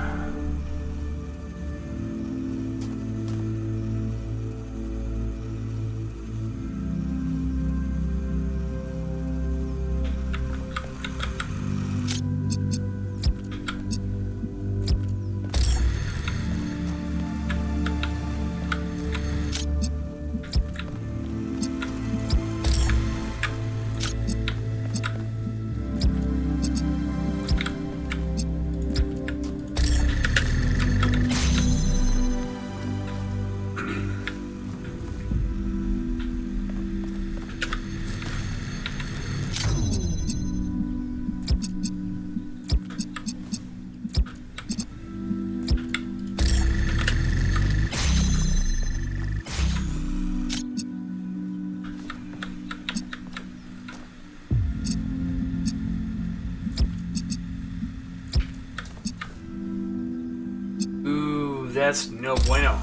That's no bueno.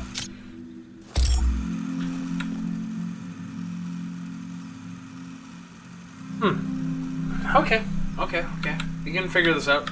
Okay. You can figure this out.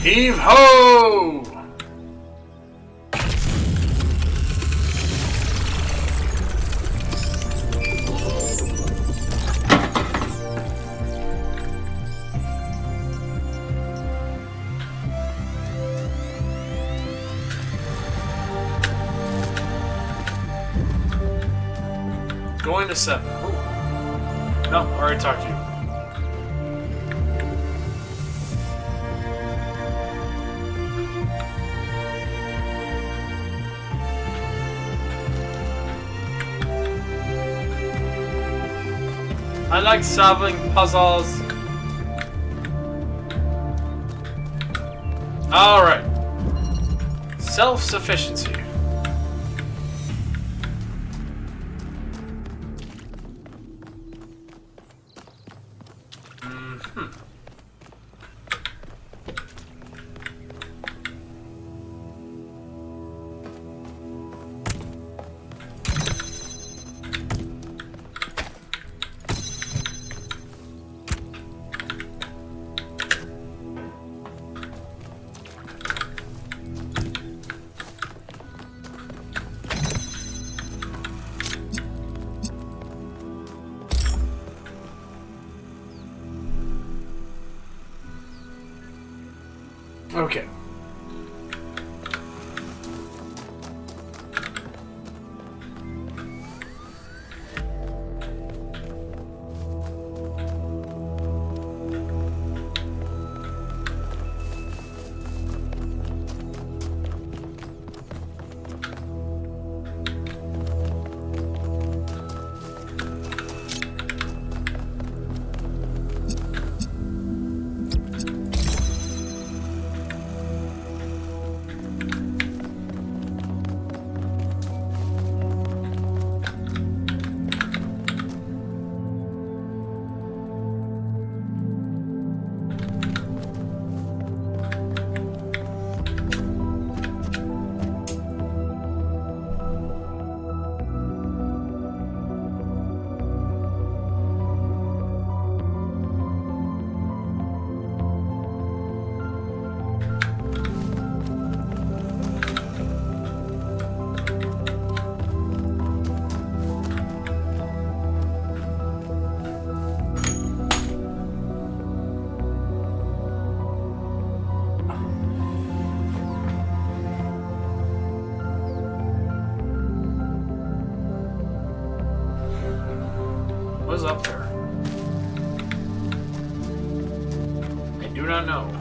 Heave ho! Going to 7. Ooh. No, I already talked to you. I like solving puzzles. Alright. Self-sufficiency. Okay. What's up there? I do not know.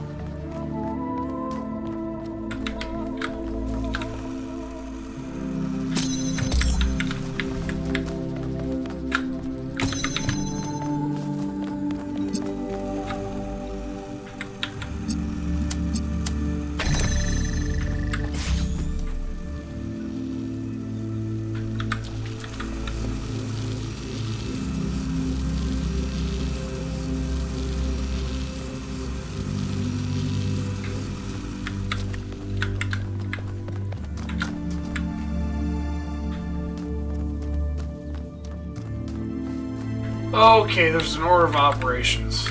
Okay, there's an order of operations.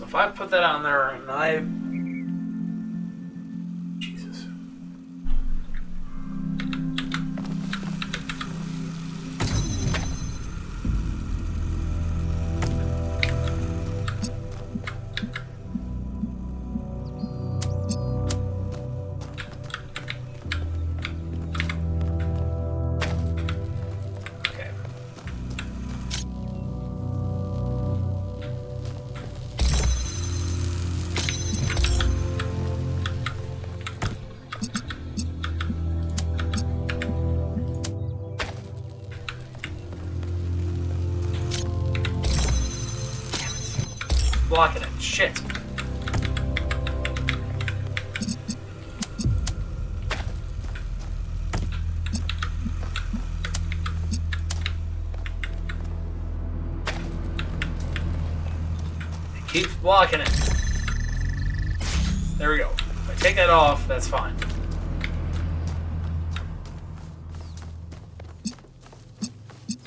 If I put that on there and I... Jesus. blocking it. Shit. It keeps blocking it. There we go. If I take that off, that's fine.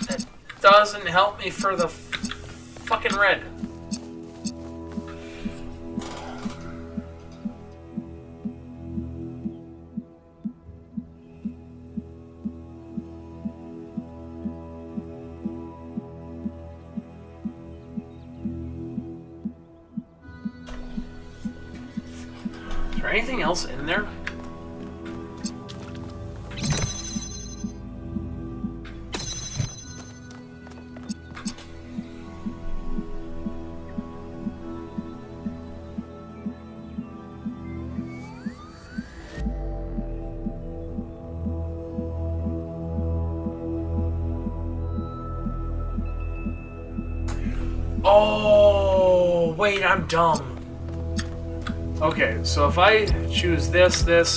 That doesn't help me for the fucking red. Is there anything else in there? Oh, wait, I'm dumb. Okay, so if I choose this, that,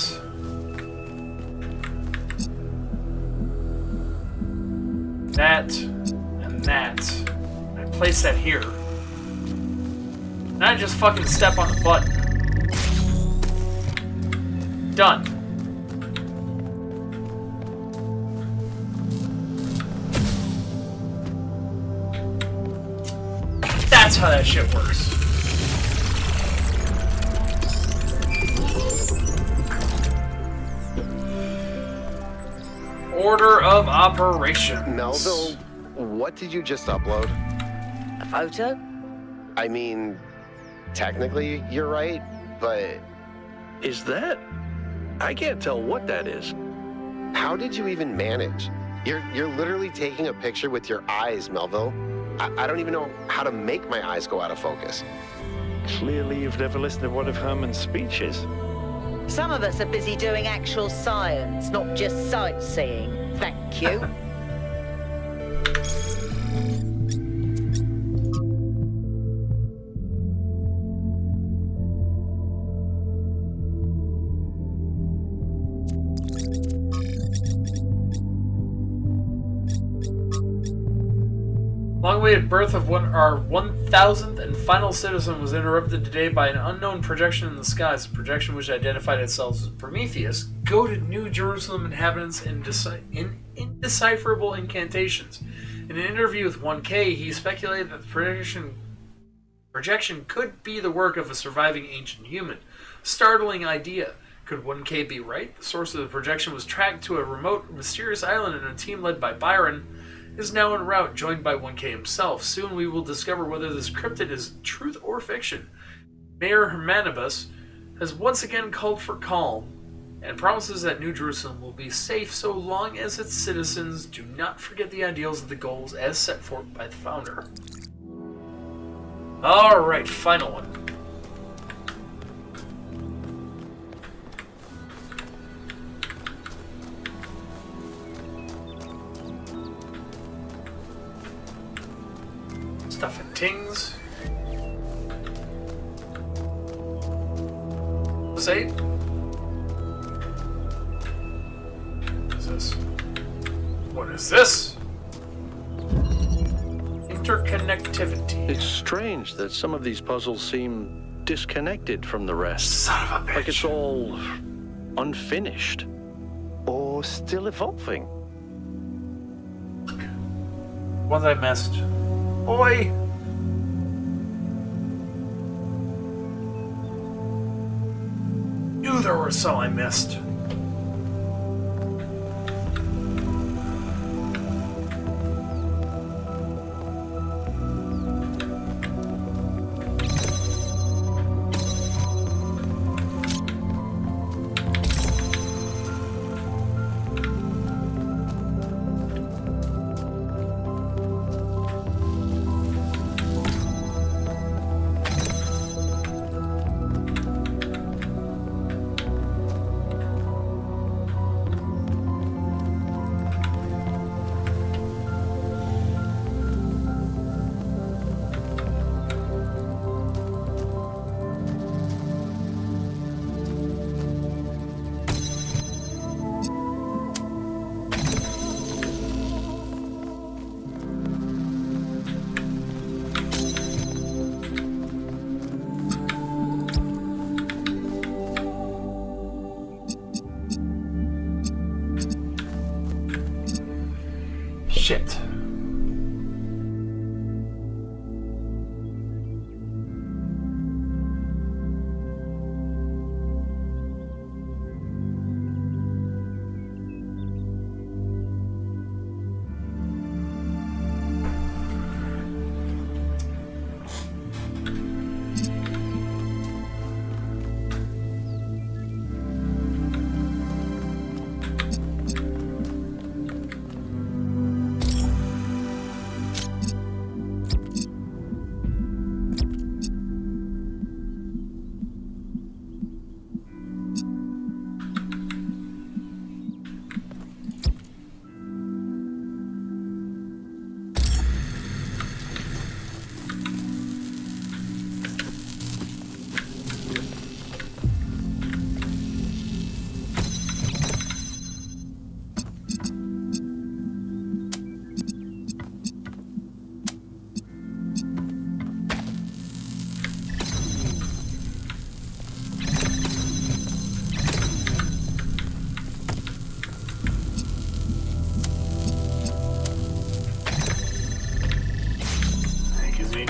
and that, and I place that here, and I just fucking step on the button. Done. That's how that shit works. Order of operations. Melville, what did you just upload? A photo? I mean, technically you're right, but... Is that? I can't tell what that is. How did you even manage? You're literally taking a picture with your eyes, Melville. I don't even know how to make my eyes go out of focus. Clearly you've never listened to one of Herman's speeches. Some of us are busy doing actual science, not just sightseeing. Thank you. Long-awaited birth of our 1,000th and final citizen was interrupted today by an unknown projection in the skies. A projection which identified itself as Prometheus goaded New Jerusalem inhabitants in indecipherable incantations. In an interview with 1K, he speculated that the projection could be the work of a surviving ancient human. Startling idea. Could 1K be right? The source of the projection was tracked to a remote, mysterious island, and a team led by Byron is now en route, joined by 1K himself. Soon we will discover whether this cryptid is truth or fiction. Mayor Hermanibus has once again called for calm and promises that New Jerusalem will be safe so long as its citizens do not forget the ideals and the goals as set forth by the founder. Alright, final one. Stuff and tings. What's 8? What is this? What is this? Interconnectivity. It's strange that some of these puzzles seem disconnected from the rest. Son of a bitch. Like it's all unfinished. Or still evolving. Ones I missed. Oi! Knew there were some I missed. Shit.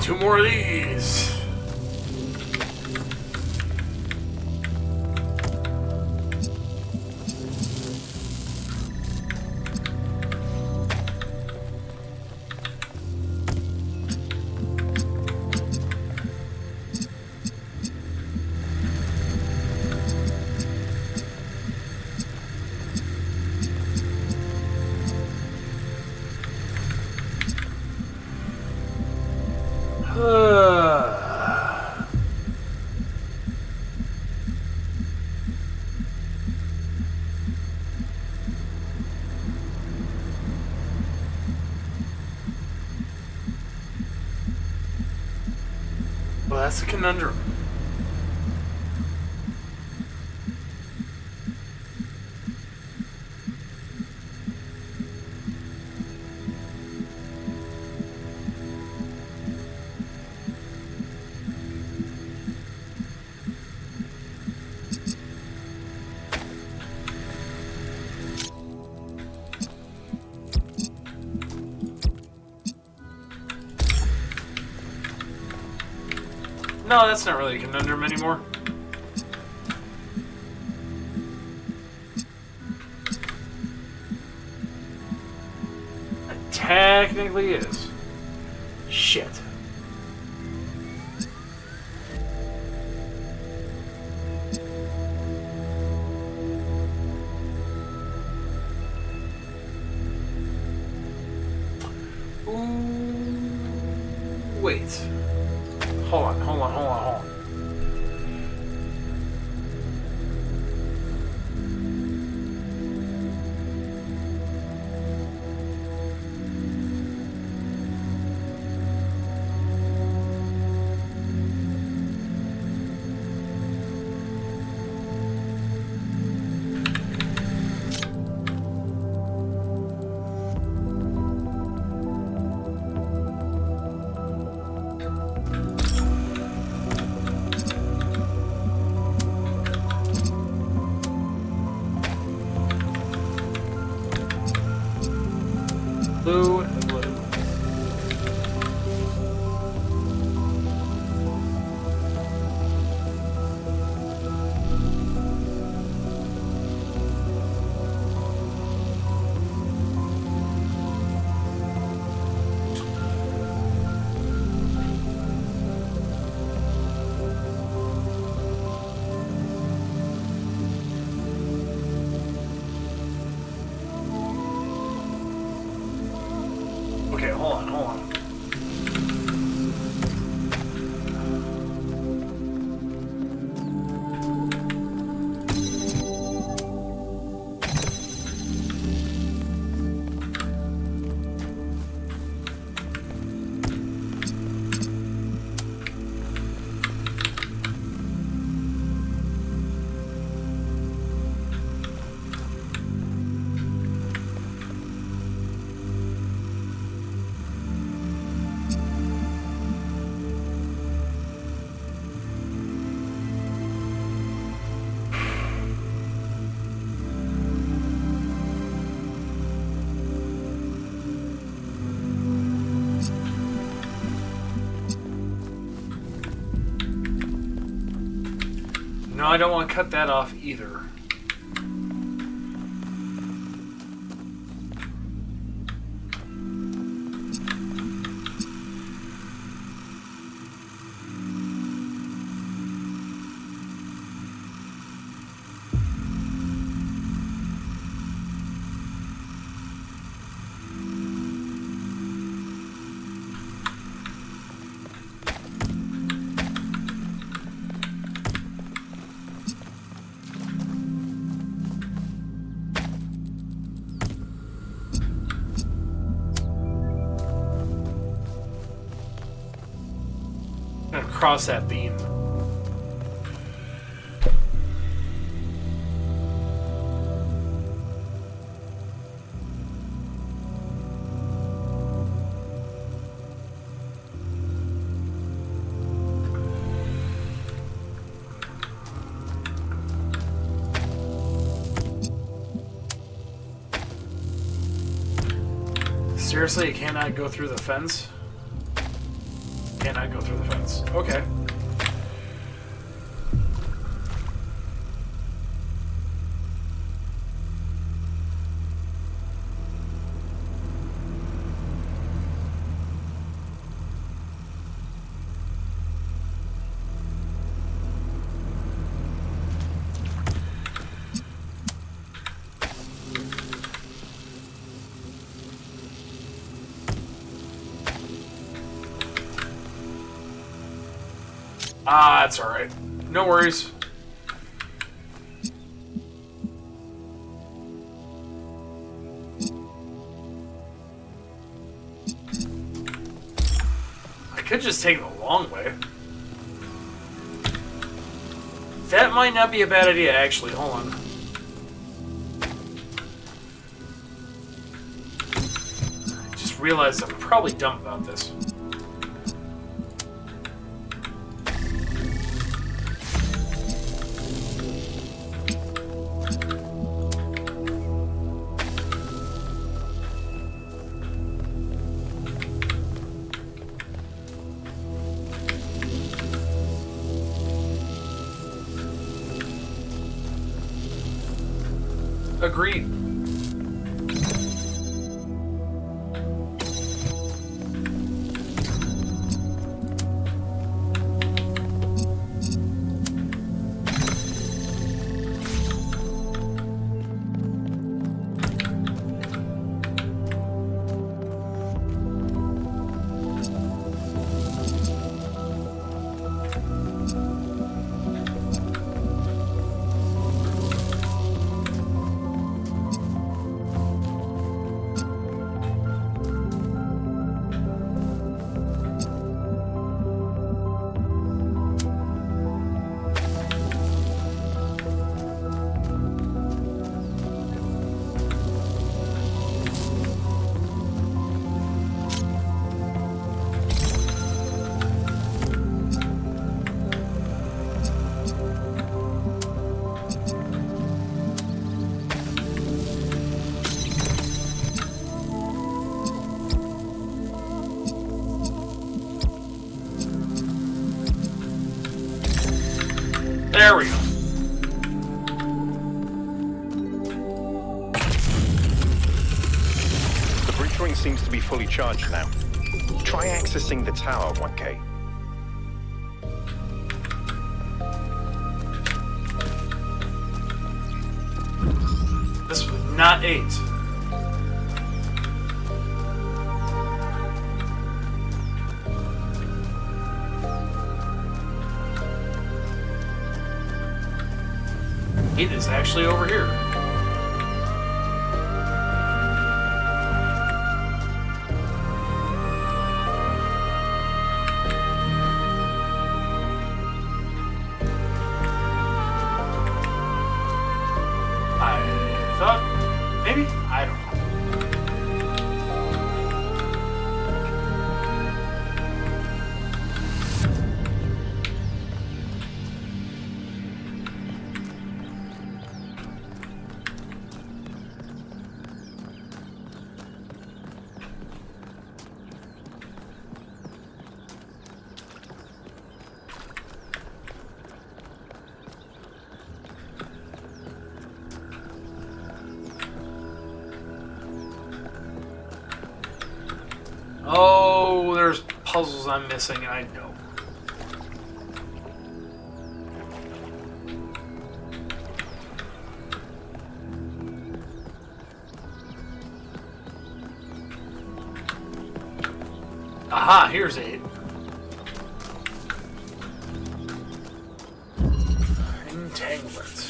Two more of these. Well, that's a conundrum. No, that's not really a conundrum anymore. It technically is. Shit. Ooh, wait. Hold on. Blue and blue. Okay, hold on. I don't want to cut that off either. Cross that beam. Seriously, it cannot go through the fence? Cannot go through the fence. Okay. Ah, that's alright. No worries. I could just take the long way. That might not be a bad idea, actually. Hold on. I just realized I'm probably dumb about this. Agreed. There we go. The breach ring seems to be fully charged now. Try accessing the tower, 1K. This was not 8. It is actually over here. I thought maybe? I don't know. Oh, there's puzzles I'm missing, and I know. Aha, here's 8. Entanglement.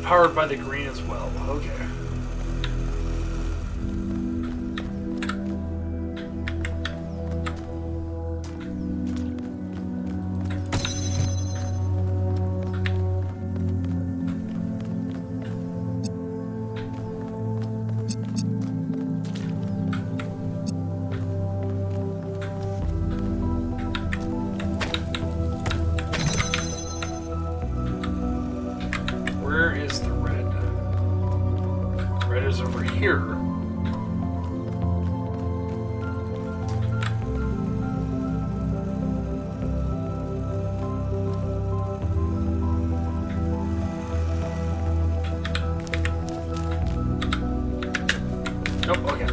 Powered by the green as well. Okay. Where is the red? Red is over here. Nope, okay.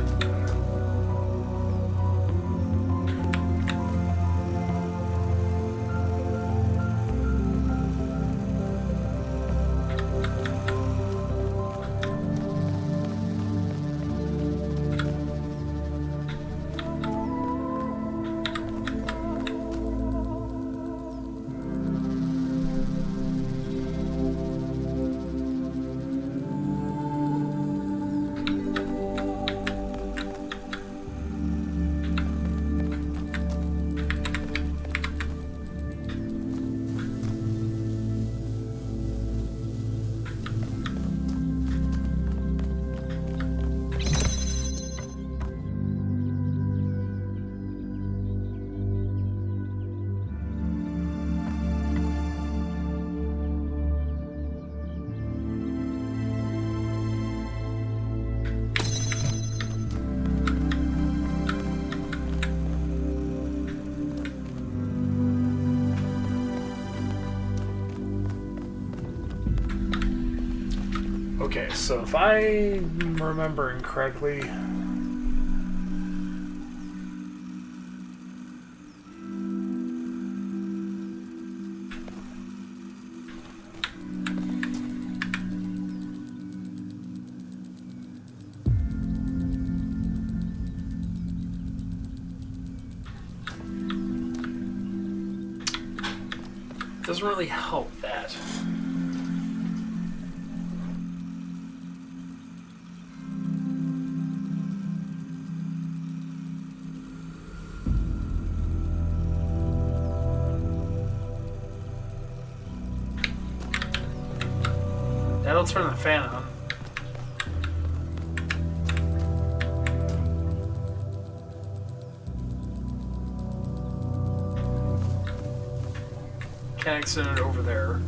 Okay, so if I'm remembering correctly, doesn't really help that. That'll turn the fan on. Can't extend it over there.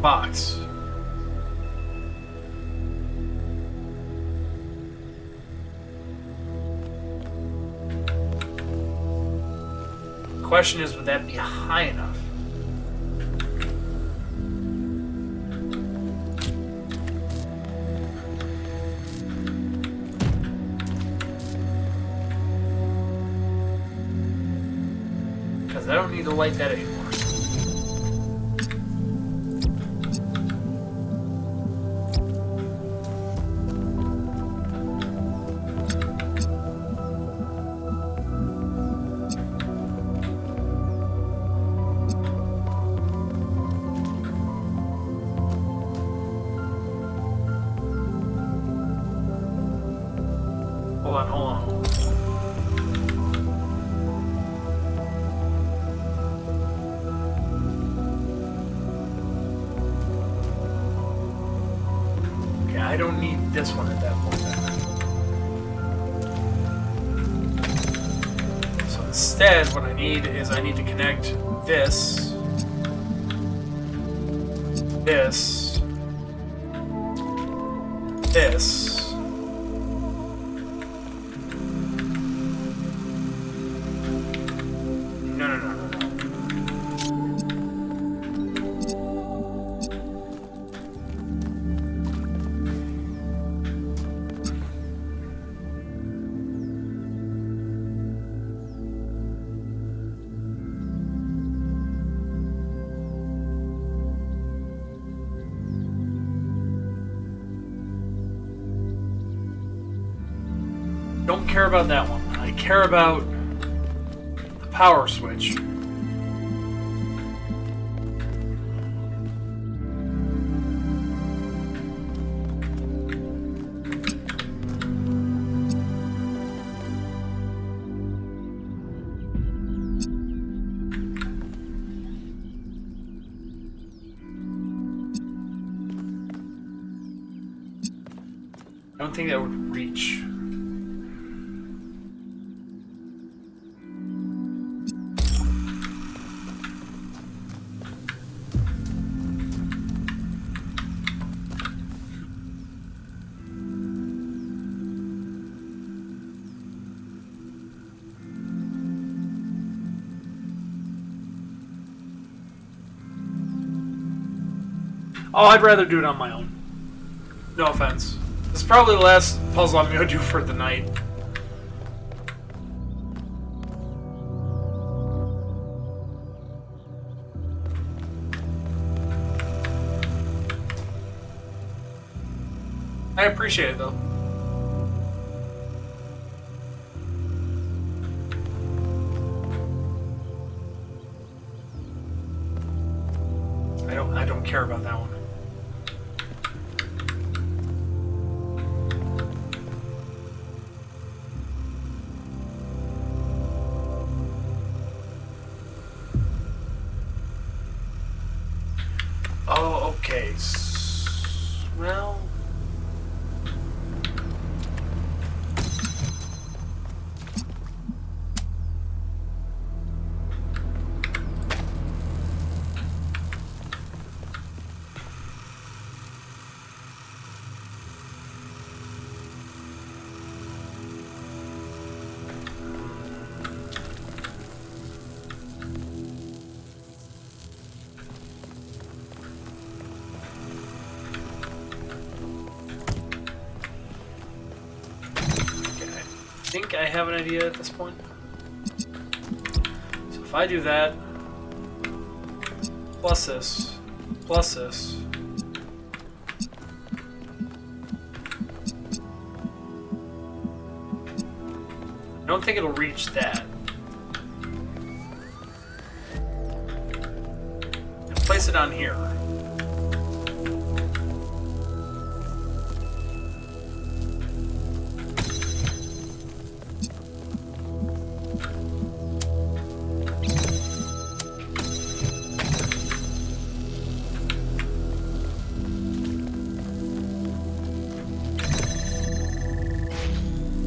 box. Question is, would that be high enough? Because I don't need to light that anymore. Hold on. Okay, I don't need this one at that point then. So instead, what I need is I need to connect this, this, this. Don't care about that one. I care about the power switch. I don't think that would reach. Oh, I'd rather do it on my own. No offense. This is probably the last puzzle I'm going to do for the night. I appreciate it, though. I don't care about that one. Oh, okay. Well... I think I have an idea at this point. So if I do that, plus this, I don't think it'll reach that. And place it on here.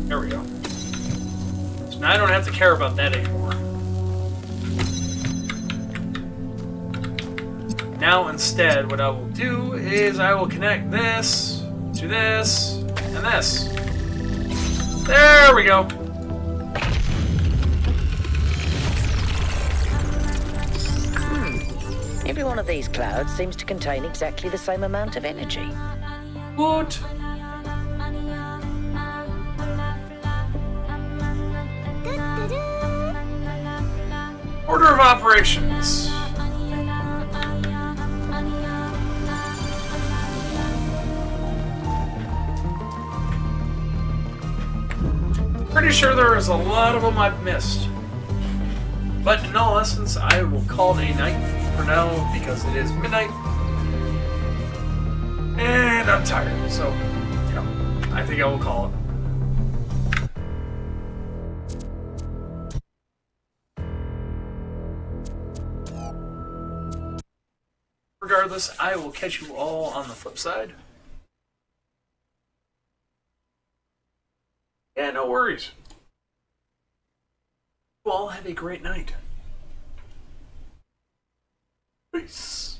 There we go. So now I don't have to care about that anymore. Now instead, what I will do is I will connect this to this and this. There we go. Every one of these clouds seems to contain exactly the same amount of energy. What? Order of operations. Pretty sure there is a lot of them I've missed. But in all essence, I will call it a night for now because it is midnight. And I'm tired, so, you know, I think I will call it. Regardless, I will catch you all on the flip side. Yeah, no worries. You all have a great night. Peace.